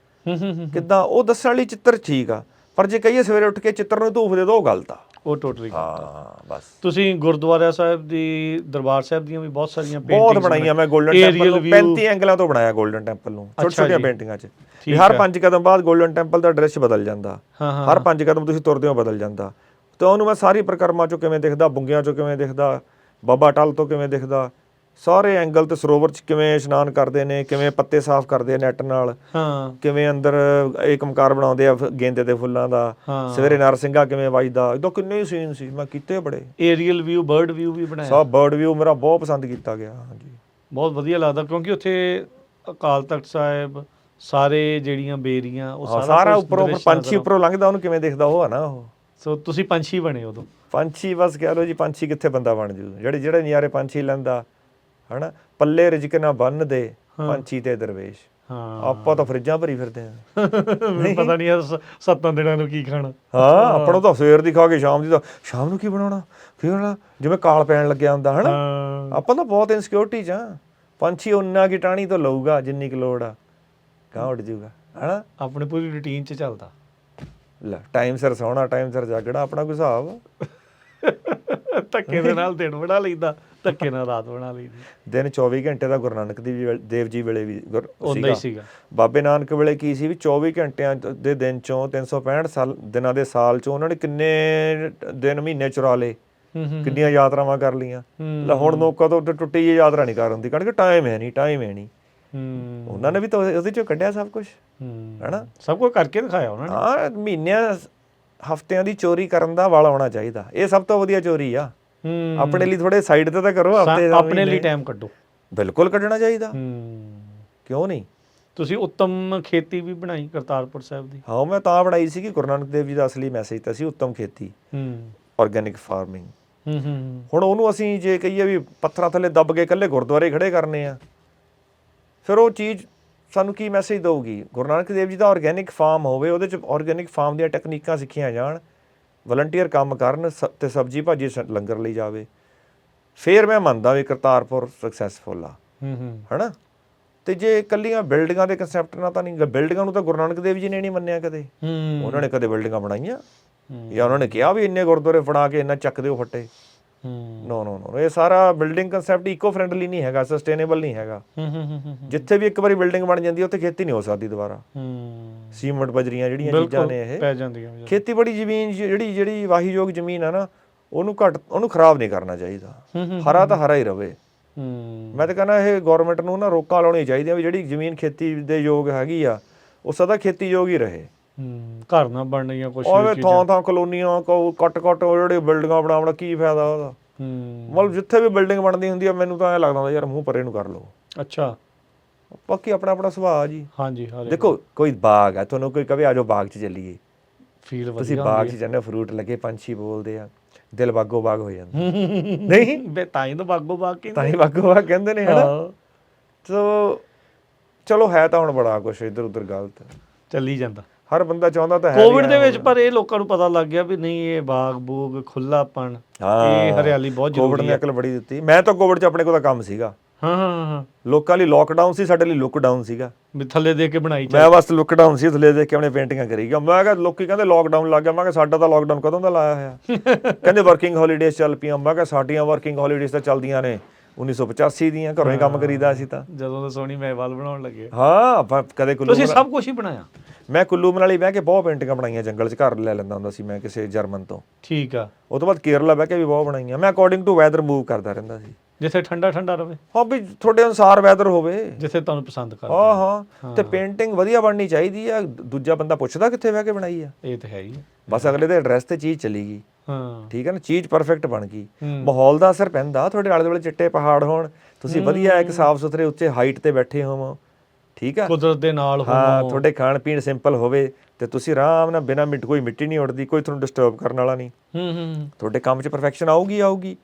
A: ਕਿੱਦਾਂ, ਉਹ ਦੱਸਣ ਲਈ ਚਿੱਤਰ ਠੀਕ ਆ। ਪਰ ਜੇ ਕਹੀਏ ਸਵੇਰੇ ਉੱਠ ਕੇ ਚਿੱਤਰ ਨੂੰ ਧੂਫ ਦੇ ਦਿਓ, ਉਹ ਗਲਤ ਆ,
B: ਉਹ ਟੋਟਲੀ।
A: ਹਾਂ, ਬਸ।
B: ਤੁਸੀਂ ਗੁਰਦੁਆਰਾ ਸਾਹਿਬ ਦੀ, ਦਰਬਾਰ ਸਾਹਿਬ ਦੀਆਂ ਵੀ ਬਹੁਤ ਸਾਰੀਆਂ
A: ਬਹੁਤ ਬਣਾਈਆਂ ਮੈਂ। ਗੋਲਡਨ ਟੈਂਪਲ ਨੂੰ 35 ਐਂਗਲਾਂ ਤੋਂ ਬਣਾਇਆ, ਗੋਲਡਨ ਟੈਂਪਲ ਨੂੰ ਛੋਟੀਆਂ ਪੇਂਟਿੰਗਾਂ 'ਚ। ਹਰ 5 ਕਦਮ ਬਾਅਦ ਗੋਲਡਨ ਟੈਂਪਲ ਦਾ ਦ੍ਰਿਸ਼ ਬਦਲ ਜਾਂਦਾ, ਹਰ 5 ਕਦਮ ਤੁਸੀਂ ਤੁਰਦੇ ਹੋ ਬਦਲ ਜਾਂਦਾ। ਤੇ ਉਹਨੂੰ ਮੈਂ ਸਾਰੀ ਪਰਿਕਰਮਾ 'ਚੋਂ ਕਿਵੇਂ ਦਿਖਦਾ, ਬੁੰਗਿਆਂ 'ਚੋਂ ਕਿਵੇਂ ਦਿਖਦਾ, ਬਾਬਾ ਟਲ ਤੋਂ ਕਿਵੇਂ ਦਿਖਦਾ, ਸਾਰੇ ਐਂਗਲ ਤੇ ਸਰੋਵਰ 'ਚ ਕਿਵੇਂ ਇਸ਼ਨਾਨ ਕਰਦੇ ਨੇ, ਕਿਵੇਂ ਪੱਤੇ ਸਾਫ਼ ਕਰਦੇ ਨੈੱਟ ਨਾਲ, ਕਿਵੇਂ ਅੰਦਰ ਏਕਮਕਾਰ ਬਣਾਉਂਦੇ ਆ ਗੇਂਦੇ ਦੇ ਫੁੱਲਾਂ ਦਾ, ਸਵੇਰੇ ਨਰਸਿੰਘਾ ਕਿਵੇਂ ਵੱਜਦਾ, ਇਦਾਂ ਕਿੰਨੇ ਹੀ ਸੀਨ ਸੀ ਮੈਂ ਕੀਤੇ ਬੜੇ।
B: ਏਰੀਅਲ ਵਿਊ, ਬਰਡ ਵਿਊ ਵੀ ਬਣਾਇਆ।
A: ਸਭ ਬਰਡ ਵਿਊ ਮੇਰਾ ਬਹੁਤ ਪਸੰਦ ਕੀਤਾ ਗਿਆ। ਹਾਂਜੀ,
B: ਬਹੁਤ ਵਧੀਆ ਲੱਗਦਾ, ਕਿਉਂਕਿ ਉੱਥੇ ਅਕਾਲ ਤਖਤ ਸਾਹਿਬ, ਸਾਰੇ ਜਿਹੜੀਆਂ ਬੇਰੀਆਂ, ਉਹ
A: ਸਾਰਾ ਉੱਪਰੋਂ ਪੰਛੀ ਉੱਪਰੋਂ ਲੰਘਦਾ, ਉਹਨੂੰ ਕਿਵੇਂ ਦਿਖਦਾ, ਉਹ ਆ ਨਾ ਉਹ।
B: ਸੋ ਤੁਸੀਂ ਪੰਛੀ ਬਣੇ ਉਦੋਂ? ਪੰਛੀ
A: ਬਸ ਕਹਿ ਲਓ ਜੀ, ਪੰਛੀ ਕਿੱਥੇ ਬੰਦਾ ਬਣ ਜੂ, ਜਿਹੜੇ ਨਜ਼ਾਰੇ ਪੰਛੀ ਲੈਂਦਾ ਹਨਾ। ਪੱਲੇ ਰਿਜਕ ਨਾ ਬੰਨ ਦੇ ਪੰਛੀ ਤੇ ਦਰਵੇਸ਼। ਆਪਾਂ ਤਾਂ ਫਰਿੱਜਾਂ ਭਰੀ ਫਿਰਦੇ ਆ,
B: ਪਤਾ ਨਹੀਂ 7 ਦਿਨਾਂ ਨੂੰ ਕੀ ਖਾਣਾ।
A: ਹਾਂ, ਆਪਣਾ ਤਾਂ ਸਵੇਰ ਦੀ ਖਾ ਕੇ ਸ਼ਾਮ ਦੀ, ਤਾਂ ਸ਼ਾਮ ਨੂੰ ਕੀ ਬਣਾਉਣਾ, ਫਿਰ ਜਿਵੇਂ ਕਾਲ ਪੈਣ ਲੱਗਿਆ ਹੁੰਦਾ ਹਨਾ। ਆਪਾਂ ਤਾਂ ਬਹੁਤ ਇਨਸਿਕਿਉਰਿਟੀ 'ਚ ਆ। ਪੰਛੀ ਓਨਾ ਕੀ ਟਾਹਣੀ ਤੋਂ ਲਊਗਾ ਜਿੰਨੀ ਕੁ ਲੋੜ ਆ, ਗਾਂ ਉੱਡ ਜੂਗਾ ਹਨਾ।
B: ਆਪਣੇ ਪੂਰੀ ਰੂਟੀਨ 'ਚ ਚੱਲਦਾ।
A: ਲੈ, ਟਾਈਮ ਸਿਰ ਸੌਣਾ, ਟਾਈਮ ਸਿਰ ਜਾਗਣਾ, ਆਪਣਾ ਕੋਈ ਹਿਸਾਬ।
B: ਧੱਕੇ ਦੇ ਨਾਲ ਦਿਨ ਬਣਾ ਲਈਦਾ, ਧੱਕੇ ਨਾਲ ਰਾਤ ਬਣਾ ਲਈਦੀ।
A: ਦਿਨ 24 ਘੰਟੇ ਦਾ ਗੁਰੂ ਨਾਨਕ ਦੇਵ ਜੀ ਵੇਲੇ ਵੀ
B: ਸੀਗਾ।
A: ਬਾਬੇ ਨਾਨਕ ਵੇਲੇ ਕੀ ਸੀ ਵੀ 24 ਘੰਟਿਆਂ ਦੇ ਦਿਨ 'ਚੋਂ 365 ਦਿਨਾਂ ਦੇ ਸਾਲ 'ਚੋਂ ਉਹਨਾਂ ਨੇ ਕਿੰਨੇ ਦਿਨ ਮਹੀਨੇ ਚੁਰਾ ਲਏ, ਕਿੰਨੀਆਂ ਯਾਤਰਾਵਾਂ ਕਰ ਲਈਆਂ। ਲੈ ਹੁਣ ਲੋਕਾਂ ਤੋਂ ਟੁੱਟੀ ਜਿਹੀ ਯਾਤਰਾ ਨਹੀਂ ਕਰ ਹੁੰਦੀ, ਕਿਉਂਕਿ ਟਾਈਮ ਹੈ ਨਹੀਂ। ਉਹਨਾਂ ਨੇ ਵੀ ਤਾਂ ਉਹਦੇ 'ਚੋਂ ਕੱਢਿਆ ਸਭ ਕੁਛ ਹਨਾ,
B: ਸਭ ਕੁਝ ਕਰਕੇ ਦਿਖਾਇਆ ਉਹਨਾਂ ਨੇ।
A: ਹਾਂ, ਮਹੀਨਿਆਂ ਹਫ਼ਤਿਆਂ ਦੀ ਚੋਰੀ ਕਰਨ ਦਾ ਵਾਲ ਆਉਣਾ ਚਾਹੀਦਾ, ਇਹ ਸਭ ਤੋਂ ਵਧੀਆ ਚੋਰੀ ਆ। ਆਪਣੇ ਲਈ ਥੋੜੇ ਸਾਈਡ ਤੇ ਤਾਂ ਕਰੋ, ਹਫ਼ਤੇ
B: ਆਪਣੇ ਲਈ ਟਾਈਮ ਕੱਢੋ।
A: ਬਿਲਕੁਲ ਕੱਢਣਾ ਚਾਹੀਦਾ, ਕਿਉਂ ਨਹੀਂ।
B: ਤੁਸੀਂ ਉੱਤਮ ਖੇਤੀ ਵੀ ਬਣਾਈ ਕਰਤਾਰਪੁਰ ਸਾਹਿਬ ਦੀ।
A: ਹਾਂ, ਮੈਂ ਤਾਂ ਬਣਾਈ ਸੀ ਕਿ ਗੁਰੂ ਨਾਨਕ ਦੇਵ ਜੀ ਦਾ ਅਸਲੀ ਮੈਸੇਜ ਤਾਂ ਸੀ ਉੱਤਮ ਖੇਤੀ, ਆਰਗੈਨਿਕ ਫਾਰਮਿੰਗ। ਹੁਣ ਉਹਨੂੰ ਅਸੀਂ ਜੇ ਕਹੀਏ ਵੀ ਪੱਥਰਾਂ ਥੱਲੇ ਦੱਬ ਕੇ ਇਕੱਲੇ ਗੁਰਦੁਆਰੇ ਖੜੇ ਕਰਨੇ ਆ, ਫਿਰ ਉਹ ਚੀਜ਼ ਸਾਨੂੰ ਕੀ ਮੈਸੇਜ ਦਊਗੀ। ਗੁਰੂ ਨਾਨਕ ਦੇਵ ਜੀ ਦਾ ਆਰਗੈਨਿਕ ਫਾਰਮ ਹੋਵੇ, ਉਹਦੇ 'ਚ ਆਰਗੈਨਿਕ ਫਾਰਮ ਦੀਆਂ ਟੈਕਨੀਕਾਂ ਸਿੱਖੀਆਂ ਜਾਣ, ਵਲੰਟੀਅਰ ਕੰਮ ਕਰਨ ਅਤੇ ਸਬਜ਼ੀ ਭਾਜੀ ਲੰਗਰ ਲਈ ਜਾਵੇ, ਫਿਰ ਮੈਂ ਮੰਨਦਾ ਵੀ ਕਰਤਾਰਪੁਰ ਸਕਸੈਸਫੁਲ ਆ, ਹੈ ਨਾ। ਅਤੇ ਜੇ ਇਕੱਲੀਆਂ ਬਿਲਡਿੰਗਾਂ ਦੇ ਕੰਸੈਪਟ ਨਾਲ ਤਾਂ ਨਹੀਂ, ਬਿਲਡਿੰਗਾਂ ਨੂੰ ਤਾਂ ਗੁਰੂ ਨਾਨਕ ਦੇਵ ਜੀ ਨੇ ਨਹੀਂ ਮੰਨਿਆ ਕਦੇ। ਉਹਨਾਂ ਨੇ ਕਦੇ ਬਿਲਡਿੰਗਾਂ ਬਣਾਈਆਂ ਜਾਂ ਉਹਨਾਂ ਨੇ ਕਿਹਾ ਵੀ ਇੰਨੇ ਗੁਰਦੁਆਰੇ ਫੜਾ ਕੇ ਇੰਨਾ ਚੱਕ ਦਿਓ ਫੱਟੇ। ਨੋ, ਇਹ ਸਾਰਾ ਬਿਲਡਿੰਗ ਕੰਸੈਪਟ ਇਕੋ ਫਰੈਂਡਲੀ ਨਹੀਂ ਹੈਗਾ, ਸਸਟੇਨੇਬਲ ਨਹੀਂ ਹੈਗਾ। ਜਿੱਥੇ ਵੀ ਇੱਕ ਵਾਰੀ ਬਿਲਡਿੰਗ ਬਣ ਜਾਂਦੀ ਉੱਥੇ ਖੇਤੀ ਨਹੀਂ ਹੋ ਸਕਦੀ ਦੁਬਾਰਾ। ਸੀਮੈਂਟ ਬਜਰੀਆਂ ਜਿਹੜੀਆਂ ਚੀਜ਼ਾਂ ਨੇ ਇਹ ਪੈ ਜਾਂਦੀਆਂ। ਖੇਤੀਬਾੜੀ ਜ਼ਮੀਨ ਜਿਹੜੀ ਵਾਹੀਯੋਗ ਜ਼ਮੀਨ ਆ ਨਾ, ਉਹਨੂੰ ਖਰਾਬ ਨਹੀਂ ਕਰਨਾ ਚਾਹੀਦਾ। ਹਰਾ ਤਾਂ ਹਰਾ ਹੀ ਰਵੇ। ਮੈਂ ਤਾਂ ਕਹਿੰਦਾ ਇਹ ਗੌਰਮੈਂਟ ਨੂੰ ਨਾ ਰੋਕਾਂ ਲਾਉਣੀਆਂ ਚਾਹੀਦੀਆਂ ਵੀ ਜਿਹੜੀ ਜ਼ਮੀਨ ਖੇਤੀ ਦੇ ਯੋਗ ਹੈਗੀ ਆ ਉਹ ਸਦਾ ਖੇਤੀ ਯੋਗ ਹੀ ਰਹੇ।
B: ਘਰ ਨਾ ਬਣਨੀਆਂ ਕੁਛ
A: ਥਾਂ ਕਲੋਨੀਆਂ ਕੱਟ ਜਿਹੜੇ ਬਿਲਡਿੰਗਾਂ ਬਣਾਉਣਾ ਕੀ ਫਾਇਦਾ ਉਹਦਾ। ਮਤਲਬ ਜਿੱਥੇ ਵੀ ਬਿਲਡਿੰਗ ਬਣਦੀ ਹੁੰਦੀ ਆ ਮੈਨੂੰ ਤਾਂ ਐਂ ਲੱਗਦਾ ਹੁੰਦਾ ਯਾਰ ਮੂੰਹ ਪਰੇ ਨੂੰ ਕਰ ਲਓ।
B: ਅੱਛਾ,
A: ਬਾਕੀ ਆਪਣਾ ਸੁਭਾਅ ਜੀ।
B: ਹਾਂਜੀ,
A: ਦੇਖੋ ਕੋਈ ਬਾਗ ਆ, ਤੁਹਾਨੂੰ ਕੋਈ ਕਵੇ ਆਜੋ ਬਾਗ 'ਚ ਚੱਲੀਏ,
B: ਫੀਲ
A: ਤੁਸੀਂ ਬਾਗ 'ਚ ਜਾਂਦੇ, ਫਰੂਟ ਲੱਗੇ, ਪੰਛੀ ਬੋਲਦੇ ਆ, ਦਿਲ ਬਾਗੋ ਬਾਗ ਹੋ ਜਾਂਦਾ। ਨਹੀਂ
B: ਤਾਂ ਹੀ ਤਾਂ ਬਾਗੋ ਬਾਗ
A: ਕਹਿੰਦੇ ਨੇ, ਹਨਾ। ਸੋ ਚਲੋ ਹੈ ਤਾਂ ਹੁਣ ਬੜਾ ਕੁਛ ਇੱਧਰ ਉੱਧਰ ਗਲਤ
B: ਚੱਲੀ ਜਾਂਦਾ,
A: ਹਰ ਬੰਦਾ ਚਾਹੁੰਦਾ ਤਾਂ ਹੈ
B: ਕੋਵਿਡ ਦੇ ਵਿੱਚ, ਪਰ ਇਹ ਲੋਕਾਂ ਨੂੰ ਪਤਾ ਲੱਗ ਗਿਆ ਵੀ ਨਹੀਂ ਇਹ ਬਾਗ ਬੂਗ ਖੁੱਲਾਪਣ, ਇਹ ਹਰਿਆਲੀ ਬਹੁਤ ਜ਼ਰੂਰੀ ਹੈ।
A: ਕੋਵਿਡ ਨੇ ਅਕਲ ਬੜੀ ਦਿੱਤੀ। ਮੈਂ ਤਾਂ ਕੋਵਿਡ 'ਚ ਆਪਣੇ ਕੋਲ ਤਾਂ ਕੰਮ ਸੀਗਾ। ਲੋਕਾਂ ਲਈ ਲੋਕਡਾਊਨ ਸੀ, ਸਾਡੇ ਲਈ ਲੁੱਕਡਾਊਨ ਸੀਗਾ।
B: ਥੱਲੇ ਦੇਖ ਕੇ ਬਣਾਈ,
A: ਮੈਂ ਬਸ ਲੁੱਕਡਾਊਨ ਸੀ, ਥੱਲੇ ਦੇਖ ਕੇ ਆਪਣੇ ਪੇਂਟਿੰਗਾਂ ਕਰੀ ਗਿਆ। ਮੈਂ ਕਿਹਾ ਲੋਕੀ ਕਹਿੰਦੇ ਲੋਕਡਾਊਨ ਲੱਗ ਗਿਆ, ਮੈਂ ਕਿਹਾ ਸਾਡਾ ਤਾਂ ਲੋਕਡਾਊਨ ਕਦੋਂ ਦਾ ਲਾਇਆ ਹੋਇਆ। ਕਹਿੰਦੇ ਵਰਕਿੰਗ ਹੌਲੀਡੇਜ਼ ਚੱਲ ਪਈਆਂ, ਮੈਂ ਕਿਹਾ ਸਾਡੀਆਂ ਵਰਕਿੰਗ ਹੌਲੀਡੇਜ਼ ਤਾਂ ਚੱਲਦੀਆਂ ਨੇ 1985 ਦੀਆਂ, ਘਰੋਂ ਹੀ ਕੰਮ ਕਰੀਦਾ ਸੀ ਤਾਂ,
B: ਜਦੋਂ ਦਾ ਸੋਹਣੀ ਮਹਿਵਾਲ ਬਣਾਉਣ ਲੱਗੇ।
A: ਹਾਂ, ਆਪਾਂ ਕਦੇ ਕੁੱਲੂ,
B: ਤੁਸੀਂ ਸਭ ਕੁਝ ਹੀ ਬਣਾਇਆ।
A: ਮੈਂ ਕੁੱਲੂ ਮਨਾਲੀ ਬਹਿ ਕੇ ਬਹੁਤ ਪੇਂਟਿੰਗਾਂ ਬਣਾਈਆਂ, ਜੰਗਲ 'ਚ ਘਰ ਲੈ ਲੈਂਦਾ ਹੁੰਦਾ ਸੀ ਮੈਂ ਕਿਸੇ ਜਰਮਨ ਤੋਂ। ਠੀਕ ਆ। ਉਹ ਤੋਂ ਬਾਅਦ ਕੇਰਲਾ ਬਹਿ ਕੇ ਵੀ ਬਹੁਤ ਬਣਾਈਆਂ। ਮੈਂ ਅਕੋਰਡਿੰਗ ਟੂ ਵੈਦਰ ਮੂਵ ਕਰਦਾ ਰਹਿੰਦਾ ਸੀ,
B: ਜਿੱਥੇ ਠੰਡਾ ਰਵੇ।
A: ਹਾਂ ਵੀ ਤੁਹਾਡੇ ਅਨੁਸਾਰ ਵੈਦਰ ਹੋਵੇ,
B: ਜਿੱਥੇ ਤੁਹਾਨੂੰ ਪਸੰਦ ਕਰਦੇ।
A: ਹਾਂ। ਤੇ ਪੇਂਟਿੰਗ ਵਧੀਆ ਬਣਨੀ ਚਾਹੀਦੀ ਆ। ਦੂਜਾ ਬੰਦਾ ਪੁੱਛਦਾ ਕਿੱਥੇ ਬਹਿ ਕੇ ਬਣਾਈ ਆ, ਇਹ ਤਾਂ ਹੈ ਹੀ। ਬਸ ਅਗਲੇ ਦੇ ਐਡਰੈਸ ਤੇ ਚੀਜ਼ ਚਲੀ ਗਈ। ਠੀਕ ਹੈ ਨਾ, ਚੀਜ਼ ਪਰਫੈਕਟ ਬਣ ਗਈ। ਮਾਹੌਲ ਦਾ ਅਸਰ ਪੈਂਦਾ, ਤੁਹਾਡੇ ਆਲੇ ਦੁਆਲੇ ਚਿੱਟੇ ਪਹਾੜ ਹੋਣ, ਤੁਸੀਂ ਵਧੀਆ ਇੱਕ ਸਾਫ਼ ਸੁਥਰੇ ਉੱਚੇ ਹਾਈਟ ਤੇ ਬੈਠੇ ਹੋਵੋ, ਠੀਕ ਆ, ਕੁਦਰਤ ਦੇ ਨਾਲ ਹੋਵੋ, ਹਾਂ, ਤੁਹਾਡੇ ਖਾਣ ਪੀਣ ਸਿੰਪਲ ਹੋਵੇ ਤੇ ਤੁਸੀਂ ਆਰਾਮ ਨਾਲ ਬਿਨਾਂ ਕੋਈ ਮਿੱਟੀ ਨਹੀਂ ਉੱਡਦੀ, ਕੋਈ ਤੁਹਾਨੂੰ ਡਿਸਟਰਬ ਕਰਨ ਵਾਲਾ ਨਹੀਂ, ਤੁਹਾਡੇ ਕੰਮ 'ਚ ਪਰਫੈਕਸ਼ਨ ਆਊਗੀ।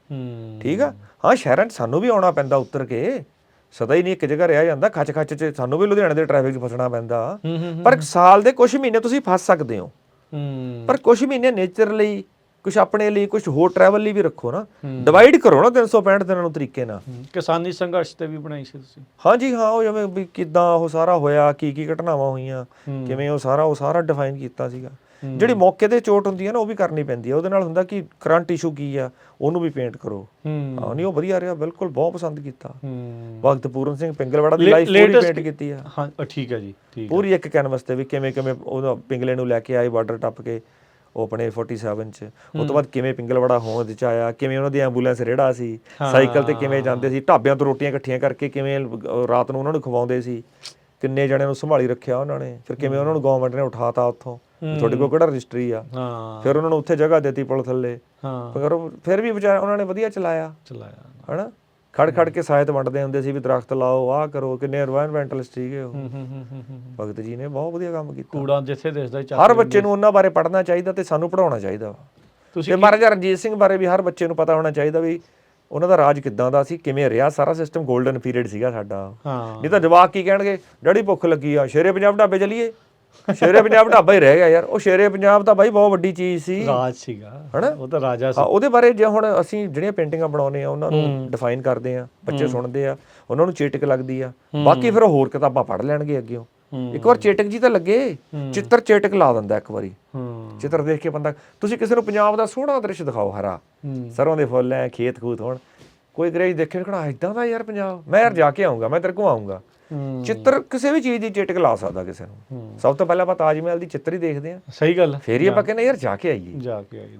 A: ਠੀਕ ਆ। ਹਾਂ, ਸ਼ਹਿਰਾਂ 'ਚ ਸਾਨੂੰ ਵੀ ਆਉਣਾ ਪੈਂਦਾ ਉੱਤਰ ਕੇ, ਸਦਾ ਹੀ ਨਹੀਂ ਇੱਕ ਜਗ੍ਹਾ ਰਿਹਾ ਜਾਂਦਾ। ਖੱਚ 'ਚ ਸਾਨੂੰ ਵੀ ਲੁਧਿਆਣੇ ਦੇ ਟ੍ਰੈਫਿਕ 'ਚ ਫਸਣਾ ਪੈਂਦਾ, ਪਰ ਸਾਲ ਦੇ ਕੁਛ ਮਹੀਨੇ ਤੁਸੀਂ ਫਸ ਸਕਦੇ ਹੋ। ਪਰ ਕੁਛ ਮਹੀਨੇ ਨੇਚਰ ਲਈ, ਕੁਛ ਆਪਣੇ ਲਈ, ਕੁਛ ਹੋਰ ਟਰੈਵਲ ਲਈ ਵੀ ਰੱਖੋ ਨਾ। ਡਿਵਾਈਡ ਕਰੋ ਨਾ 365 ਦਿਨਾਂ ਨੂੰ ਤਰੀਕੇ ਨਾਲ। ਕਿਸਾਨੀ ਸੰਘਰਸ਼ ਤੇ ਵੀ ਬਣਾਈ ਸੀ ਤੁਸੀਂ? ਹਾਂਜੀ, ਹਾਂ। ਉਹ ਜਿਵੇਂ ਵੀ ਕਿੱਦਾਂ ਉਹ ਸਾਰਾ ਹੋਇਆ, ਕੀ ਘਟਨਾਵਾਂ ਹੋਈਆਂ, ਕਿਵੇਂ ਉਹ ਸਾਰਾ ਡਿਫਾਈਨ ਕੀਤਾ ਸੀਗਾ। ਜਿਹੜੀ ਮੌਕੇ ਤੇ ਚੋਟ ਹੁੰਦੀ ਹੈ ਨਾ, ਉਹ ਵੀ ਕਰਨੀ ਪੈਂਦੀ ਹੈ। ਉਹਦੇ ਨਾਲ ਹੁੰਦਾ ਕਿ ਕਰੰਟ ਇਸ਼ੂ ਕੀ ਆ, ਉਹਨੂੰ ਵੀ ਪੇਂਟ ਕਰੋ। ਹਾਂ, ਨਹੀਂ ਉਹ ਵਧੀਆ ਰਿਹਾ, ਬਿਲਕੁਲ ਬਹੁਤ ਪਸੰਦ ਕੀਤਾ। ਭਗਤ ਪੂਰਨ ਸਿੰਘ ਪਿੰਗਲਵਾੜਾ ਦੀ ਲਾਈਫ ਪੂਰੀ ਪੇਂਟ ਕੀਤੀ ਆ। ਹਾਂ, ਠੀਕ ਹੈ ਜੀ, ਪੂਰੀ ਇੱਕ ਕੈਨਵਸ ਤੇ ਵੀ ਕਿਵੇਂ ਉਹਦਾ ਪਿੰਗਲੇ ਨੂੰ ਲੈ ਕੇ ਆਏ ਬਾਰਡਰ ਟੱਪ ਕੇ, ਉਹ ਆਪਣੇ 47 'ਚ। ਉਹ ਤੋਂ ਬਾਅਦ ਕਿਵੇਂ ਪਿੰਗਲਵਾੜਾ ਹੋਂਦ 'ਚ ਆਇਆ, ਕਿਵੇਂ ਉਹਨਾਂ ਦੀ ਐਂਬੂਲੈਂਸ ਰੇੜਾ ਸੀ, ਸਾਈਕਲ ਤੇ ਕਿਵੇਂ ਜਾਂਦੇ ਸੀ, ਢਾਬਿਆਂ ਤੋਂ ਰੋਟੀਆਂ ਇਕੱਠੀਆਂ ਕਰਕੇ ਕਿਵੇਂ ਰਾਤ ਨੂੰ ਉਹਨਾਂ ਨੂੰ ਖਵਾਉਂਦੇ ਸੀ, ਕਿੰਨੇ ਜਣਿਆਂ ਨੂੰ ਸੰਭਾਲੀ ਰੱਖਿਆ ਉਹਨਾਂ ਨੇ, ਫਿਰ ਕਿਵੇਂ ਉਹਨਾਂ ਨੂੰ ਗਵਰਨਮੈਂਟ ਨੇ ਉਠਾਤਾ ਉੱਥੋਂ, ਤੁਹਾਡੇ ਕੋਲ ਕਿਹੜਾ ਰਜਿਸਟਰੀ ਆ, ਫਿਰ ਉਹਨਾਂ ਨੂੰ ਉੱਥੇ ਜਗ੍ਹਾ ਦਿੱਤੀ ਪੁਲ ਥੱਲੇ, ਫਿਰ ਵੀ ਵਿਚਾਰਾ ਉਹਨਾਂ ਨੇ ਵਧੀਆ ਚਲਾਇਆ, ਹਨਾ। ਖੜ ਕੇ ਸਾਹਿਤ ਵੰਡਦੇ ਹੁੰਦੇ ਸੀ ਵੀ ਦਰਖਤ ਲਾਓ, ਆਹ ਕਰੋ, ਕਿੰਨੇ এনवायरमेंटਲਿਸਟ ਸੀਗੇ ਉਹ। ਭਗਤ ਜੀ ਨੇ ਬਹੁਤ ਵਧੀਆ ਕੰਮ ਕੀਤਾ। ਕੂੜਾ ਜਿੱਥੇ ਦਿਸਦਾ ਹਰ ਬੱਚੇ ਨੂੰ ਉਹਨਾਂ ਬਾਰੇ ਪੜ੍ਹਨਾ ਚਾਹੀਦਾ ਤੇ ਸਾਨੂੰ ਪੜ੍ਹਾਉਣਾ ਚਾਹੀਦਾ ਵਾ। ਤੇ ਮਹਾਰਾਜਾ ਰਣਜੀਤ ਸਿੰਘ ਬਾਰੇ ਵੀ ਹਰ ਬੱਚੇ ਨੂੰ ਪਤਾ ਹੋਣਾ ਚਾਹੀਦਾ ਵੀ ਉਹਨਾਂ ਦਾ ਰਾਜ ਕਿੱਦਾਂ ਦਾ ਸੀ, ਕਿਵੇਂ ਰਿਹਾ ਸਾਰਾ ਸਿਸਟਮ। ਗੋਲਡਨ ਪੀਰੀਅਡ ਸੀਗਾ ਸਾਡਾ। ਨਹੀਂ ਤਾਂ ਜਵਾਕ ਕੀ ਕਹਿਣਗੇ, ਡੈਡੀ ਭੁੱਖ ਲੱਗੀ ਆ, ਸ਼ੇਰੇ ਪੰਜਾਬ ਢਾਬੇ ਚੱਲੀਏ। ਸ਼ੇਰੇ ਪੰਜਾਬ ਢਾਬਾ ਹੀ ਰਹਿ ਗਿਆ ਯਾਰ। ਉਹ ਸ਼ੇਰੇ ਪੰਜਾਬ ਤਾਂ ਬਾਈ ਬਹੁਤ ਵੱਡੀ ਚੀਜ਼ ਸੀ, ਰਾਜ ਸੀਗਾ, ਹਨਾ। ਉਹ ਤਾਂ ਰਾਜਾ ਸੀ। ਉਹਦੇ ਬਾਰੇ ਜੇ ਹੁਣ ਅਸੀਂ ਜਿਹੜੀਆਂ ਪੇਂਟਿੰਗਾਂ ਬਣਾਉਂਦੇ ਆ ਉਹਨਾਂ ਨੂੰ ਡਿਫਾਈਨ ਕਰਦੇ ਆ, ਬੱਚੇ ਸੁਣਦੇ ਆ, ਉਹਨਾਂ ਨੂੰ ਚੇਟਕ ਲੱਗਦੀ ਆ। ਬਾਕੀ ਫਿਰ ਹੋਰ ਕਿਤਾਬਾਂ ਪੜ੍ਹ ਲੈਣਗੇ ਅੱਗੇ। ਇੱਕ ਵਾਰ ਚੇਟਕ ਜੀ ਤਾਂ ਲੱਗੇ, ਚਿੱਤਰ ਚੇਟਕ ਲਾ ਦਿੰਦਾ ਇੱਕ ਵਾਰੀ। ਚਿੱਤਰ ਦੇਖ ਕੇ ਬੰਦਾ, ਤੁਸੀਂ ਕਿਸੇ ਨੂੰ ਪੰਜਾਬ ਦਾ ਸੋਹਣਾ ਦ੍ਰਿਸ਼ ਦਿਖਾਓ, ਹਰਾ, ਸਰੋਂ ਦੇ ਫੁੱਲ ਐ, ਖੇਤ ਖੂਤ ਹੋਣ, ਕੋਈ ਗਰੇਜ ਦੇਖੇ ਕਿਹੜਾ ਏਦਾਂ ਦਾ ਯਾਰ ਪੰਜਾਬ, ਮੈਂ ਯਾਰ ਜਾ ਕੇ ਆਊਂਗਾ, ਮੈਂ ਤੇਰੇ ਕੋਲ ਆਊਂਗਾ। ਚਿੱਤਰ ਕਿਸੇ ਵੀ ਚੀਜ਼ ਦੀ ਚੇਟਕ ਲਾ ਸਕਦਾ ਕਿਸੇ ਨੂੰ। ਸਭ ਤੋਂ ਪਹਿਲਾਂ ਆਪਾਂ ਤਾਜ ਮਹਿਲ ਦੀ ਚਿੱਤਰ ਹੀ ਦੇਖਦੇ ਆ। ਸਹੀ ਗੱਲ। ਫੇਰ ਹੀ ਆਪਾਂ ਕਹਿੰਦੇ ਯਾਰ ਜਾ ਕੇ ਆਈਏ,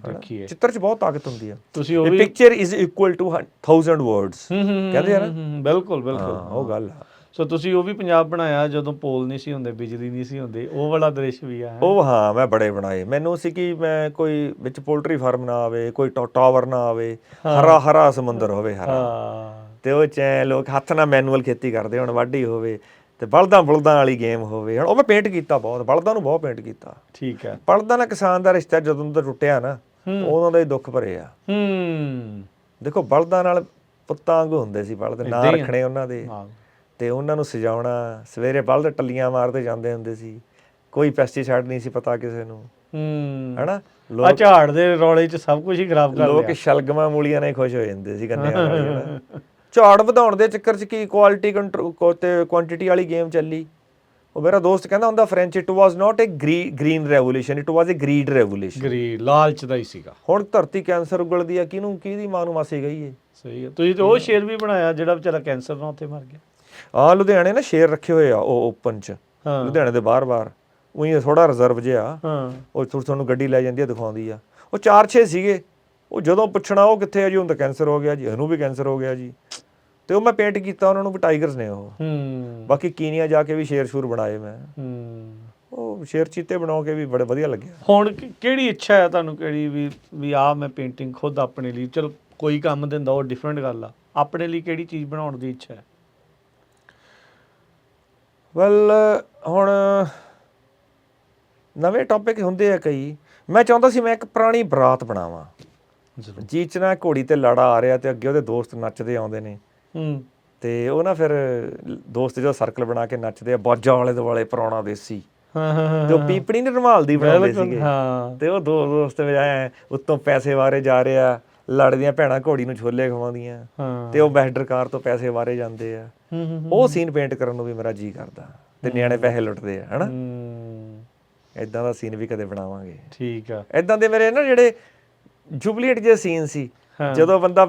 A: ਦੇਖੀਏ। ਚਿੱਤਰ 'ਚ ਬਹੁਤ ਤਾਕਤ ਹੁੰਦੀ ਆ। ਤੁਸੀਂ ਉਹ picture is equal to 1000 words ਕਹਿੰਦੇ ਆ ਨਾ। ਬਿਲਕੁਲ ਉਹ ਗੱਲ ਆ। ਸੋ ਤੁਸੀਂ ਉਹ ਵੀ ਪੰਜਾਬ ਬਣਾਇਆ ਜਦੋਂ ਪੋਲ ਨਹੀਂ ਸੀ ਹੁੰਦੇ, ਬਿਜਲੀ ਨਹੀਂ ਸੀ ਹੁੰਦੀ, ਉਹ ਵਾਲਾ ਦ੍ਰਿਸ਼ ਵੀ ਆ। ਉਹ ਹਾਂ, ਮੈਂ ਬੜੇ ਬਣਾਏ। ਮੈਨੂੰ ਸੀ ਕਿ ਮੈਂ ਕੋਈ ਵਿੱਚ ਪੋਲਟਰੀ ਫਾਰਮ ਨਾ ਆਵੇ, ਕੋਈ ਟਾਵਰ ਨਾ ਆਵੇ, ਹਰਾ ਸਮੁੰਦਰ ਹੋਵੇ, ਹਰਾ। ਤੇ ਉਹ ਚ ਲੋਕ ਹੱਥ ਨਾਲ ਮੈਨੂਅਲ ਖੇਤੀ ਕਰਦੇ ਹੁਣ, ਵਾਢੀ ਹੋਵੇ ਤੇ ਬਲਦਾਂ ਵਾਲੀ ਗੇਮ ਹੋਵੇ। ਹੁਣ ਉਹ ਮੈਂ ਪੇਂਟ ਕੀਤਾ ਬਹੁਤ, ਬਲਦਾਂ ਨੂੰ ਬਹੁਤ ਪੇਂਟ ਕੀਤਾ।
B: ਠੀਕ ਹੈ।
A: ਬਲਦਾਂ ਨਾਲ ਕਿਸਾਨ ਦਾ ਰਿਸ਼ਤਾ ਜਦੋਂ ਦਾ ਟੁੱਟਿਆ ਨਾ, ਉਦੋਂ ਦਾ ਹੀ ਦੁੱਖ ਭਰਿਆ। ਦੇਖੋ ਬਲਦਾਂ ਨਾਲ ਪੁੱਤਾਂ ਵਾਂਗੂ ਹੁੰਦੇ ਸੀ ਬਲਦ, ਨਾਂ ਰੱਖਣੇ ਉਹਨਾਂ ਦੇ ਤੇ ਉਹਨਾਂ ਨੂੰ ਸਜਾਉਣਾ। ਸਵੇਰੇ ਬਲਦ ਟੱਲੀਆਂ ਮਾਰਦੇ ਜਾਂਦੇ ਹੁੰਦੇ ਸੀ, ਕੋਈ ਪੈਸਟੀਸਾਈਡ ਨਹੀਂ ਸੀ ਪਤਾ ਕਿਸੇ ਨੂੰ, ਹਨਾ।
B: ਆ ਝਾੜ ਦੇ ਰੌਲੇ 'ਚ ਸਭ ਕੁਝ ਹੀ ਖਰਾਬ ਕਰ ਲਿਆ।
A: ਲੋਕ ਸ਼ਲਗਮਾਂ ਮੂਲੀਆਂ ਨਾਲ ਖੁਸ਼ ਹੋ ਜਾਂਦੇ ਸੀ, ਗੰਨਿਆਂ ਨਾਲ। ਝਾੜ ਵਧਾਉਣ ਦੇ ਚੱਕਰ 'ਚ ਕੀ ਕੁਆਲਿਟੀ ਕੰਟਰੋਲ ਤੇ ਕੁਆਂਟੀਟੀ ਵਾਲੀ ਗੇਮ ਚੱਲੀ। ਉਹ ਮੇਰਾ ਦੋਸਤ ਕਹਿੰਦਾ ਹੁੰਦਾ French, it was not A green revolution, it was A greed revolution.
B: ਲਾਲਚ ਦਾ ਹੀ ਸੀਗਾ।
A: ਹੁਣ ਧਰਤੀ ਕੈਂਸਰ ਉਗਲਦੀ ਆ, ਕਿਹਦੀ ਮਾਂ ਨੂੰ ਮਾਸੀ ਗਈ ਏ।
B: ਸਹੀ ਹੈ। ਤੁਸੀਂ ਉਹ ਸ਼ੇਰ ਵੀ ਬਣਾਇਆ ਜਿਹੜਾ ਵਿਚਾਰਾ ਕੈਂਸਰ ਨਾਲ ਉੱਥੇ ਮਰ ਗਿਆ।
A: ਲੁਧਿਆਣੇ ਨਾ ਸ਼ੇਰ ਰੱਖੇ ਹੋਏ ਆ ਉਹ ਓਪਨ 'ਚ, ਲੁਧਿਆਣੇ ਦੇ ਬਾਹਰ ਉਹੀ ਥੋੜਾ ਰਿਜ਼ਰਵ ਜਿਹਾ, ਉਹ ਤੁਹਾਨੂੰ ਗੱਡੀ ਲੈ ਜਾਂਦੀ ਆ, ਦਿਖਾਉਂਦੀ ਆ। ਉਹ 4-6 ਸੀਗੇ। ਉਹ ਜਦੋਂ ਪੁੱਛਣਾ ਉਹ ਕਿੱਥੇ ਆ ਜੀ, ਹੁਣ ਤਾਂ ਕੈਂਸਰ ਹੋ ਗਿਆ ਜੀ, ਇਹਨੂੰ ਵੀ ਕੈਂਸਰ ਹੋ ਗਿਆ ਜੀ। ਤੇ ਉਹ ਮੈਂ ਪੇਂਟ ਕੀਤਾ ਉਹਨਾਂ ਨੂੰ ਵੀ, ਟਾਈਗਰਸ ਨੇ ਉਹ। ਬਾਕੀ ਕੀਨੀਆ ਜਾ ਕੇ ਵੀ ਸ਼ੇਰ ਸ਼ੂਰ ਬਣਾਏ ਮੈਂ, ਉਹ ਸ਼ੇਰ ਚੀਤੇ ਬਣਾ ਕੇ ਵੀ ਬੜੇ ਵਧੀਆ ਲੱਗਿਆ।
B: ਹੁਣ ਕਿਹੜੀ ਇੱਛਾ ਹੈ ਤੁਹਾਨੂੰ, ਕਿਹੜੀ ਵੀ ਆਹ ਮੈਂ ਪੇਂਟਿੰਗ ਖੁਦ ਆਪਣੇ ਲਈ, ਚਲੋ ਕੋਈ ਕੰਮ ਦਿੰਦਾ ਉਹ ਡਿਫਰੈਂਟ ਗੱਲ ਆ, ਆਪਣੇ ਲਈ ਕਿਹੜੀ ਚੀਜ਼ ਬਣਾਉਣ ਦੀ ਇੱਛਾ ਹੈ?
A: ਵੈਲ ਹੁਣ ਨਵੇਂ ਟੌਪਿਕ ਹੁੰਦੇ ਆ ਕਈ। ਮੈਂ ਚਾਹੁੰਦਾ ਸੀ ਮੈਂ ਇੱਕ ਪੁਰਾਣੀ ਬਰਾਤ ਬਣਾਵਾਂ, ਜਿਹ 'ਚ ਨਾ ਘੋੜੀ ਤੇ ਲਾੜਾ ਆ ਰਿਹਾ ਤੇ ਅੱਗੇ ਉਹਦੇ ਦੋਸਤ ਨੱਚਦੇ ਆਉਂਦੇ ਨੇ, ਤੇ ਉਹ ਨਾ ਫਿਰ ਦੋਸਤ ਜਦੋਂ ਸਰਕਲ ਬਣਾ ਕੇ ਨੱਚਦੇ ਆ, ਬਾਜਾਂ ਵਾਲੇ ਦੁਆਲੇ ਪੁਰਾਣਾ ਦੇਸੀ, ਤੇ ਉਹ ਪੀਪਣੀ ਨੇ ਰੁਮਾਲ ਦੀ ਬਣਾਉਂਦੇ ਸੀਗੇ। ਤੇ ਉਹ ਦੋਸਤ ਉੱਤੋਂ ਪੈਸੇ ਵਾਰੇ ਜਾ ਰਿਹਾ, ਲਾੜੇ ਦੀਆਂ ਭੈਣਾਂ ਘੋੜੀ ਨੂੰ ਛੋਲੇ ਖਵਾਉਂਦੀਆਂ, ਤੇ ਉਹ ਮੈਸਡਰ ਕਾਰ ਤੋਂ ਪੈਸੇ ਵਾਰੇ ਜਾਂਦੇ ਆ। ਉਹ ਸੀਨ ਪੇਂਟ ਕਰਨ ਨੂੰ ਵੀ ਮੇਰਾ ਜੀਅ ਕਰਦਾ, ਤੇ ਨਿਆਣੇ ਪੈਸੇ ਲੁੱਟਦੇ ਆ, ਹਨਾ। ਏਦਾਂ ਦਾ ਸੀਨ ਵੀ ਕਦੇ ਬਣਾਵਾਂਗੇ।
B: ਠੀਕ ਆ।
A: ਏਦਾਂ ਦੇ ਮੇਰੇ ਨਾ ਜਿਹੜੇ ਜੁਬਲੀਏਟ ਜਿਹੇ ਸੀਨ ਸੀ, ਜਦੋਂ ਬੰਦਾ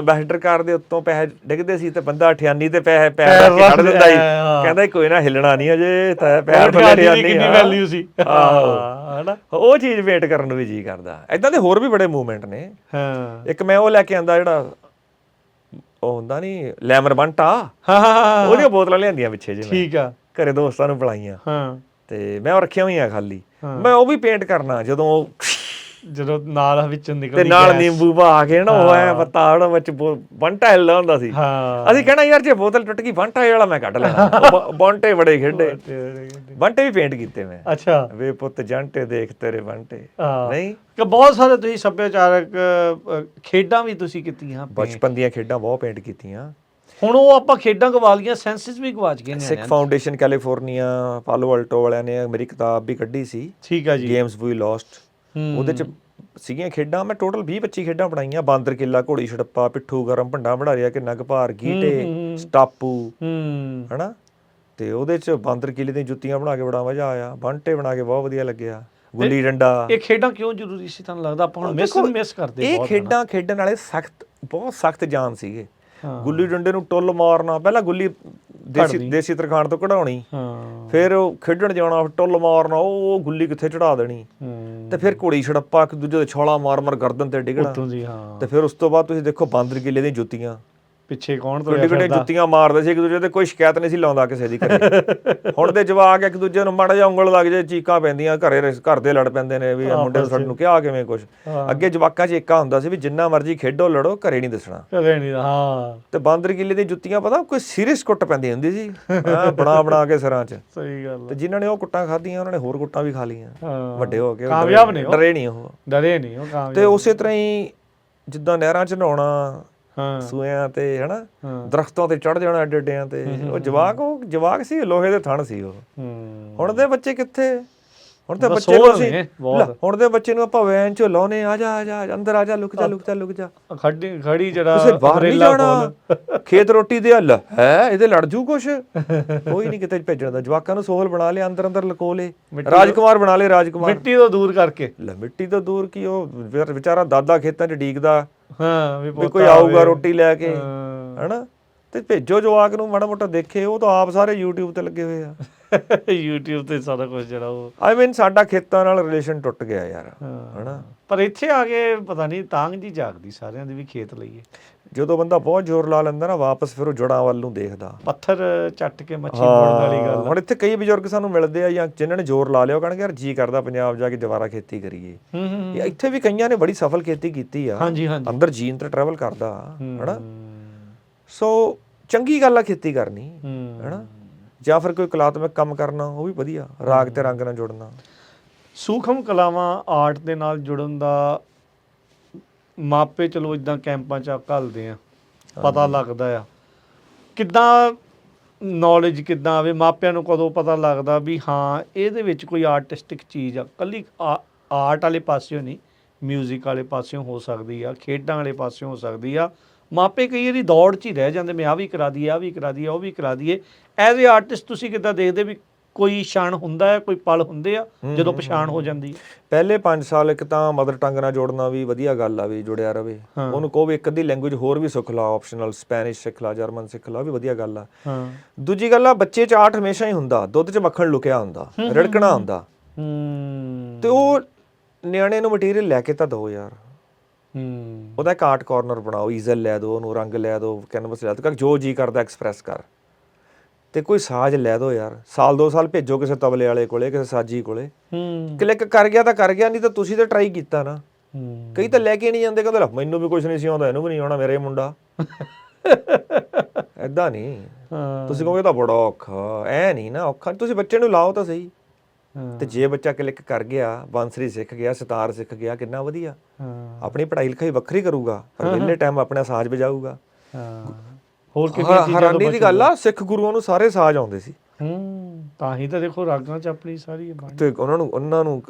A: ਮੈਸਡਰ ਕਾਰ ਦੇ ਉੱਤੋਂ ਪੈਸੇ ਡਿੱਗਦੇ ਸੀ ਤੇ ਬੰਦਾ ਅਠਿਆਨੀ ਤੇ ਪੈਰ ਰੱਖ ਕੇ ਖੜ ਦਿੰਦਾ ਸੀ, ਕਹਿੰਦਾ ਕੋਈ ਨਾ ਹਿੱਲਣਾ ਨਹੀਂ ਅਜੇ, ਤਾਂ ਪੈਰ
B: ਕਿੰਨੀ ਵੈਲਿਊ ਸੀ।
A: ਉਹ ਚੀਜ਼ ਵੇਟ ਕਰਨ ਨੂੰ ਵੀ ਜੀਅ ਕਰਦਾ। ਏਦਾਂ ਦੇ ਹੋਰ ਵੀ ਬੜੇ ਮੂਵਮੈਂਟ ਨੇ। ਇੱਕ ਮੈਂ ਉਹ ਲੈ ਕੇ ਆਂਦਾ ਜਿਹੜਾ ਉਹ ਹੁੰਦਾ ਨੀ ਲੈਮਨ ਬੰਟਾ, ਉਹਦੀਆਂ ਬੋਤਲਾਂ ਲਿਆਂਦੀਆਂ ਪਿੱਛੇ ਜਿਹੇ,
B: ਠੀਕ ਆ,
A: ਘਰੇ ਦੋਸਤਾਂ ਨੂੰ ਪਿਲਾਈਆਂ, ਤੇ ਮੈਂ ਉਹ ਰੱਖੀਆਂ ਹੋਈਆਂ ਖਾਲੀ। ਮੈਂ ਉਹ ਵੀ ਪੇਂਟ ਕਰਨਾ ਜਦੋਂ
B: ਨਾਲ ਵਿੱਚੋਂ ਨਿਕਲਦੀ
A: ਤੇ ਨਾਲ ਨਿੰਬੂ ਪਾ ਕੇ ਨਾ, ਉਹ ਐ ਪਤਾ ਵਿੱਚ ਬੰਟਾ ਹਿੱਲਦਾ ਹੁੰਦਾ ਸੀ। ਅਸੀਂ ਕਹਿਣਾ ਯਾਰ ਜੇ ਬੋਤਲ ਟੁੱਟ ਗਈ ਬੰਟਾ ਵਾਲਾ ਮੈਂ ਕੱਢ ਲੈਣਾ। ਬੰਟੇ ਬੜੇ ਖੇਡੇ, ਬੰਟੇ ਵੀ ਪੇਂਟ ਕੀਤੇ ਮੈਂ।
B: ਅੱਛਾ।
A: ਵੇ ਪੁੱਤ ਜਾਂਟੇ ਦੇਖ ਤੇਰੇ ਬੰਟੇ। ਨਹੀਂ
B: ਕਿ ਬਹੁਤ ਸਾਰੇ ਤੁਸੀਂ ਸੱਭਿਆਚਾਰਕ ਖੇਡਾਂ ਵੀ ਤੁਸੀਂ ਕੀਤੀਆਂ,
A: ਬਚਪਨ ਦੀਆਂ ਖੇਡਾਂ ਬਹੁਤ ਪੇਂਟ ਕੀਤੀਆਂ।
B: ਹੁਣ ਉਹ ਆਪਾਂ ਖੇਡਾਂ ਗਵਾ ਲਈਆਂ, ਸੈਂਸਿਸ ਵੀ ਗਵਾਚ ਗਏ ਨੇ।
A: ਸਿੱਖ ਫਾਊਂਡੇਸ਼ਨ ਕੈਲੀਫੋਰਨੀਆ ਪਾਲੋ ਆਲਟੋ ਵਾਲਿਆਂ ਨੇ ਮੇਰੀ ਕਿਤਾਬ ਵੀ ਕੱਢੀ ਸੀ,
B: ਠੀਕ ਆ ਜੀ,
A: ਗੇਮਸ ਵੀ ਲੋਸਟ। ਉਹਦੇ 'ਚ ਸੀਗੀਆਂ ਖੇਡਾਂ, ਮੈਂ ਟੋਟਲ 20-25 ਖੇਡਾਂ ਬਣਾਈਆਂ। ਬਾਂਦਰ ਕਿੱਲਾ, ਘੋੜੀ ਛੜੱਪਾ, ਪਿੱਠੂ ਗਰਮ, ਭੰਡਾ ਭੰਡਾਰੀਆ, ਕਿੰਨਾ ਕੁ ਭਾਰ, ਗੀਟੇ, ਸਟਾਪੂ, ਹਨਾ। ਤੇ ਉਹਦੇ 'ਚ ਬਾਂਦਰ ਕਿੱਲੇ ਦੀਆਂ ਜੁੱਤੀਆਂ ਬਣਾ ਕੇ ਬੜਾ ਮਜ਼ਾ ਆਇਆ, ਬੰਟੇ ਬਣਾ ਕੇ ਬਹੁਤ ਵਧੀਆ ਲੱਗਿਆ, ਗੁੱਲੀ ਡੰਡਾ।
B: ਇਹ ਖੇਡਾਂ ਕਿਉਂ ਜ਼ਰੂਰੀ ਸੀ ਤੁਹਾਨੂੰ ਲੱਗਦਾ? ਆਪਾਂ ਹੁਣ ਮਿਸ ਕਰਦੇ।
A: ਇਹ ਖੇਡਾਂ ਖੇਡਣ ਵਾਲੇ ਬਹੁਤ ਸਖਤ ਜਾਨ ਸੀਗੇ। ਗੁੱਲੀ ਡੰਡੇ ਨੂੰ ਟੁੱਲ ਮਾਰਨਾ, ਪਹਿਲਾਂ ਗੁੱਲੀ ਦੇਸੀ ਤਰਖਾਣ ਤੋਂ ਕਢਾਉਣੀ, ਫਿਰ ਉਹ ਖੇਡਣ ਜਾਣਾ, ਟੁੱਲ ਮਾਰਨਾ, ਉਹ ਗੁੱਲੀ ਕਿੱਥੇ ਚੜਾ ਦੇਣੀ, ਤੇ ਫਿਰ ਘੋੜੀ ਛੜੱਪਾ, ਇੱਕ ਦੂਜੇ ਦੇ ਛਾਲਾ ਮਾਰ ਗਰਦਨ ਤੇ ਡਿੱਗਣਾ। ਤੇ ਫਿਰ ਉਸ ਤੋਂ ਬਾਅਦ ਤੁਸੀਂ ਦੇਖੋ ਬਾਂਦਰ ਕਿੱਲੇ ਦੀਆਂ ਜੁੱਤੀਆਂ,
B: ਪਿੱਛੇ ਕੌਣ
A: ਕਿੱਡੇ ਜੁੱਤੀਆਂ ਮਾਰਦੇ ਸੀ ਇੱਕ ਦੂਜੇ ਤੇ, ਕੋਈ ਸ਼ਿਕਾਇਤ ਨਹੀਂ ਸੀ ਲਾਉਂਦਾ ਕਿਸੇ ਦੀ ਘਰੇ। ਹੁਣ ਦੇ ਜਵਾਕ ਇੱਕ ਦੂਜੇ ਨੂੰ ਮਾੜਾ ਜਿਹਾ ਉਂਗਲ ਲੱਗ ਜੇ, ਚੀਕਾਂ ਪੈਂਦੀਆਂ, ਘਰ ਦੇ ਲੜ ਪੈਂਦੇ ਨੇ ਵੀ ਮੁੰਡੇ ਨੂੰ ਸਾਡੇ ਨੂੰ ਕਿਹਾ ਕਿਵੇਂ ਕੁਛ। ਅੱਗੇ ਜਵਾਕਾਂ 'ਚ ਏਕਾ ਹੁੰਦਾ ਸੀ ਵੀ ਜਿੰਨਾ ਮਰਜ਼ੀ ਖੇਡੋ ਲੜੋ, ਘਰੇ ਨਹੀਂ ਦੱਸਣਾ। ਤੇ ਬਾਂਦਰ ਕਿੱਲੇ ਦੀਆਂ ਜੁੱਤੀਆਂ ਪਤਾ ਕੋਈ ਸੀਰੀਅਸ ਕੁੱਟ ਪੈਂਦੀ ਹੁੰਦੀ ਸੀ, ਬਣਾ ਕੇ ਸਿਰਾਂ 'ਚ।
B: ਸਹੀ ਗੱਲ।
A: ਤੇ ਜਿਨ੍ਹਾਂ ਨੇ ਉਹ ਕੁੱਟਾਂ ਖਾਧੀਆਂ ਉਹਨਾਂ ਨੇ ਹੋਰ ਕੁੱਟਾਂ ਵੀ ਖਾ ਲਈਆਂ, ਵੱਡੇ ਹੋ ਕੇ
B: ਕਾਮਯਾਬ ਨੇ,
A: ਡਰੇ ਨਹੀਂ ਉਹ। ਤੇ ਉਸੇ ਤਰ੍ਹਾਂ ਹੀ ਜਿੱਦਾਂ ਨਹਿਰਾਂ 'ਚ ਨਹਾਉਣਾ, ਸੂਇਆਂ ਤੇ, ਹਨਾ, ਦਰਖਤਾਂ ਤੇ ਚੜ ਜਾਣਾ ਐਡਿਆਂ ਤੇ, ਉਹ ਜਵਾਕ ਸੀ, ਲੋਹੇ ਦੇ ਥਣ ਸੀ ਉਹ। ਹੁਣ ਦੇ ਬੱਚੇ ਕਿੱਥੇ? ਹੁਣ ਤੇ ਬੱਚੇ ਹੁਣ ਦੇ ਬੱਚੇ ਨੂੰ ਆਪਾਂ ਵੈਨ 'ਚੋਂ ਲਾਉਨੇ, ਆ ਜਾ ਅੰਦਰ ਆ ਜਾ, ਲੁਕ ਜਾ
B: ਖੜੀ ਜਿਹੜਾ
A: ਬਾਹਰ ਨਹੀਂ ਜਾਣਾ, ਖੇਤ ਰੋਟੀ ਦੇ ਹੱਲ ਹੈ, ਇਹਦੇ ਲੜ ਜੂ ਕੁਛ, ਕੋਈ ਨਹੀਂ ਕਿਤੇ ਭੇਜਣ ਦਾ। ਜਵਾਕਾਂ ਨੂੰ ਸੋਹਲ ਬਣਾ ਲਿਆ, ਅੰਦਰ ਲਕੋ ਲੇ, ਰਾਜਕੁਮਾਰ ਬਣਾ ਲੇ, ਰਾਜਕੁਮਾਰ।
B: ਮਿੱਟੀ ਤੋਂ ਦੂਰ ਕਰਕੇ,
A: ਮਿੱਟੀ ਤੋਂ ਦੂਰ ਕੀ, ਉਹ ਵਿਚਾਰਾ ਦਾਦਾ ਖੇਤਾਂ 'ਚ ਡੀਕਦਾ ਵੀ ਕੋਈ ਆਊਗਾ ਰੋਟੀ ਲੈ ਕੇ, ਹਨਾ। ਤੇ ਭੇਜੋ ਜਵਾਕ ਨੂੰ, ਮਾੜਾ ਮੋਟਾ ਦੇਖੇ। ਉਹ ਤਾਂ ਆਪ ਸਾਰੇ YouTube ਤੇ ਲੱਗੇ ਹੋਏ ਆ।
B: YouTube ਤੇ ਸਾਰਾ ਕੁਝ ਜਿਹੜਾ ਉਹ
A: ਸਾਡਾ ਖੇਤਾਂ ਨਾਲ ਰਿਲੇਸ਼ਨ ਟੁੱਟ ਗਿਆ ਯਾਰ, ਹਨਾ।
B: ਪਰ ਇੱਥੇ ਆ ਕੇ ਪਤਾ ਨਹੀਂ ਤਾਂਗ ਜੀ ਜਾਗਦੀ ਸਾਰਿਆਂ ਦੀ ਵੀ ਖੇਤ ਲਈਏ।
A: ਜਦੋਂ ਬੰਦਾ ਬਹੁਤ ਜ਼ੋਰ ਲਾ ਲੈਂਦਾ ਨਾ, ਵਾਪਸ ਫਿਰ ਉਹ ਜੜਾਂ ਵੱਲ ਨੂੰ ਦੇਖਦਾ।
B: ਪੱਥਰ ਚੱਟ ਕੇ ਮੱਛੀ ਫੜਨ ਵਾਲੀ ਗੱਲ।
A: ਹੁਣ ਇੱਥੇ ਕਈ ਬਜ਼ੁਰਗ ਸਾਨੂੰ ਮਿਲਦੇ ਆ ਜਾਂ ਜਿਨ੍ਹਾਂ ਨੇ ਜ਼ੋਰ ਲਾ ਲਿਆ, ਉਹ ਕਹਿਣਗੇ ਯਾਰ ਜੀ ਕਰਦਾ ਪੰਜਾਬ ਜਾ ਕੇ ਦੁਬਾਰਾ ਖੇਤੀ ਕਰੀਏ। ਇੱਥੇ ਵੀ ਕਈਆਂ ਨੇ ਬੜੀ ਸਫਲ ਖੇਤੀ ਕੀਤੀ ਆ, ਅੰਦਰ ਜੀਨ ਤੇ ਟਰੈਵਲ ਕਰਦਾ, ਹਨਾ। ਸੋ ਚੰਗੀ ਗੱਲ ਆ ਖੇਤੀ ਕਰਨੀ, ਹੈਨਾ, ਜਾਂ ਫਿਰ ਕੋਈ ਕਲਾਤਮਕ ਕੰਮ ਕਰਨਾ, ਉਹ ਵੀ ਵਧੀਆ, ਰਾਗ ਤੇ ਰੰਗ ਨਾਲ ਜੁੜਨਾ।
B: ਸੂਖਮ ਕਲਾਵਾਂ ਆਰਟ ਦੇ ਨਾਲ ਜੁੜਨ ਦਾ ਮਾਪੇ ਚਲੋ ਇਦਾਂ ਕੈਂਪਾਂ 'ਚ ਘੱਲਦੇ ਆ, ਪਤਾ ਲੱਗਦਾ ਆ, ਕਿੱਦਾਂ ਨੌਲੇਜ ਕਿੱਦਾਂ ਆਵੇ ਮਾਪਿਆਂ ਨੂੰ, ਕਦੋਂ ਪਤਾ ਲੱਗਦਾ ਵੀ ਹਾਂ ਇਹਦੇ ਵਿੱਚ ਕੋਈ ਆਰਟਿਸਟਿਕ ਚੀਜ਼ ਆ? ਇਕੱਲੀ ਆਰਟ ਵਾਲੇ ਪਾਸਿਓਂ ਨਹੀਂ, ਮਿਊਜ਼ਿਕ ਵਾਲੇ ਪਾਸਿਓਂ ਹੋ ਸਕਦੀ ਆ, ਖੇਡਾਂ ਵਾਲੇ ਪਾਸਿਓਂ ਹੋ ਸਕਦੀ ਆ। ਮਾਪੇ ਕਈ ਵਾਰੀ ਦੌੜ 'ਚ ਹੀ ਰਹਿ ਜਾਂਦੇ, ਮੈਂ ਆਹ ਵੀ ਕਰਾ ਦਈਏ, ਆਹ ਵੀ ਕਰਾ ਦਈਏ, ਉਹ ਵੀ ਕਰਾ ਦਈਏ। ਐਜ਼ ਏ ਆਰਟਿਸਟ ਤੁਸੀਂ ਕਿੱਦਾਂ ਦੇਖਦੇ ਵੀ ਕੋਈ ਛਣ ਹੁੰਦਾ ਹੈ, ਕੋਈ ਪਲ ਹੁੰਦੇ ਆ ਜਦੋਂ ਪਛਾਣ ਹੋ ਜਾਂਦੀ ਹੈ?
A: ਪਹਿਲੇ 5 ਸਾਲ ਇੱਕ ਤਾਂ ਮਦਰ ਟੰਗ ਨਾਲ ਜੋੜਨਾ ਵੀ ਵਧੀਆ ਗੱਲ ਆ, ਵੀ ਜੁੜਿਆ ਰਵੇ। ਉਹਨੂੰ ਕਹੋ ਵੀ ਇੱਕ ਅੱਧੀ ਲੈਂਗੁਏਜ ਹੋਰ ਵੀ ਸਿੱਖ ਲਾ, ਆਪਸ਼ਨਲ, ਸਪੈਨਿਸ਼ ਸਿੱਖ ਲਾ, ਜਰਮਨ ਸਿੱਖ ਲਾ, ਵੀ ਵਧੀਆ ਗੱਲ ਆ। ਦੂਜੀ ਗੱਲ ਆ, ਬੱਚੇ 'ਚ ਆਰਟ ਹਮੇਸ਼ਾ ਹੀ ਹੁੰਦਾ, ਦੁੱਧ 'ਚ ਮੱਖਣ ਲੁਕਿਆ ਹੁੰਦਾ, ਰਿੜਕਣਾ ਹੁੰਦਾ, ਤੇ ਉਹ ਨਿਆਣੇ ਨੂੰ ਮਟੀਰੀਅਲ ਲੈ ਕੇ ਤਾਂ ਦਿਓ ਯਾਰ। ਉਹਦਾ ਇੱਕ ਆਰਟ ਕਾਰਨਰ ਬਣਾਓ, ਈਜ਼ਲ ਲੈ ਦਿਓ ਉਹਨੂੰ, ਰੰਗ ਲੈ ਦਿਓ, ਕੈਨਵਸ ਲੈ ਦਿਓ, ਜੋ ਜੀ ਕਰਦਾ ਐਕਸਪ੍ਰੈਸ ਕਰ। ਤੇ ਕੋਈ ਸਾਜ਼ ਲੈ ਦਿਓ ਯਾਰ, ਸਾਲ 2 ਸਾਲ ਭੇਜੋ ਕਿਸੇ ਤਬਲੇ ਵਾਲੇ ਕੋਲੇ, ਕਿਸੇ ਸਾਜੀ ਕੋਲੇ, ਕਲਿੱਕ ਕਰ ਗਿਆ ਤਾਂ ਕਰ ਗਿਆ, ਨਹੀਂ ਤਾਂ ਤੁਸੀਂ ਤਾਂ ਟਰਾਈ ਕੀਤਾ ਨਾ। ਕਈ ਤਾਂ ਲੈ ਕੇ ਨਹੀਂ ਜਾਂਦੇ, ਕਹਿੰਦੇ ਮੈਨੂੰ ਵੀ ਕੁਛ ਨਹੀਂ ਸੀ ਆਉਂਦਾ, ਇਹਨੂੰ ਵੀ ਨਹੀਂ ਆਉਣਾ, ਮੇਰੇ ਮੁੰਡਾ। ਏਦਾਂ ਨਹੀਂ, ਤੁਸੀਂ ਕਹੋਗੇ ਤਾਂ ਬੜਾ ਔਖਾ, ਐ ਨਹੀਂ ਨਾ ਔਖਾ, ਤੁਸੀਂ ਬੱਚੇ ਨੂੰ ਲਾਓ ਤਾਂ ਸਹੀ। ਤੇ ਜੇ ਬੱਚਾ ਕਲਿੱਕ ਕਰ ਗਿਆ, ਬਾਂਸਰੀ ਸਿੱਖ ਗਿਆ, ਸਿਤਾਰ ਸਿੱਖ ਗਿਆ, ਕਿੰਨਾ ਵਧੀਆ। ਆਪਣੀ ਪੜ੍ਹਾਈ ਲਿਖਾਈ ਵੱਖਰੀ ਕਰੂਗਾ, ਪਰ ਵਿਹਲੇ ਟਾਈਮ ਆਪਣਾ ਸਾਜ਼ ਵਜਾਊਗਾ।
B: ਹੋਰ
A: ਹੈਰਾਨੀ ਦੀ ਗੱਲ ਆ, ਸਿੱਖ ਗੁਰੂਆਂ ਨੂੰ ਸਾਰੇ ਸਾਜ਼ ਆਉਂਦੇ ਸੀ।
B: ਤਾਂ ਹੀ ਤਾਂ ਦੇਖੋ ਰਾਗਾਂ 'ਚ ਆਪਣੀ ਸਾਰੀ
A: ਤੇ ਉਹਨਾਂ ਨੂੰ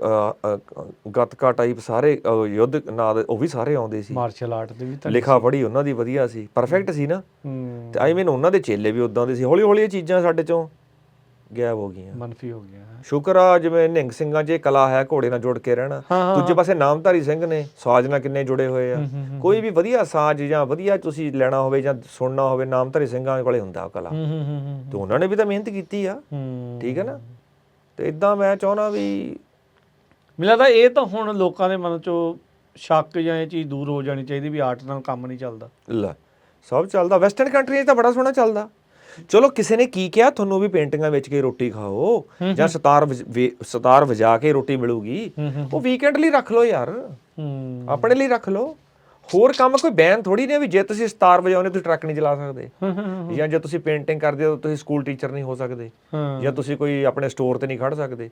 A: ਗੱਤਕਾ ਟਾਈਪ ਸਾਰੇ ਯੁੱਧ ਨਾਦ ਉਹ ਵੀ ਸਾਰੇ ਆਉਂਦੇ ਸੀ।
B: ਮਾਰਸ਼ਲ ਆਰਟ ਦੇ ਵੀ
A: ਲਿਖਾ ਪੜ੍ਹੀ ਉਹਨਾਂ ਦੀ ਵਧੀਆ ਸੀ, ਪਰਫੈਕਟ ਸੀ ਨਾ। ਤੇ ਆਈ ਮੀਨ ਉਹਨਾਂ ਦੇ ਚੇਲੇ ਵੀ ਉਦਾਂ ਦੇ ਸੀ। ਹੌਲੀ ਹੌਲੀ ਇਹ ਚੀਜ਼ਾਂ ਸਾਡੇ ਚੋਂ ਗਾਇਬ ਹੋ ਗਈਆਂ,
B: ਮਨਫੀ ਹੋ ਗਿਆ।
A: ਸ਼ੁਕਰ ਆ ਜਿਵੇਂ ਨਿਹੰਗ ਸਿੰਘਾਂ 'ਚ ਇਹ ਕਲਾ ਹੈ, ਘੋੜੇ ਨਾਲ ਜੁੜ ਕੇ ਰਹਿਣਾ। ਦੂਜੇ ਪਾਸੇ ਨਾਮਧਾਰੀ ਸਿੰਘ ਨੇ ਸਾਜ਼ ਨਾਲ ਕਿੰਨੇ ਜੁੜੇ ਹੋਏ ਆ। ਕੋਈ ਵੀ ਵਧੀਆ ਸਾਜ਼ ਜਾਂ ਵਧੀਆ ਤੁਸੀਂ ਲੈਣਾ ਹੋਵੇ ਜਾਂ ਸੁਣਨਾ ਹੋਵੇ, ਨਾਮਧਾਰੀ ਸਿੰਘਾਂ ਕੋਲੇ ਹੁੰਦਾ ਉਹ ਕਲਾ। ਤੇ ਉਹਨਾਂ ਨੇ ਵੀ ਤਾਂ ਮਿਹਨਤ ਕੀਤੀ ਆ, ਠੀਕ ਹੈ ਨਾ। ਤੇ ਇਦਾਂ ਮੈਂ ਚਾਹੁੰਦਾ ਵੀ,
B: ਮੈਨੂੰ ਲੱਗਦਾ ਇਹ ਤਾਂ ਹੁਣ ਲੋਕਾਂ ਦੇ ਮਨ 'ਚੋਂ ਸ਼ੱਕ ਜਾਂ ਇਹ ਚੀਜ਼ ਦੂਰ ਹੋ ਜਾਣੀ ਚਾਹੀਦੀ ਵੀ ਆਰਟ ਨਾਲ ਕੰਮ ਨਹੀਂ ਚੱਲਦਾ।
A: ਲੈ ਸਭ ਚੱਲਦਾ, ਵੈਸਟਰਨ ਕੰਟਰੀਆਂ 'ਚ ਤਾਂ ਬੜਾ ਸੋਹਣਾ ਚੱਲਦਾ। ਚਲੋ ਕਿਸੇ ਨੇ ਕੀ ਕਿਹਾ ਤੁਹਾਨੂੰ ਵੀ ਪੇਂਟਿੰਗਾਂ ਵੇਚ ਕੇ ਰੋਟੀ ਖਾਓ, ਜਾਂ ਸਿਤਾਰ ਵਜਾ ਕੇ ਰੋਟੀ ਮਿਲੂਗੀ, ਉਹ ਵੀਕਐਂਡ ਲਈ ਰੱਖ ਲਓ ਯਾਰ, ਆਪਣੇ ਲਈ ਰੱਖ ਲਓ। ਹੋਰ ਕੰਮ ਕੋਈ ਬੈਨ ਥੋੜੀ ਨੇ ਵੀ ਜੇ ਤੁਸੀਂ ਸਿਤਾਰ ਵਜਾਉਂਦੇ ਤੁਸੀਂ ਟਰੱਕ ਨਹੀਂ ਚਲਾ ਸਕਦੇ, ਜਾਂ ਜੇ ਤੁਸੀਂ ਪੇਂਟਿੰਗ ਕਰਦੇ ਹੋ ਤੁਸੀਂ ਸਕੂਲ ਟੀਚਰ ਨਹੀਂ ਹੋ ਸਕਦੇ, ਜਾਂ ਤੁਸੀਂ ਕੋਈ ਆਪਣੇ ਸਟੋਰ ਤੇ ਨਹੀਂ ਖੜ ਸਕਦੇ,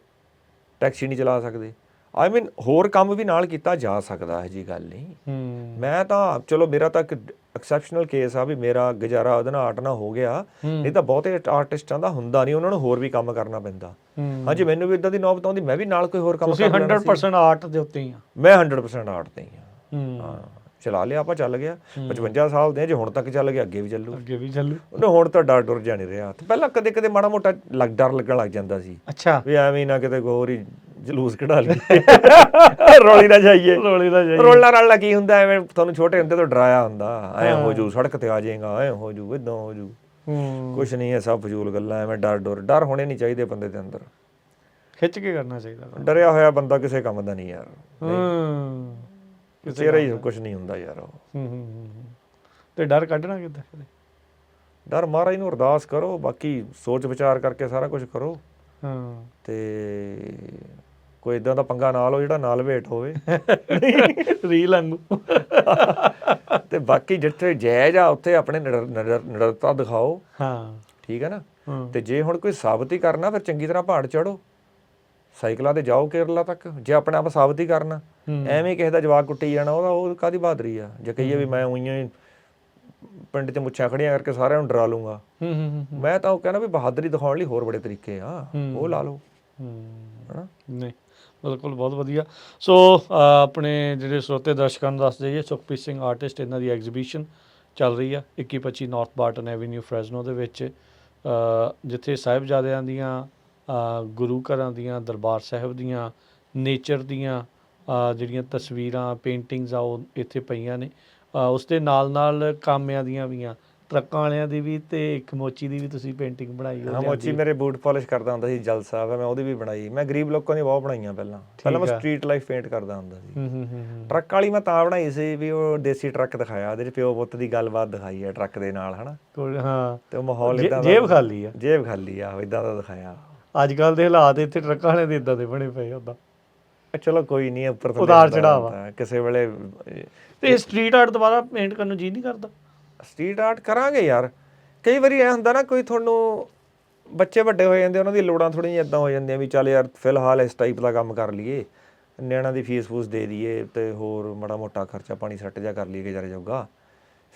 A: ਟੈਕਸੀ ਨਹੀਂ ਚਲਾ ਸਕਦੇ। ਆਈ ਮੀਨ ਹੋਰ ਕੰਮ ਵੀ ਨਾਲ ਕੀਤਾ ਜਾ ਸਕਦਾ, ਇਹੋ ਜਿਹੀ ਗੱਲ ਨਹੀਂ। ਮੈਂ ਤਾਂ ਚਲੋ ਮੇਰਾ ਤਾਂ ਇੱਕ ਐਕਸੈਪਸ਼ਨਲ ਕੇਸ ਆ ਵੀ ਮੇਰਾ ਗੁਜ਼ਾਰਾ ਉਹਦੇ ਨਾਲ ਆਰਟ ਨਾਲ ਹੋ ਗਿਆ, ਨਹੀਂ ਤਾਂ ਬਹੁਤੇ ਆਰਟਿਸਟਾਂ ਦਾ ਹੁੰਦਾ ਨਹੀਂ, ਉਹਨਾਂ ਨੂੰ ਹੋਰ ਵੀ ਕੰਮ ਕਰਨਾ ਪੈਂਦਾ। ਹਾਂਜੀ ਮੈਨੂੰ ਵੀ ਇਦਾਂ ਦੀ ਨੌਬਤ ਆਉਂਦੀ, ਮੈਂ ਵੀ ਨਾਲ ਕੋਈ ਹੋਰ ਕੰਮ ਕਰ ਲੈਣਾ ਸੀ।
B: 100% ਆਰਟ ਦੇ ਉੱਤੇ ਹੀ ਆ।
A: ਮੈਂ 100% ਆਰਟ ਤੇ ਹੀ ਹਾਂ। ਚਲਾ ਲਿਆ ਆਪਾਂ, ਚੱਲ ਗਿਆ। 55 ਸਾਲ ਦੇ ਜੇ ਹੁਣ ਤੱਕ ਚੱਲ ਗਿਆ, ਅੱਗੇ ਵੀ ਚੱਲੂ,
B: ਅੱਗੇ ਵੀ ਚੱਲੂ।
A: ਉਹਨੇ ਹੁਣ ਤਾਂ ਡਰ ਡੁਰ ਜਾ ਨਹੀਂ ਰਿਹਾ। ਤੇ ਪਹਿਲਾਂ ਕਦੇ ਕਦੇ ਮਾੜਾ ਮੋਟਾ ਡਰ ਲੱਗਣ ਲੱਗ ਜਾਂਦਾ ਸੀ।
B: ਅੱਛਾ,
A: ਵੀ ਐਵੇਂ ਨਾ ਕਿਤੇ ਹੋਰ ਹੀ ਜਲੂਸ ਕਢਾ ਲਈਏ, ਰੋਲੀ ਨਾ ਜਾਈਏ। ਰੋਲਣਾ ਰਾਲਣਾ ਕੀ ਹੁੰਦਾ, ਐਵੇਂ ਤੁਹਾਨੂੰ ਛੋਟੇ ਹੁੰਦੇ ਤੋਂ ਡਰਾਇਆ ਹੁੰਦਾ, ਐ ਹੋ ਜੂ, ਸੜਕ ਤੇ ਆ ਜਾਏਗਾ, ਐ ਹੋ ਜੂ, ਏਦਾਂ ਹੋ ਜੂ। ਕੁਛ ਨਹੀਂ ਹੈ, ਸਭ ਫਜ਼ੂਲ ਗੱਲਾਂ। ਐਵੇਂ ਡਰ ਹੋਣੇ ਨਹੀਂ ਚਾਹੀਦੇ ਬੰਦੇ ਦੇ ਅੰਦਰ,
B: ਖਿੱਚ ਕੇ ਕਰਨਾ ਚਾਹੀਦਾ।
A: ਡਰਿਆ ਹੋਇਆ ਬੰਦਾ ਕਿਸੇ ਕੰਮ ਦਾ ਨਹੀਂ ਯਾਰ, ਚਿਹਰਾ ਹੀ ਕੁਛ ਨਹੀਂ ਹੁੰਦਾ ਯਾਰ ਉਹ।
B: ਤੇ ਡਰ ਕੱਢਣਾ ਕਿੱਦਾਂ?
A: ਡਰ ਮਹਾਰਾਜ ਨੂੰ ਅਰਦਾਸ ਕਰੋ, ਬਾਕੀ ਸੋਚ ਵਿਚਾਰ ਕਰਕੇ ਸਾਰਾ ਕੁਝ ਕਰੋ। ਤੇ ਕੋਈ ਇਦਾਂ ਦਾ ਪੰਗਾ ਨਾ ਲਓ ਜਿਹੜਾ ਨਾਲ ਵੇਟ ਹੋਵੇ,
B: ਰੀਲ ਵਾਂਗੂ।
A: ਤੇ ਬਾਕੀ ਜਿੱਥੇ ਜਾਇਜ਼ ਆ ਉੱਥੇ ਆਪਣੇ ਨਿਡਰਤਾ ਦਿਖਾਓ, ਠੀਕ ਹੈ ਨਾ। ਤੇ ਜੇ ਹੁਣ ਕੋਈ ਸਾਬਤ ਹੀ ਕਰਨਾ, ਫਿਰ ਚੰਗੀ ਤਰ੍ਹਾਂ ਪਹਾੜ ਚੜ੍ਹੋ, ਸਾਈਕਲਾਂ ਤੇ ਜਾਓ ਕੇਰਲਾ ਤੱਕ। ਜੇ ਆਪਣੇ ਆਪ ਸਾਬਤ ਹੀ ਕਰਨਾ, ਐਵੇਂ ਕਿਸੇ ਦਾ ਜਵਾਕ ਕੁੱਟੀ ਜਾਣਾ, ਉਹ ਕਾਹਦੀ ਬਹਾਦਰੀ ਆ। ਜੇ ਕਹੀਏ ਵੀ ਮੈਂ ਉਈਆਂ ਹੀ ਪਿੰਡ 'ਚ ਮੁੱਛਾਂ ਖੜੀਆਂ ਕਰਕੇ ਸਾਰਿਆਂ ਨੂੰ ਡਰਾ ਲੂੰਗਾ, ਮੈਂ ਤਾਂ ਉਹ ਕਹਿੰਦਾ ਵੀ ਬਹਾਦਰੀ ਦਿਖਾਉਣ ਲਈ ਹੋਰ ਬੜੇ ਤਰੀਕੇ ਆ, ਉਹ ਲਾ ਲਓ, ਹਨਾ।
B: ਨਹੀਂ ਬਿਲਕੁਲ, ਬਹੁਤ ਵਧੀਆ। ਸੋ ਆਪਣੇ ਜਿਹੜੇ ਸਰੋਤੇ ਦਰਸ਼ਕਾਂ ਨੂੰ ਦੱਸ ਦਈਏ, ਸੁਖਪ੍ਰੀਤ ਸਿੰਘ ਆਰਟਿਸਟ, ਇਹਨਾਂ ਦੀ ਐਗਜ਼ੀਬਿਸ਼ਨ ਚੱਲ ਰਹੀ ਆ 21-25 ਨਾਰਥ ਬਾਰਟਨ ਐਵੀਨਿਊ ਫਰੈਜ਼ਨੋ ਦੇ ਵਿੱਚ, ਜਿੱਥੇ ਸਾਹਿਬਜ਼ਾਦਿਆਂ ਦੀਆਂ, ਗੁਰੂ ਘਰਾਂ ਦੀਆਂ, ਦਰਬਾਰ ਸਾਹਿਬ ਦੀਆਂ, ਨੇਚਰ ਦੀਆਂ ਜਿਹੜੀਆਂ ਤਸਵੀਰਾਂ, ਪੇਂਟਿੰਗਸ ਆ, ਉਹ ਇੱਥੇ ਪਈਆਂ ਨੇ। ਉਸ ਦੇ ਨਾਲ ਕਾਮਿਆਂ ਦੀਆਂ ਵੀ ਆ, ਟਰੱਕਾਂ ਵਾਲਿਆਂ ਦੀ ਵੀ, ਤੇ ਇੱਕ ਮੋਚੀ ਦੀ ਵੀ ਤੁਸੀਂ ਪੇਂਟਿੰਗ ਬਣਾਈ।
A: ਹਾਂ, ਮੋਚੀ ਮੇਰੇ ਬੂਟ ਪਾਲਿਸ਼ ਕਰਦਾ ਹੁੰਦਾ ਸੀ, ਜਲ ਸਾਹਿਬ ਹੈ, ਮੈਂ ਉਹਦੀ ਵੀ ਬਣਾਈ। ਮੈਂ ਗਰੀਬ ਲੋਕਾਂ ਦੀ ਬਹੁਤ ਬਣਾਈਆਂ ਪਹਿਲਾਂ ਮੈਂ ਸਟਰੀਟ ਲਾਈਫ ਪੇਂਟ ਕਰਦਾ ਹੁੰਦਾ ਸੀ। ਟਰੱਕ ਵਾਲੀ ਮੈਂ ਤਾਂ ਬਣਾਈ ਸੀ ਵੀ ਉਹ ਦੇਸੀ ਟਰੱਕ ਦਿਖਾਇਆ, ਉਹਦੇ 'ਚ ਪਿਓ ਪੁੱਤ ਦੀ ਗੱਲਬਾਤ ਦਿਖਾਈ ਹੈ ਟਰੱਕ ਦੇ ਨਾਲ, ਹਨਾ।
B: ਹਾਂ,
A: ਤੇ ਉਹ ਮਾਹੌਲ ਇਦਾਂ ਦਾ,
B: ਜੇਬ ਖਾਲੀ ਆ,
A: ਜੇਬ ਖਾਲੀ ਆ, ਇਦਾਂ ਦਾ ਦਿਖਾਇਆ।
B: ਅੱਜ ਕੱਲ੍ਹ ਦੇ ਹਾਲਾਤ ਇੱਥੇ ਟਰੱਕਾਂ ਵਾਲੇ ਦੇ ਇਦਾਂ ਦੇ ਬਣੇ ਪਏ ਉੱਦਾਂ।
A: ਚਲੋ ਕੋਈ ਨਹੀਂ, ਉੱਪਰ
B: ਉਤਾਰ ਚੜਾਵਾ
A: ਕਿਸੇ ਵੇਲੇ।
B: ਤੇ ਸਟਰੀਟ ਆਰਟ ਦੁਬਾਰਾ ਪੇਂਟ ਕਰਨ ਨੂੰ ਜੀ ਨਹੀਂ ਕਰਦਾ?
A: ਸਟਰੀਟ ਆਰਟ ਕਰਾਂਗੇ ਯਾਰ। ਕਈ ਵਾਰੀ ਐ ਹੁੰਦਾ ਨਾ, ਕੋਈ ਤੁਹਾਨੂੰ ਬੱਚੇ ਵੱਡੇ ਹੋ ਜਾਂਦੇ, ਉਹਨਾਂ ਦੀ ਲੋੜਾਂ ਥੋੜ੍ਹੀਆਂ ਜਿਹੀਆਂ ਇੱਦਾਂ ਹੋ ਜਾਂਦੀਆਂ ਵੀ ਚੱਲ ਯਾਰ ਫਿਲਹਾਲ ਇਸ ਟਾਈਪ ਦਾ ਕੰਮ ਕਰ ਲਈਏ, ਨਿਆਣਿਆਂ ਦੀ ਫੀਸ ਫੂਸ ਦੇ ਦਈਏ ਅਤੇ ਹੋਰ ਮਾੜਾ ਮੋਟਾ ਖਰਚਾ ਪਾਣੀ ਸੈੱਟ ਜਿਹਾ ਕਰ ਲਈਏ ਗੁਜ਼ਾਰੇ ਜੋਗਾ।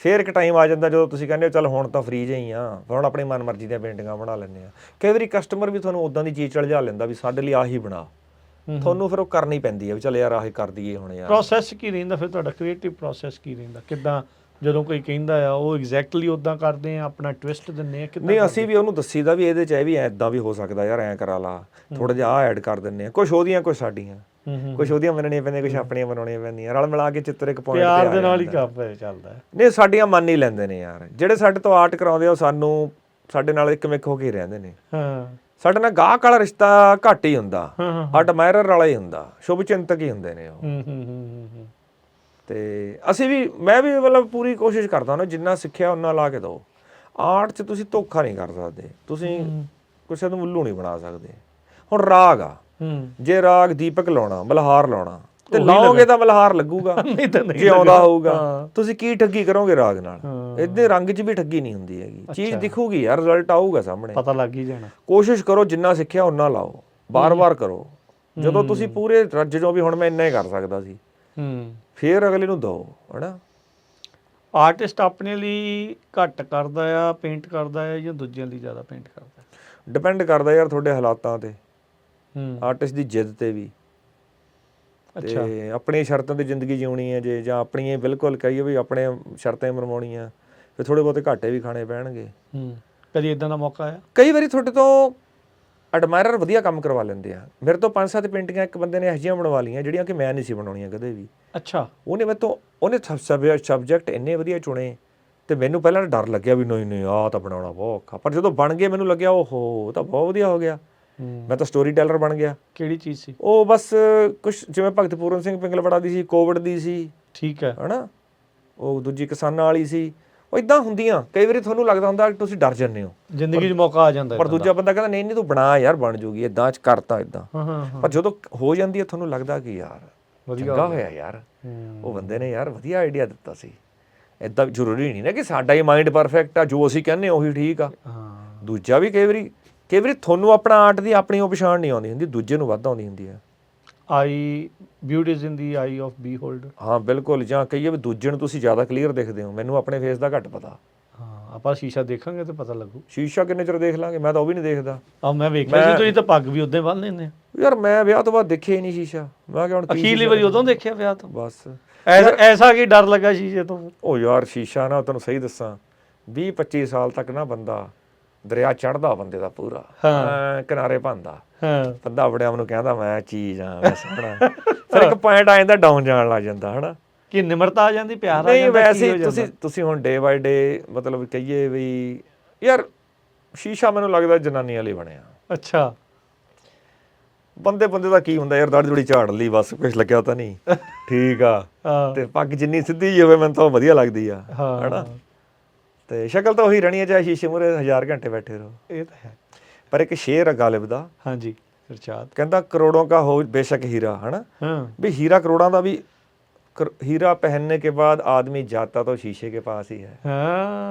A: ਫਿਰ ਇੱਕ ਟਾਈਮ ਆ ਜਾਂਦਾ ਜਦੋਂ ਤੁਸੀਂ ਕਹਿੰਦੇ ਹੋ ਚੱਲ ਹੁਣ ਤਾਂ ਫਰੀ ਜਿਹੀ ਆ, ਹੁਣ ਆਪਣੀ ਮਨ ਮਰਜ਼ੀ ਦੀਆਂ ਪੇਂਟਿੰਗਾਂ ਬਣਾ ਲੈਂਦੇ ਹਾਂ। ਕਈ ਵਾਰੀ ਕਸਟਮਰ ਵੀ ਤੁਹਾਨੂੰ ਉੱਦਾਂ ਦੀ ਚੀਜ਼ ਚਲਜਾ ਲੈਂਦਾ ਵੀ ਸਾਡੇ ਲਈ ਆਹੀ ਬਣਾ, ਤੁਹਾਨੂੰ ਫਿਰ ਉਹ ਕਰਨੀ ਪੈਂਦੀ ਹੈ ਵੀ ਚੱਲ ਯਾਰ ਆਹੀ ਕਰ ਦਈਏ ਹੁਣ ਯਾਰ।
B: ਪ੍ਰੋਸੈਸ ਕੀ ਰਹਿੰਦਾ ਫਿਰ ਤੁਹਾਡਾ, ਕ੍ਰੀਏਟਿਵ ਪ੍ਰੋਸੈਸ ਕੀ ਰਹਿੰਦਾ? ਕਿੱਦਾਂ ਜਦੋਂ ਕੋਈ ਕਹਿੰਦਾ ਆ ਉਹ ਐਗਜ਼ੈਕਟਲੀ ਉੱਦਾਂ ਕਰਦੇ ਆ, ਆਪਣਾ ਟਵਿਸਟ ਦਿੰਦੇ ਆ ਕਿੱਦਾਂ?
A: ਨਹੀਂ, ਅਸੀਂ ਵੀ ਉਹਨੂੰ ਦੱਸੀਦਾ ਵੀ ਇਹਦੇ 'ਚ ਇਹ ਵੀ ਇੱਦਾਂ ਵੀ ਹੋ ਸਕਦਾ ਯਾਰ, ਐਂ ਕਰਾ ਲਾ, ਥੋੜ੍ਹਾ ਜਿਹਾ ਆਹ ਐਡ ਕਰ ਦਿੰਦੇ ਹਾਂ। ਕੁਛ ਉਹਦੀਆਂ ਕੁਛ ਸਾਡੀਆਂ, ਕੁਛ ਉਹਦੀਆਂ ਮੰਨਣੀਆਂ ਪੈਂਦੀਆਂ, ਕੁਛ ਆਪਣੀਆਂ ਬਣਾਉਣੀਆਂ ਪੈਂਦੀਆਂ, ਰਲ ਮਿਲਾ ਕੇ ਚਿੱਤਰ ਇੱਕ ਪੁਆਇੰਟ
B: ਪਿਆਰ ਦੇ ਨਾਲ ਹੀ ਕੰਮ ਚੱਲਦਾ।
A: ਨਹੀਂ, ਸਾਡੀਆਂ ਮੰਨ ਹੀ ਲੈਂਦੇ ਨੇ ਯਾਰ, ਜਿਹੜੇ ਸਾਡੇ ਤੋਂ ਆਰਟ ਕਰਾਉਂਦੇ ਆ ਉਹ ਸਾਨੂੰ ਸਾਡੇ ਨਾਲ ਇੱਕ ਮਿੱਕ ਹੋ ਕੇ ਰਹਿੰਦੇ ਨੇ। ਸਾਡੇ ਨਾਲ ਗਾਹਕ ਵਾਲਾ ਰਿਸ਼ਤਾ ਘੱਟ ਹੀ ਹੁੰਦਾ, ਐਡਮਾਇਰਰ ਵਾਲਾ ਹੀ ਹੁੰਦਾ, ਸ਼ੁਭ ਚਿੰਤਕ ਹੀ ਹੁੰਦੇ ਨੇ ਉਹ। ਤੇ ਅਸੀਂ ਵੀ, ਮੈਂ ਵੀ ਮਤਲਬ ਪੂਰੀ ਕੋਸ਼ਿਸ਼ ਕਰਦਾ ਨਾ, ਜਿੰਨਾ ਸਿੱਖਿਆ ਉਨਾ ਲਾ ਕੇ ਦਿਓ। ਆਰਟ 'ਚ ਤੁਸੀਂ ਧੋਖਾ ਨਹੀਂ ਕਰ ਸਕਦੇ, ਤੁਸੀਂ ਕਿਸੇ ਨੂੰ ਉੱਲੂ ਨਹੀਂ ਬਣਾ ਸਕਦੇ। ਹੁਣ ਰਾਗ ਆ, ਜੇ ਰਾਗ ਦੀਪਕ ਲਾਉਣਾ, ਮਲਹਾਰ ਲਾਉਣਾ, ਤੇ ਲਾਓਗੇ ਤਾਂ ਮਲਹਾਰ ਲੱਗੂਗਾ ਜੇ ਆਉਂਦਾ ਹੋਊਗਾ। ਤੁਸੀਂ ਕੀ ਠੱਗੀ ਕਰੋਗੇ ਰਾਗ ਨਾਲ? ਇਹਦੇ ਰੰਗ 'ਚ ਵੀ ਠੱਗੀ ਨਹੀਂ ਹੁੰਦੀ ਹੈਗੀ, ਚੀਜ਼ ਦਿਖੂਗੀ ਯਾਰ, ਰਿਜ਼ਲਟ ਆਊਗਾ ਸਾਹਮਣੇ,
B: ਪਤਾ ਲੱਗ ਹੀ ਜਾਣਾ।
A: ਕੋਸ਼ਿਸ਼ ਕਰੋ, ਜਿੰਨਾ ਸਿੱਖਿਆ ਉਨਾ ਲਾਓ, ਬਾਰ-ਬਾਰ ਕਰੋ। ਜਦੋਂ ਤੁਸੀਂ ਪੂਰੇ ਰੱਜ ਜਾਓ ਵੀ ਹੁਣ ਮੈਂ ਇੰਨਾ ਹੀ ਕਰ ਸਕਦਾ ਸੀ, ਫਿਰ ਅਗਲੇ ਨੂੰ ਦਿਓ, ਹਨਾ।
B: ਆਰਟਿਸਟ ਆਪਣੇ ਲਈ ਘੱਟ ਕਰਦਾ ਆ ਪੇਂਟ ਕਰਦਾ ਆ ਜਾਂ ਦੂਜਿਆਂ ਲਈ ਜ਼ਿਆਦਾ ਪੇਂਟ ਕਰਦਾ?
A: ਡਿਪੈਂਡ ਕਰਦਾ ਯਾਰ ਤੁਹਾਡੇ ਹਾਲਾਤਾਂ ਤੇ, ਆਰਟਿਸਟ ਦੀ ਜਿੱਦ ਤੇ ਵੀ। ਤੇ ਆਪਣੀ ਸ਼ਰਤਾਂ ਤੇ ਜ਼ਿੰਦਗੀ ਜਿਉਣੀ ਹੈ ਜੇ, ਜਾਂ ਆਪਣੀਆਂ ਬਿਲਕੁਲ ਕਹੀਏ ਵੀ ਆਪਣੇ ਸ਼ਰਤਾਂ ਮਰਵਾਉਣੀਆਂ, ਫਿਰ ਥੋੜ੍ਹੇ ਬਹੁਤੇ ਘਾਟੇ ਵੀ ਖਾਣੇ ਪੈਣਗੇ।
B: ਕਦੀ ਇਦਾਂ ਦਾ ਮੌਕਾ ਆਇਆ? ਕਈ
A: ਵਾਰੀ ਤੁਹਾਡੇ ਤੋਂ ਐਡਮਾਇਰਰ ਵਧੀਆ ਕੰਮ ਕਰਵਾ ਲੈਂਦੇ ਆ। ਮੇਰੇ ਤੋਂ 5-7 ਪੇਂਟਿੰਗਾਂ ਇੱਕ ਬੰਦੇ ਨੇ ਇਹੋ ਜਿਹੀਆਂ ਬਣਵਾ ਲਈਆਂ ਜਿਹੜੀਆਂ ਕਿ ਮੈਂ ਨਹੀਂ ਸੀ ਬਣਾਉਣੀਆਂ ਕਦੇ ਵੀ। ਉਹਨੇ ਮੇਰੇ ਤੋਂ, ਉਹਨੇ ਸਬਜੈਕਟ ਇੰਨੇ ਵਧੀਆ ਚੁਣੇ, ਤੇ ਮੈਨੂੰ ਪਹਿਲਾਂ ਡਰ ਲੱਗਿਆ ਵੀ ਨਹੀਂ ਆਹ ਤਾਂ ਬਣਾਉਣਾ ਬਹੁਤ ਔਖਾ, ਪਰ ਜਦੋਂ ਬਣ ਗਏ ਮੈਨੂੰ ਲੱਗਿਆ ਓਹੋ ਤਾਂ ਬਹੁਤ ਵਧੀਆ ਹੋ ਗਿਆ, ਮੈਂ ਤਾਂ ਸਟੋਰੀ ਟੈਲਰ ਬਣ ਗਿਆ।
B: ਕਿਹੜੀ ਚੀਜ਼ ਸੀ
A: ਉਹ? ਬਸ ਕੁਛ ਜਿਵੇਂ ਭਗਤ ਪੂਰਨ ਸਿੰਘ ਪਿੰਗਲਵਾੜਾ ਦੀ ਸੀ, ਕੋਵਿਡ ਦੀ ਸੀ,
B: ਠੀਕ ਹੈ,
A: ਹਨਾ, ਉਹ ਦੂਜੀ ਕਿਸਾਨਾਂ ਵਾਲੀ ਸੀ। ਉਹ ਇਦਾਂ ਹੁੰਦੀਆਂ, ਕਈ ਵਾਰੀ ਤੁਹਾਨੂੰ ਲੱਗਦਾ ਹੁੰਦਾ ਤੁਸੀਂ ਡਰ ਜਾਂਦੇ ਹੋ,
B: ਜ਼ਿੰਦਗੀ 'ਚ ਮੌਕਾ ਆ ਜਾਂਦਾ,
A: ਪਰ ਦੂਜਾ ਬੰਦਾ ਕਹਿੰਦਾ ਨਹੀਂ ਤੂੰ ਬਣਾ ਯਾਰ, ਬਣ ਜੂਗੀ, ਏਦਾਂ ਚ ਕਰਤਾ ਏਦਾਂ। ਪਰ ਜਦੋਂ ਹੋ ਜਾਂਦੀ ਹੈ ਤੁਹਾਨੂੰ ਲੱਗਦਾ ਕਿ ਯਾਰ ਚੰਗਾ ਹੋਇਆ ਯਾਰ, ਉਹ ਬੰਦੇ ਨੇ ਯਾਰ ਵਧੀਆ ਆਈਡੀਆ ਦਿੱਤਾ ਸੀ। ਏਦਾਂ ਜ਼ਰੂਰੀ ਨਹੀਂ ਨਾ ਕਿ ਸਾਡਾ ਹੀ ਮਾਈਂਡ ਪਰਫੈਕਟ ਆ, ਜੋ ਅਸੀਂ ਕਹਿੰਦੇ ਉਹੀ ਠੀਕ ਆ। ਦੂਜਾ ਵੀ ਕਈ ਵਾਰੀ ਤੁਹਾਨੂੰ ਆਪਣਾ ਆਰਟ ਦੀ ਆਪਣੀ ਉਹ ਪਛਾਣ ਨਹੀਂ ਆਉਂਦੀ ਹੁੰਦੀ, ਦੂਜੇ ਨੂੰ ਵੱਧ ਆਉਂਦੀ ਹੁੰਦੀ ਹੈ।
B: ਆਈ beauty is in the I of ਬੀਹੋਲਡਰ।
A: ਹਾਂ ਬਿਲਕੁਲ, ਜਾਂ ਕਹੀਏ ਵੀ ਦੂਜੇ ਨੂੰ ਤੁਸੀਂ ਜ਼ਿਆਦਾ ਕਲੀਅਰ ਦਿਖਦੇ ਹੋ, ਮੈਨੂੰ ਆਪਣੇ ਫੇਸ ਦਾ ਘੱਟ ਪਤਾ।
B: ਆਪਾਂ ਸ਼ੀਸ਼ਾ ਦੇਖਾਂਗੇ ਤੇ ਪਤਾ ਲੱਗੂ।
A: ਸ਼ੀਸ਼ਾ ਕਿੰਨੇ ਚਿਰ ਦੇਖ ਲਾਂਗੇ, ਮੈਂ ਤਾਂ ਉਹ ਵੀ ਨਹੀਂ ਦੇਖਦਾ।
B: ਮੈਂ ਵੇਖਿਆ ਸੀ ਤੁਸੀਂ ਤਾਂ ਪੱਗ ਵੀ ਉਦੋਂ ਬੰਨ ਲੈਂਦੇ
A: ਯਾਰ। ਮੈਂ ਵਿਆਹ ਤੋਂ ਬਾਅਦ ਦੇਖਿਆ ਹੀ ਨਹੀਂ ਸ਼ੀਸ਼ਾ, ਮੈਂ ਕਿਹਾ ਹੁਣ
B: ਅਖੀਰਲੀ ਵਾਰੀ ਉਦੋਂ ਦੇਖਿਆ ਵਿਆਹ ਤੋਂ।
A: ਬਸ
B: ਐਸਾ ਕੀ ਡਰ ਲੱਗਾ ਸ਼ੀਸ਼ੇ ਤੋਂ?
A: ਉਹ ਯਾਰ ਸ਼ੀਸ਼ਾ ਨਾ, ਤੈਨੂੰ ਸਹੀ ਦੱਸਾਂ, 20-25 ਸਾਲ ਤੱਕ ਨਾ ਬੰਦਾ ਦਰਿਆ ਚੜ੍ਹਦਾ ਬੰਦੇ ਦਾ ਪੂਰਾ, ਕਿਨਾਰੇ ਭੰਦਾ ਬੰਦਾ, ਆਪਣੇ ਆਪ ਨੂੰ ਕਹਿੰਦਾ ਮੈਂ ਚੀਜ਼ ਆ, ਮੈਂ ਸੋਹਣਾ। ਫਿਰ ਇੱਕ ਪੁਆਇੰਟ ਆ ਜਾਂਦਾ ਡਾਊਨ ਜਾਣ ਲੱਗ ਜਾਂਦਾ, ਹਨਾ,
B: ਕਿ ਨਿਮਰਤਾ ਆ ਜਾਂਦੀ, ਪਿਆਰ ਆ
A: ਜਾਂਦਾ। ਵੈਸੇ ਤੁਸੀਂ ਹੁਣ ਡੇ ਬਾਈ ਡੇ ਮਤਲਬ ਕਹੀਏ ਵੀ ਯਾਰ ਸ਼ੀਸ਼ਾ ਮੈਨੂੰ ਲੱਗਦਾ ਜਨਾਨੀਆਂ ਲਈ ਬਣਿਆ।
B: ਅੱਛਾ।
A: ਬੰਦੇ ਦਾ ਕੀ ਹੁੰਦਾ ਯਾਰ, ਦਾੜੀ ਦੂੜੀ ਝਾੜ ਲਈ ਬਸ, ਕੁਛ ਲੱਗਿਆ ਤਾਂ ਨਹੀਂ, ਠੀਕ ਆ, ਤੇ ਪੱਗ ਜਿੰਨੀ ਸਿੱਧੀ ਜਿਹੀ ਹੋਵੇ ਮੈਨੂੰ ਤਾਂ ਵਧੀਆ ਲੱਗਦੀ ਆ, ਹਨਾ, ਤੇ ਸ਼ਕਲ ਤਾਂ ਉਹੀ ਰਹਿਣੀ ਹੈ ਚਾਹੇ ਸ਼ੀਸ਼ੇ ਮੂਹਰੇ 1000 ਘੰਟੇ ਬੈਠੇ ਰਹੋ।
B: ਇਹ ਤਾਂ ਹੈ।
A: ਪਰ ਇੱਕ ਸ਼ੇਰ ਆ ਗਾਲਿਬ ਦਾ,
B: ਹਾਂਜੀ, ਇਰਸ਼ਾਦ,
A: ਕਹਿੰਦਾ ਕਰੋੜੋਂ ਕਾ ਹੋ ਬੇਸ਼ੱਕ ਹੀਰਾ, ਹਨਾ, ਵੀ ਹੀਰਾ ਕਰੋੜਾਂ ਦਾ ਵੀ, हीरा पहनने के बाद आदमी जाता तो शीशे के पास ही है।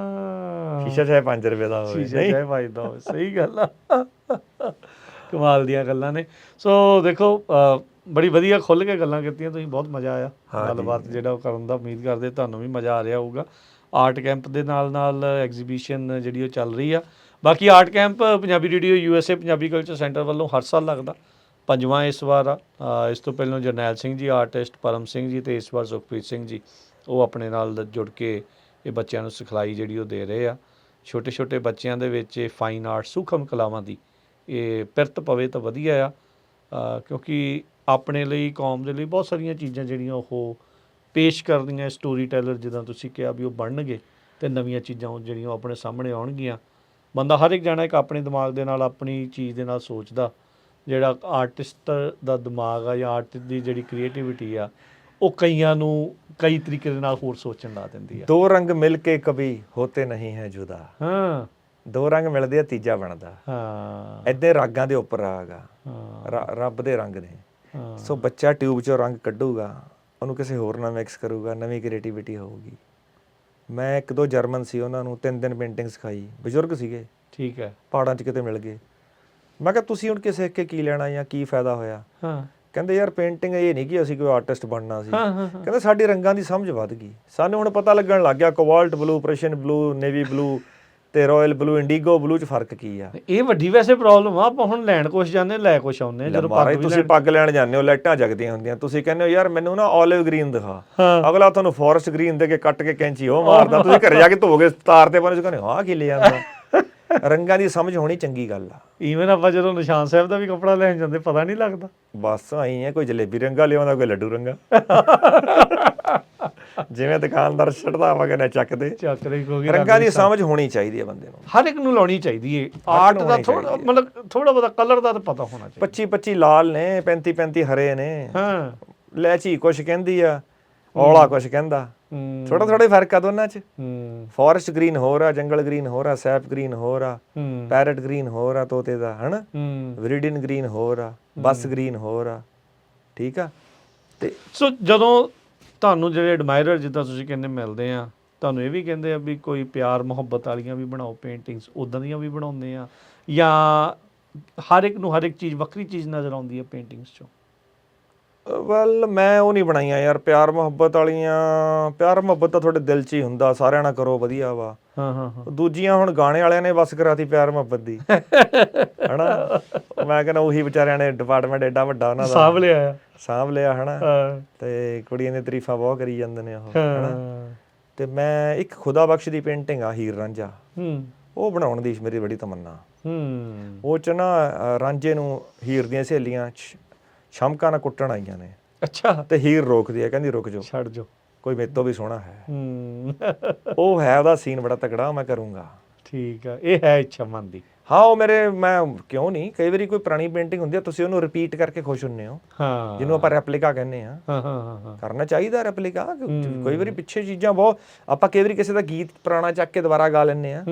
A: शीशा चाहे 5 रुपए ਦਾ ਹੋਵੇ,
B: शीशा चाहे 5 ਦਾ ਹੋਵੇ, ਸਹੀ ਗੱਲ ਆ। ਕਮਾਲ ਦੀਆਂ ਗੱਲਾਂ ਨੇ। ਸੋ ਦੇਖੋ, ਬੜੀ ਵਧੀਆ ਖੁੱਲ੍ਹ ਕੇ ਗੱਲਾਂ ਕੀਤੀਆਂ ਤੁਸੀਂ, ਬਹੁਤ ਮਜ਼ਾ ਆਇਆ ਗੱਲਬਾਤ ਜਿਹੜਾ ਉਹ ਕਰਨ ਦਾ। ਉਮੀਦ ਕਰਦੇ ਤੁਹਾਨੂੰ ਵੀ ਮਜ਼ਾ ਆ ਰਿਹਾ ਹੋਊਗਾ। ਆਰਟ ਕੈਂਪ ਦੇ ਨਾਲ ਐਗਜ਼ੀਬਿਸ਼ਨ ਜਿਹੜੀ ਉਹ ਚੱਲ ਰਹੀ ਆ। ਬਾਕੀ art camp Punjabi radio USA Punjabi culture centre ਵੱਲੋਂ ਹਰ ਸਾਲ ਲੱਗਦਾ, 5ਵਾਂ ਇਸ ਵਾਰ ਆ। ਇਸ ਤੋਂ ਪਹਿਲਾਂ ਜਰਨੈਲ ਸਿੰਘ ਜੀ ਆਰਟਿਸਟ, ਪਰਮ ਸਿੰਘ ਜੀ, ਅਤੇ ਇਸ ਵਾਰ ਸੁਖਪ੍ਰੀਤ ਸਿੰਘ ਜੀ, ਉਹ ਆਪਣੇ ਨਾਲ ਜੁੜ ਕੇ ਇਹ ਬੱਚਿਆਂ ਨੂੰ ਸਿਖਲਾਈ ਜਿਹੜੀ ਉਹ ਦੇ ਰਹੇ ਆ। ਛੋਟੇ ਛੋਟੇ ਬੱਚਿਆਂ ਦੇ ਵਿੱਚ ਇਹ ਫਾਈਨ ਆਰਟ, ਸੂਖਮ ਕਲਾਵਾਂ ਦੀ ਇਹ ਪਿਰਤ ਪਵੇ ਤਾਂ ਵਧੀਆ ਆ, ਕਿਉਂਕਿ ਆਪਣੇ ਲਈ, ਕੌਮ ਦੇ ਲਈ ਬਹੁਤ ਸਾਰੀਆਂ ਚੀਜ਼ਾਂ ਜਿਹੜੀਆਂ ਉਹ ਪੇਸ਼ ਕਰਦੀਆਂ। ਸਟੋਰੀ ਟੈਲਰ ਜਿੱਦਾਂ ਤੁਸੀਂ ਕਿਹਾ ਵੀ ਉਹ ਬਣਨਗੇ, ਅਤੇ ਨਵੀਆਂ ਚੀਜ਼ਾਂ ਉਹ ਜਿਹੜੀਆਂ ਉਹ ਆਪਣੇ ਸਾਹਮਣੇ ਆਉਣਗੀਆਂ। ਬੰਦਾ ਹਰ ਇੱਕ ਜਾਣਾ ਇੱਕ ਆਪਣੇ ਦਿਮਾਗ ਦੇ ਨਾਲ, ਆਪਣੀ ਚੀਜ਼ ਦੇ ਨਾਲ ਸੋਚਦਾ। ਜਿਹੜਾ ਆਰਟਿਸਟ ਦਾ ਦਿਮਾਗ ਆ ਜਾਂ ਆਰਟਿਸਟ ਦੀ ਜਿਹੜੀ ਕ੍ਰੀਏਟੀਵਿਟੀ ਆ, ਉਹ ਕਈਆਂ ਨੂੰ ਕਈ ਤਰੀਕੇ ਦੇ ਨਾਲ ਹੋਰ ਸੋਚਣ ਲਾ ਦਿੰਦੀ ਆ।
A: 2 ਰੰਗ ਮਿਲ ਕੇ ਕभी ਹੋਤੇ ਨਹੀਂ ਹੈ ਜੁਦਾ। 2 ਰੰਗ ਮਿਲਦੇ ਆ, ਤੀਜਾ ਬਣਦਾ। ਏਦਾਂ ਰਾਗਾਂ ਦੇ ਉੱਪਰ ਰਾਗ ਆ, ਰੱਬ ਦੇ ਰੰਗ ਨੇ। ਸੋ ਬੱਚਾ ਟਿਊਬ 'ਚੋਂ ਰੰਗ ਕੱਢੂਗਾ, ਉਹਨੂੰ ਕਿਸੇ ਹੋਰ ਨਾਲ ਮਿਕਸ ਕਰੂਗਾ, ਨਵੀਂ ਕ੍ਰੀਏਟੀਵਿਟੀ ਹੋਊਗੀ। ਮੈਂ 1-2 ਜਰਮਨ ਸੀ, ਉਹਨਾਂ ਨੂੰ 3 ਦਿਨ ਪੇਂਟਿੰਗ ਸਿਖਾਈ, ਬਜ਼ੁਰਗ ਸੀਗੇ,
B: ਠੀਕ ਹੈ,
A: ਪਹਾੜਾਂ 'ਚ ਕਿਤੇ ਮਿਲ ਗਏ। ਮੈਂ ਕਿਹਾ ਤੁਸੀਂ ਹੁਣ ਸਿੱਖ ਕੇ ਕੀ ਲੈਣਾ ਜਾਂ ਕੀ ਫਾਇਦਾ ਹੋਇਆ? ਕਹਿੰਦੇ ਯਾਰ ਪੇਂਟਿੰਗ ਇਹ ਨਹੀਂ ਕਿ ਅਸੀਂ ਕੋਈ ਆਰਟਿਸਟ ਬਣਨਾ ਸੀ, ਕਹਿੰਦੇ ਸਾਡੀ ਰੰਗਾਂ ਦੀ ਸਮਝ ਵੱਧ ਗਈ, ਸਾਨੂੰ ਹੁਣ ਪਤਾ ਲੱਗਣ ਲੱਗ ਗਿਆ cobalt blue, ਪ੍ਰਸ਼ੀਅਨ blue, navy blue ਤੇ ਰਾਇਲ ਬਲੂ, ਇੰਡੀਗੋ ਬਲੂ 'ਚ ਫਰਕ ਕੀ ਆ।
B: ਇਹ ਵੱਡੀ ਵੈਸੇ ਪ੍ਰੋਬਲਮ ਆ, ਆਪਾਂ ਹੁਣ ਲੈਣ ਕੁਛ ਜਾਂਦੇ ਲੈ ਕੁਛ ਆਉਂਦੇ, ਜਦੋਂ
A: ਤੁਸੀਂ ਪੱਗ ਲੈਣ ਜਾਂਦੇ ਹੋ ਲਾਈਟਾਂ ਜਗਦੀਆਂ ਹੁੰਦੀਆਂ, ਤੁਸੀਂ ਕਹਿੰਦੇ ਹੋ ਯਾਰ ਮੈਨੂੰ ਨਾ olive green ਦਿਖਾ, ਅਗਲਾ ਤੁਹਾਨੂੰ ਫੋਰੈਸਟ ਗ੍ਰੀਨ ਦੇ ਕੇ ਕੱਟ ਕੇ ਕੈਂਚੀ ਉਹ ਮਾਰਦਾ, ਤੁਸੀਂ ਘਰੇ ਜਾ ਕੇ ਧੋਗੇ ਤਾਰ ਤੇ ਪਾਣੀ, ਕਹਿੰਦੇ ਆਹ ਕੀ ਲੈ ਆਂਦਾ। ਰੰਗਾਂ ਦੀ ਸਮਝ ਹੋਣੀ ਚੰਗੀ ਗੱਲ ਆ।
B: ਈਵਨ ਆਪਾਂ ਜਦੋਂ ਨਿਸ਼ਾਨ ਸਾਹਿਬ ਦਾ ਵੀ ਕੱਪੜਾ ਲੈਣ ਜਾਂਦੇ ਪਤਾ ਨਹੀਂ ਲੱਗਦਾ,
A: ਬਸ ਆਈ ਹੈ, ਕੋਈ ਜਲੇਬੀ ਰੰਗਾ ਲਿਆਉਂਦਾ, ਕੋਈ ਲੱਡੂ ਰੰਗਾ, ਜਿਵੇਂ ਦੁਕਾਨਦਾਰ ਛੱਡਦਾ ਵਾ ਕਹਿੰਦੇ ਚੱਕਦੇ। ਰੰਗਾਂ ਦੀ ਸਮਝ ਹੋਣੀ ਚਾਹੀਦੀ ਹੈ ਬੰਦੇ ਨੂੰ,
B: ਹਰ ਇੱਕ ਨੂੰ ਲਾਉਣੀ ਚਾਹੀਦੀ ਹੈ। ਆਰਟ ਦਾ ਥੋੜਾ ਮਤਲਬ ਥੋੜਾ ਬਹੁਤਾ ਕਲਰ ਦਾ ਤਾਂ ਪਤਾ ਹੋਣਾ ਚਾਹੀਦਾ।
A: 25-25 ਲਾਲ ਨੇ, 35-35 ਹਰੇ ਨੇ, ਲੈਚੀ ਕੁਛ ਕਹਿੰਦੀ ਆ, ਔਲਾ ਕੁਛ ਕਹਿੰਦਾ, ਥੋੜਾ ਥੋੜਾ ਫਰਕ ਆ ਦੋਨਾਂ 'ਚ। ਫੋਰੈਸਟ ਗ੍ਰੀਨ ਹੋਰ ਆ, ਜੰਗਲ ਗ੍ਰੀਨ ਹੋਰ ਆ, ਸੈਪ ਗ੍ਰੀਨ ਹੋਰ ਆ, ਪੈਰਟ ਗ੍ਰੀਨ ਹੋਰ ਆ ਤੋਤੇ ਦਾ, ਹਨਾ, ਵਿਰੀਡਨ ਗ੍ਰੀਨ ਹੋਰ ਆ, ਬਸ ਗ੍ਰੀਨ ਹੋਰ ਆ, ਠੀਕ ਆ। ਤੇ
B: ਸੋ ਜਦੋਂ ਤੁਹਾਨੂੰ ਜਿਹੜੇ ਐਡਮਾਇਰਰ ਜਿੱਦਾਂ ਤੁਸੀਂ ਕਹਿੰਦੇ ਮਿਲਦੇ ਆ, ਤੁਹਾਨੂੰ ਇਹ ਵੀ ਕਹਿੰਦੇ ਆ ਵੀ ਕੋਈ ਪਿਆਰ ਮੁਹੱਬਤ ਵਾਲੀਆਂ ਵੀ ਬਣਾਓ ਪੇਂਟਿੰਗਸ, ਉੱਦਾਂ ਦੀਆਂ ਵੀ ਬਣਾਉਂਦੇ ਆ, ਜਾਂ ਹਰ ਇੱਕ ਨੂੰ ਹਰ ਇੱਕ ਚੀਜ਼ ਵੱਖਰੀ ਚੀਜ਼ ਨਜ਼ਰ ਆਉਂਦੀ ਹੈ ਪੇਂਟਿੰਗਸ 'ਚੋਂ?
A: ਵੈਲ ਮੈਂ ਉਹ ਨਹੀਂ ਬਣਾਈਆਂ ਯਾਰ ਪਿਆਰ ਮੁਹੱਬਤ ਵਾਲੀਆਂ। ਪਿਆਰ ਮੁਹੱਬਤ ਤਾਂ ਤੁਹਾਡੇ ਦਿਲ 'ਚ ਹੀ ਹੁੰਦਾ, ਸਾਰਿਆਂ ਨਾਲ ਕਰੋ, ਵਧੀਆ ਵਾ। ਦੂਜੀਆਂ ਹੁਣ ਗਾਣੇ ਵਾਲਿਆਂ ਨੇ ਬਸ ਕਰਾਤੀ ਪਿਆਰ ਮੁਹੱਬਤ ਦੀ, ਹਨਾ। ਮੈਂ ਕਹਿੰਦਾ ਉਹੀ ਵਿਚਾਰਿਆਂ ਨੇ ਡਿਪਾਰਟਮੈਂਟ ਐਡਾ ਵੱਡਾ ਉਹਨਾਂ ਦਾ ਸਾਂਭ ਲਿਆ, ਹਨਾ, ਤੇ ਕੁੜੀਆਂ ਦੀਆਂ ਤਾਰੀਫਾਂ ਬਹੁਤ ਕਰੀ ਜਾਂਦੇ ਨੇ ਉਹ, ਹਨਾ। ਤੇ ਮੈਂ ਇੱਕ ਖੁਦਾ ਬਖਸ਼ ਦੀ ਪੇਂਟਿੰਗ ਆ ਹੀਰ ਰਾਂਝਾ, ਉਹ ਬਣਾਉਣ ਦੀ ਮੇਰੀ ਬੜੀ ਤਮੰਨਾ। ਉਹ 'ਚ ਨਾ ਰਾਂਝੇ ਨੂੰ ਹੀਰ ਦੀਆਂ ਸਹੇਲੀਆਂ ਸ਼ਮਕਾਂ ਨਾਲ ਕੁੱਟਣ ਆਈਆਂ ਨੇ। ਅੱਛਾ। ਤੇ ਹੀਰ ਰੋਕਦੀ ਹੈ, ਕਹਿੰਦੀ ਰੁਕ ਜਾਓ, ਛੱਡ ਜਾਓ, ਕੋਈ ਮੇਰੇ ਤੋਂ ਵੀ ਸੋਹਣਾ ਹੈ। ਉਹ ਹੈ ਉਹਦਾ ਸੀਨ ਬੜਾ ਤਕੜਾ, ਮੈਂ ਕਰੂੰਗਾ। ਠੀਕ ਆ, ਇਹ ਹੈ ਇੱਛਾ ਮਨ ਦੀ। ਹਾਂ, ਉਹ ਮੈਂ ਕਿਉਂ ਨਹੀਂ, ਕਈ ਵਾਰੀ ਕੋਈ ਪੁਰਾਣੀ ਪੇਂਟਿੰਗ ਹੁੰਦੀ ਆ, ਤੁਸੀਂ ਉਹਨੂੰ ਰਿਪੀਟ ਕਰਕੇ ਖੁਸ਼ ਹੁੰਦੇ ਹੋ, ਜਿਹਨੂੰ ਆਪਾਂ ਰੈਪਲੀਕਾ ਕਹਿੰਦੇ ਆ। ਕਰਨਾ ਚਾਹੀਦਾ ਰੈਪਲੀਕਾ, ਕਈ ਵਾਰੀ ਪਿੱਛੇ ਚੀਜ਼ਾਂ ਬਹੁਤ, ਆਪਾਂ ਕਈ ਵਾਰੀ ਕਿਸੇ ਦਾ ਗੀਤ ਪੁਰਾਣਾ ਚੱਕ ਕੇ ਦੁਬਾਰਾ ਗਾ ਲੈਂਦੇ ਆ,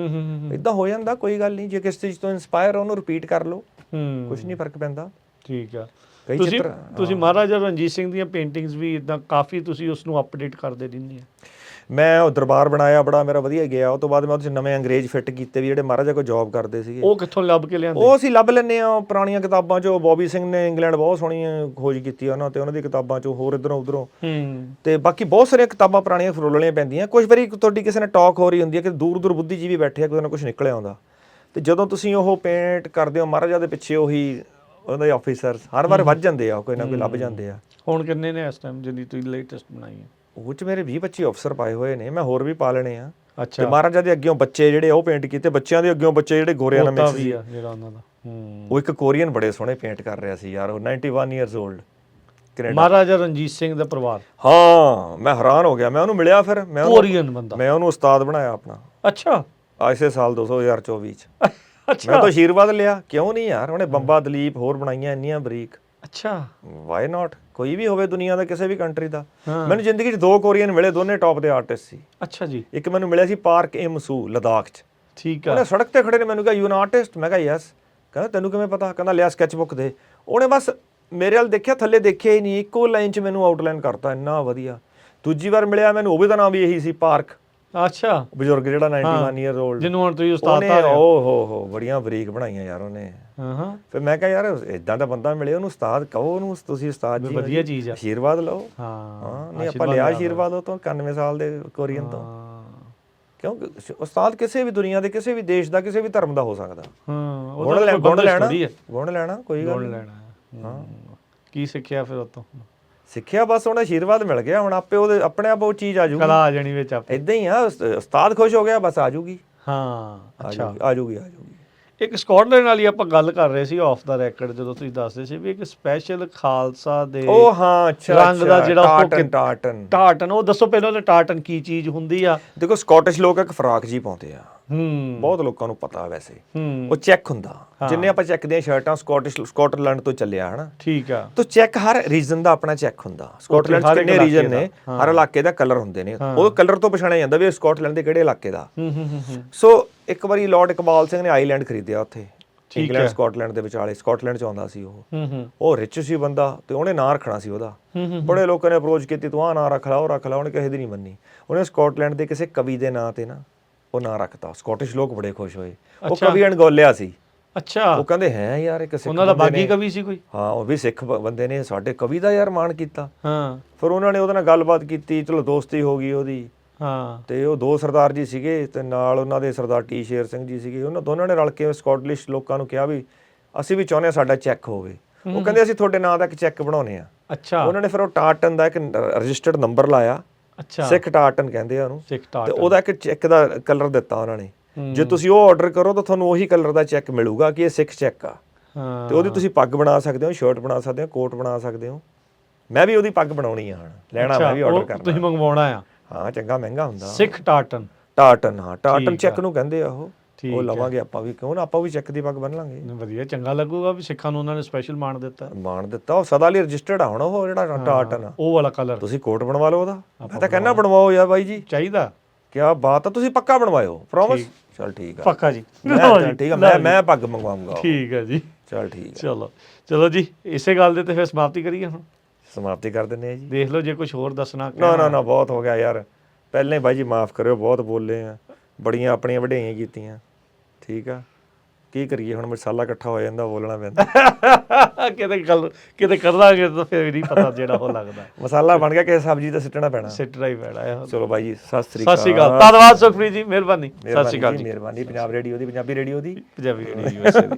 A: ਏਦਾਂ ਹੋ ਜਾਂਦਾ, ਕੋਈ ਗੱਲ ਨਹੀਂ। ਜੇ ਕਿਸੇ ਚੀਜ਼ ਤੋਂ ਇੰਸਪਾਇਰ ਹੋ, ਉਹਨੂੰ ਰਿਪੀਟ ਕਰ ਲਓ, ਕੁਛ ਨਹੀਂ ਫਰਕ ਪੈਂਦਾ। ਠੀਕ ਆ। ਤੁਸੀਂ ਮਹਾਰਾਜਾ ਰਣਜੀਤ ਸਿੰਘ ਦੀਆਂ ਪੇਂਟਿੰਗਸ ਵੀ ਇਦਾਂ ਕਾਫੀ ਤੁਸੀਂ ਉਸ ਨੂੰ ਅਪਡੇਟ ਕਰਦੇ ਰਹਿੰਦੇ ਆ? ਮੈਂ ਉਹ ਦਰਬਾਰ ਬਣਾਇਆ, ਬੜਾ ਮੇਰਾ ਵਧੀਆ ਗਿਆ। ਉਹ ਤੋਂ ਬਾਅਦ ਮੈਂ ਉਹਦੇ 'ਚ ਨਵੇਂ ਅੰਗਰੇਜ਼ ਫਿੱਟ ਕੀਤੇ ਵੀ ਜਿਹੜੇ ਮਹਾਰਾਜਾ ਕੋਲ ਜੌਬ ਕਰਦੇ ਸੀਗੇ। ਉਹ ਕਿੱਥੋਂ ਲੱਭ ਕੇ ਲਿਆਂਦੇ? ਉਹ ਅਸੀਂ ਲੱਭ ਲੈਂਦੇ ਹਾਂ ਪੁਰਾਣੀਆਂ ਕਿਤਾਬਾਂ 'ਚੋਂ। ਬੋਬੀ ਸਿੰਘ ਨੇ ਇੰਗਲੈਂਡ ਬਹੁਤ ਸੋਹਣੀ ਖੋਜ ਕੀਤੀ ਉਹਨਾਂ ਤੇ, ਉਹਨਾਂ ਦੀ ਕਿਤਾਬਾਂ 'ਚੋਂ, ਹੋਰ ਇੱਧਰੋਂ ਉੱਧਰੋਂ। ਤੇ ਬਾਕੀ ਬਹੁਤ ਸਾਰੀਆਂ ਕਿਤਾਬਾਂ ਪੁਰਾਣੀਆਂ ਫਰੋਲਣੀਆਂ ਪੈਂਦੀਆਂ। ਕੁਝ ਵਾਰੀ ਤੁਹਾਡੀ ਕਿਸੇ ਨਾਲ ਟਾਕ ਹੋ ਰਹੀ ਹੁੰਦੀ ਹੈ ਕਿ ਦੂਰ ਦੂਰ ਬੁੱਧੀਜੀਵੀ ਬੈਠੇ ਆ, ਕੋਈ ਨਾ ਕੁਛ ਨਿਕਲਿਆ ਆਉਂਦਾ, ਤੇ ਜਦੋਂ ਤੁਸੀਂ ਉਹ ਪੇਂਟ ਕਰਦੇ ਹੋ ਮਹਾਰਾਜਾ ਦੇ ਪਿੱਛੇ, ਉਹੀ ਉਹਦੇ ਆਫੀਸਰ ਹਰ ਵਾਰ ਵੱਧ ਜਾਂਦੇ ਆ, ਕੋਈ ਨਾ ਕੋਈ ਲੱਭ ਜਾਂਦੇ ਆ। ਹੁਣ ਕਿੰਨੇ ਨੇ ਇਸ ਟਾਈਮ ਜਿਹੜੀ ਤੁਸੀਂ ਲੇਟੈਸਟ ਬਣਾਈ ਹੈ? ਉਹ 'ਚ ਮੇਰੇ 20-25 ਅਫਸਰ ਪਾਏ ਹੋਏ ਨੇ, ਮੈਂ ਹੋਰ ਵੀ ਪਾ ਲੈਣੇ ਆ। ਅੱਛਾ। ਤੇ ਮਹਾਰਾਜਾ ਦੇ ਅੱਗਿਓਂ ਬੱਚੇ ਜਿਹੜੇ ਉਹ ਪੇਂਟ ਕੀਤੇ, ਬੱਚਿਆਂ ਦੇ ਅੱਗਿਓਂ ਬੱਚੇ ਜਿਹੜੇ ਗੋਰਿਆਂ ਨਾਲ ਮਿਕਸ ਸੀ ਜਿਹੜਾ ਉਹਨਾਂ ਦਾ। ਉਹ ਇੱਕ ਕੋਰੀਅਨ ਬੜੇ ਸੋਹਣੇ ਪੇਂਟ ਕਰ ਰਿਹਾ ਸੀ ਯਾਰ, ਉਹ 91 ਇਅਰਸ 올ਡ, ਮਹਾਰਾਜਾ ਰਣਜੀਤ ਸਿੰਘ ਦਾ ਪਰਿਵਾਰ। ਹਾਂ, ਮੈਂ ਹੈਰਾਨ ਹੋ ਗਿਆ, ਮੈਂ ਉਹਨੂੰ ਮਿਲਿਆ, ਫਿਰ ਮੈਂ ਕੋਰੀਅਨ ਬੰਦਾ, ਮੈਂ ਉਹਨੂੰ ਉਸਤਾਦ ਬਣਾਇਆ ਆਪਣਾ। ਅੱਛਾ। ਇਸੇ ਸਾਲ 2024 'ਚ ਮੈਂ ਤਾਂ ਆਸ਼ੀਰਵਾਦ ਲਿਆ। ਕਿਉਂ ਨਹੀਂ ਯਾਰ, ਉਹਨੇ ਬੰਬਾ ਦਲੀਪ ਹੋਰ ਬਣਾਈਆਂ ਇੰਨੀਆਂ ਬਰੀਕ। ਅੱਛਾ। ਵਾਈ ਨਾਟ, ਕੋਈ ਵੀ ਹੋਵੇ ਦੁਨੀਆ ਦਾ ਕਿਸੇ ਵੀ ਕੰਟਰੀ ਦਾ। ਮੈਨੂੰ ਜ਼ਿੰਦਗੀ 'ਚ 2 ਕੋਰੀਅਨ ਮਿਲੇ, ਦੋਨੇ ਟੌਪ ਦੇ ਆਰਟਿਸਟ ਸੀ। ਅੱਛਾ ਜੀ। ਇੱਕ ਮੈਨੂੰ ਮਿਲਿਆ ਸੀ ਪਾਰਕ ਏਮ ਸੂ, ਲਦਾਖ 'ਚ। ਠੀਕ ਆ। ਉਹਨੇ ਸੜਕ ਤੇ ਖੜੇ ਨੇ ਮੈਨੂੰ ਕਿਹਾ ਯੂ ਐਨ ਆਰਟਿਸਟ? ਮੈਂ ਕਿਹਾ ਯੈਸ। ਕਹਿੰਦਾ ਤੈਨੂੰ ਕਿਵੇਂ ਪਤਾ? ਕਹਿੰਦਾ ਲਿਆ ਸਕੈਚ ਬੁੱਕ ਦੇ। ਉਹਨੇ ਬਸ ਮੇਰੇ ਵੱਲ ਦੇਖਿਆ, ਥੱਲੇ ਦੇਖਿਆ ਹੀ ਨਹੀਂ, ਇੱਕੋ ਲਾਈਨ 'ਚ ਮੈਨੂੰ ਆਊਟਲਾਈਨ ਕਰਤਾ, ਇੰਨਾ ਵਧੀਆ। ਦੂਜੀ ਵਾਰ ਮਿਲਿਆ ਮੈਨੂੰ, ਉਹ ਵੀ ਤਾਂ ਨਾਮ ਵੀ ਇਹੀ ਸੀ, ਪਾਰਕ। ਅੱਛਾ। ਬਜ਼ੁਰਗ ਜਿਹੜਾ 91 ਇਅਰ 올ਡ, ਜਿਹਨੂੰ ਹੁਣ ਤੁਸੀਂ ਉਸਤਾਦ ਤਾਂ ਓ ਹੋ ਬੜੀਆਂ ਬਰੀਕ ਬਣਾਈਆਂ ਯਾਰ ਉਹਨੇ। ਫਿਰ ਮੈਂ ਕਿਹਾ ਯਾਰ ਇਦਾਂ ਦਾ ਬੰਦਾ ਮਿਲੇ, ਉਹਨੂੰ ਉਸਤਾਦ ਕਹੋ, ਉਹਨੂੰ ਤੁਸੀਂ ਉਸਤਾਦ ਜੀ, ਵਧੀਆ ਚੀਜ਼ ਆ, ਆਸ਼ੀਰਵਾਦ ਲਓ। ਹਾਂ, ਨਹੀਂ ਆਪਾਂ ਲਿਆ ਆਸ਼ੀਰਵਾਦ ਉਹ ਤੋਂ 91 ਸਾਲ ਦੇ ਕੋਰੀਅਨ ਤੋਂ। ਕਿਉਂਕਿ ਉਸਤਾਦ ਕਿਸੇ ਵੀ ਦੁਨੀਆ ਦੇ, ਕਿਸੇ ਵੀ ਦੇਸ਼ ਦਾ, ਕਿਸੇ ਵੀ ਧਰਮ ਦਾ ਹੋ ਸਕਦਾ। ਗੁਣ ਲੈਣਾ ਕੋਈ ਗੱਲ ਨਹੀਂ। ਹਾਂ। ਕੀ ਸਿੱਖਿਆ ਫਿਰ ਉਹ ਤੋਂ? ਸਿੱਖਿਆ ਬਸ ਹੁਣ ਆਸ਼ੀਰਵਾਦ ਮਿਲ ਗਿਆ, ਹੁਣ ਆਪੇ ਉਹਦੇ ਆਪਣੇ ਆਪ ਉਹ ਚੀਜ਼ ਆ ਜੂਗੀ, ਕਲਾ ਆ ਜਾਣੀ ਵਿੱਚ ਆਪੇ। ਇਦਾਂ ਹੀ ਆ, ਉਸਤਾਦ ਖੁਸ਼ ਹੋ ਗਿਆ ਬਸ ਆ ਜੂਗੀ। ਹਾਂ, ਅੱਛਾ, ਆ ਜੂਗੀ। ਇੱਕ ਸਕਾਟਲੈਂਡ ਵਾਲੀ ਆਪਾਂ ਗੱਲ ਕਰ ਰਹੇ ਸੀ ਆਫ ਦਾ ਰੈਕਡ, ਜਦੋਂ ਤੁਸੀਂ ਦੱਸਦੇ ਸੀ ਵੀ ਇੱਕ ਸਪੈਸ਼ਲ ਖਾਲਸਾ ਦੇ ਉਹ, ਹਾਂ, ਅੱਛਾ, ਰੰਗ ਦਾ ਜਿਹੜਾ ਟਾਰਟਨ, ਉਹ ਦੱਸੋ ਪਹਿਲਾਂ ਉਹਦਾ ਟਾਰਟਨ ਕੀ ਚੀਜ਼ ਹੁੰਦੀ ਆ? ਦੇਖੋ ਸਕਾਟਿਸ਼ ਲੋਕ ਇੱਕ ਫਰਾਕ ਜੀ ਪਾਉਂਦੇ ਆ, ਬਹੁਤ ਲੋਕਾਂ ਨੂੰ ਪਤਾ ਵੈਸੇ। ਉਹ ਚੈੱਕ ਹੁੰਦਾ, ਜਿੰਨੇ ਆਪਾਂ ਚੈੱਕ ਦੀਆਂ ਸ਼ਰਟਾਂ ਸਕਾਟਲੈਂਡ ਤੋਂ ਚੱਲਿਆ, ਹਨਾ। ਠੀਕ ਆ। ਤਾਂ ਚੈੱਕ ਹਰ ਰੀਜਨ ਦਾ ਆਪਣਾ ਚੈੱਕ ਹੁੰਦਾ। ਸਕਾਟਲੈਂਡ 'ਚ ਕਿੰਨੇ ਰੀਜਨ ਨੇ, ਹਰ ਇਲਾਕੇ ਦਾ ਕਲਰ ਹੁੰਦੇ ਨੇ, ਉਹ ਕਲਰ ਤੋਂ ਪਛਾਣਿਆ ਜਾਂਦਾ ਵੀ ਸਕਾਟਲੈਂਡ ਦੇ ਕਿਹੜੇ ਇਲਾਕੇ ਦਾ। ਸੋ ਇੱਕ ਵਾਰੀ ਲਾਰਡ ਇਕਬਾਲ ਸਿੰਘ ਨੇ ਆਈਲੈਂਡ ਖਰੀਦਿਆ ਉੱਥੇ, ਇੰਗਲੈਂਡ ਸਕਾਟਲੈਂਡ ਦੇ ਵਿਚਾਲੇ, ਸਕਾਟਲੈਂਡ ਚ ਆਉਂਦਾ ਸੀ
B: ਹੂੰ
A: ਉਹ ਰਿਚ ਸੀ ਬੰਦਾ ਤੇ ਉਹਨੇ ਨਾਂ ਰੱਖਣਾ ਸੀ ਉਹਦਾ। ਬੜੇ ਲੋਕਾਂ ਨੇ ਅਪਰੋਚ ਕੀਤੀ ਤੂੰ ਆਹ ਨਾਂ ਰੱਖ ਲਾ, ਉਹ ਰੱਖ ਲਾ, ਉਹਨੇ ਕਿਸੇ ਦੀ ਨਹੀਂ ਮੰਨੀ। ਉਹਨੇ ਸਕਾਟਲੈਂਡ ਦੇ ਕਿਸੇ ਕਵੀ ਦੇ ਨਾਂ ਤੇ ਨਾ ਉਹ ਨਾਂ ਰੱਖਤਾ। ਸਕਾਟਿਸ਼ ਲੋਕ ਬੜੇ ਖੁਸ਼ ਹੋਏ। ਉਹ ਕਵੀ ਅਣਗੌਲਿਆ ਸੀ।
B: ਅੱਛਾ,
A: ਉਹ ਕਹਿੰਦੇ ਹੈ ਯਾਰ ਇੱਕ ਸਿੱਖ
B: ਉਹਨਾਂ ਦਾ ਬਾਗੀ ਕਵੀ ਸੀ ਕੋਈ?
A: ਹਾਂ, ਉਹ ਵੀ ਸਿੱਖ ਬੰਦੇ ਨੇ, ਸਾਡੇ ਕਵੀ ਦਾ ਯਾਰ ਮਾਣ ਕੀਤਾ।
B: ਹਾਂ,
A: ਫਿਰ ਉਹਨਾਂ ਨੇ ਉਹਦੇ ਨਾਲ ਗੱਲਬਾਤ ਕੀਤੀ, ਚਲੋ ਦੋਸਤੀ ਹੋ ਗਈ ਉਹਦੀ।
B: ਹਾਂ,
A: ਤੇ ਉਹ ਦੋ ਸਰਦਾਰ ਜੀ ਸੀਗੇ ਤੇ ਨਾਲ ਉਹਨਾਂ ਦੇ ਸਰਦਾਰ ਟੀ ਸ਼ੇਰ ਸਿੰਘ ਜੀ ਸੀਗੇ। ਉਹਨਾਂ ਦੋਨਾਂ ਨੇ ਰਲ ਕੇ ਸਕਾਟਲਿਸ਼ ਲੋਕਾਂ ਨੂੰ ਕਿਹਾ ਵੀ ਅਸੀਂ ਵੀ ਚਾਹੁੰਦੇ ਹਾਂ ਸਾਡਾ ਚੈੱਕ ਹੋਵੇ। ਉਹ ਕਹਿੰਦੇ ਅਸੀਂ ਤੁਹਾਡੇ ਨਾਂ ਦਾ ਇੱਕ ਚੈੱਕ ਬਣਾਉਨੇ ਆ।
B: ਅੱਛਾ,
A: ਉਹਨਾਂ ਨੇ ਫਿਰ ਉਹ ਟਾਰਟਨ ਦਾ ਇੱਕ ਰਜਿਸਟਰਡ ਨੰਬਰ ਲਾਇਆ।
B: ਅੱਛਾ,
A: ਸਿੱਖ ਟਾਰਟਨ ਕਹਿੰਦੇ ਆ ਉਹਨੂੰ।
B: ਸਿੱਖ
A: ਤੇ
B: ਟਾਰਟਨ,
A: ਉਹਦਾ ਇੱਕ ਚੈੱਕ ਦਾ ਕਲਰ ਦਿੱਤਾ ਉਹਨਾਂ ਨੇ। ਜੇ ਤੁਸੀਂ ਉਹ ਆਰਡਰ ਕਰੋ ਤਾਂ ਤੁਹਾਨੂੰ ਉਹੀ ਕਲਰ ਦਾ ਚੈੱਕ ਮਿਲੂਗਾ ਕਿ ਇਹ ਸਿੱਖ ਚੈੱਕ ਆ।
B: ਹਾਂ,
A: ਤੇ ਉਹਦੀ ਤੁਸੀਂ ਪੱਗ ਬਣਾ ਸਕਦੇ ਹੋ, ਸ਼ਰਟ ਬਣਾ ਸਕਦੇ ਹੋ, ਕੋਟ ਬਣਾ ਸਕਦੇ ਹੋ। ਮੈਂ ਵੀ ਉਹਦੀ ਪੱਗ ਬਣਾਉਣੀ ਆ ਹੁਣ, ਲੈਣਾ ਮੈਂ ਵੀ ਆਰਡਰ ਕਰਨਾ।
B: ਤੁਸੀਂ ਮੰਗਵਾਉਣਾ ਆ?
A: ਹਾਂ, ਚੰਗਾ ਮਹਿੰਗਾ ਹੁੰਦਾ।
B: ਸਿੱਖ ਟਾਰਟਨ,
A: ਟਾਰਟਨ, ਹਾਂ ਟਾਰਟਨ ਚੈੱਕ ਨੂੰ ਕਹਿੰਦੇ ਆ ਉਹ।
B: ਠੀਕ
A: ਉਹ ਲਵਾਂਗੇ ਆਪਾਂ ਵੀ, ਕਿਉਂ ਨਾ ਆਪਾਂ ਵੀ ਚੈੱਕ ਦੀ ਪੱਗ ਬੰਨ ਲਾਂਗੇ।
B: ਵਧੀਆ, ਚੰਗਾ ਲੱਗੂਗਾ ਵੀ ਸਿੱਖਾਂ ਨੂੰ ਉਹਨਾਂ ਨੇ ਸਪੈਸ਼ਲ ਮਾਣ ਦਿੱਤਾ।
A: ਮਾਣ ਦਿੱਤਾ, ਉਹ ਸਦਾ ਲਈ ਰਜਿਸਟਰਡ ਆ ਹੁਣ ਉਹ ਜਿਹੜਾ ਟਾਰਟਨ ਆ।
B: ਉਹ ਵਾਲਾ ਕਲਰ
A: ਤੁਸੀਂ ਕੋਟ ਬਣਵਾ ਲਓ ਉਹਦਾ। ਮੈਂ ਤਾਂ ਕਹਿੰਦਾ ਬਣਵਾਓ ਯਾਰ ਬਾਈ ਜੀ,
B: ਚਾਹੀਦਾ।
A: ਕਿਆ ਬਾਤ ਆ, ਤੁਸੀਂ ਪੱਕਾ ਬਣਵਾਇਓ, ਪ੍ਰੋਮਿਸ। ਚਲ ਠੀਕ ਆ,
B: ਪੱਕਾ ਜੀ,
A: ਠੀਕ ਆ, ਮੈਂ ਪੱਗ ਮੰਗਵਾਉਂਗਾ।
B: ਠੀਕ ਹੈ ਜੀ,
A: ਚਲ ਠੀਕ ਆ।
B: ਚਲੋ ਜੀ, ਇਸੇ ਗੱਲ ਦੇ ਤੇ ਫਿਰ ਸਮਾਪਤੀ ਕਰੀਏ ਹੁਣ।
A: ਸਮਾਪਤੀ ਕਰ ਦਿੰਦੇ ਆ ਜੀ।
B: ਦੇਖ ਲਓ ਜੇ ਕੁਝ ਹੋਰ ਦੱਸਣਾ।
A: ਨਾ ਬਹੁਤ ਹੋ ਗਿਆ ਯਾਰ, ਪਹਿਲਾਂ ਹੀ ਬਾਈ ਜੀ ਮਾਫ ਕਰਿਓ, ਬਹੁਤ ਬੋਲੇ ਆ, ਬੜੀਆਂ ਆਪਣੀਆਂ ਵਡਿਆਈਆਂ ਕੀਤੀਆਂ। ਠੀਕ ਆ, ਕੀ ਕਰੀਏ ਹੁਣ, ਮਸਾਲਾ ਇਕੱਠਾ ਹੋ ਜਾਂਦਾ, ਬੋਲਣਾ ਪੈਂਦਾ।
B: ਕਿਤੇ ਕਰ ਲਾਂਗੇ ਤਾਂ ਫਿਰ ਨਹੀਂ ਪਤਾ ਜਿਹੜਾ ਉਹ ਲੱਗਦਾ।
A: ਮਸਾਲਾ ਬਣ ਗਿਆ, ਕਿਸੇ ਸਬਜ਼ੀ ਤੇ ਸਿੱਟਣਾ ਪੈਣਾ।
B: ਸਿੱਟਣਾ ਹੀ ਪੈਣਾ।
A: ਚਲੋ ਬਾਈ ਜੀ, ਸਤਿ ਸ੍ਰੀ
B: ਅਕਾਲ। ਧੰਨਵਾਦ ਸੁਖਪ੍ਰੀਤ ਜੀ, ਮਿਹਰਬਾਨੀ। ਸਤਿ ਸ੍ਰੀ ਅਕਾਲ ਜੀ।
A: ਮਿਹਰਬਾਨੀ। ਪੰਜਾਬੀ ਰੇਡੀਓ ਦੀ
B: ਪੰਜਾਬੀ ਰੇਡੀਓ USA ਦੀ।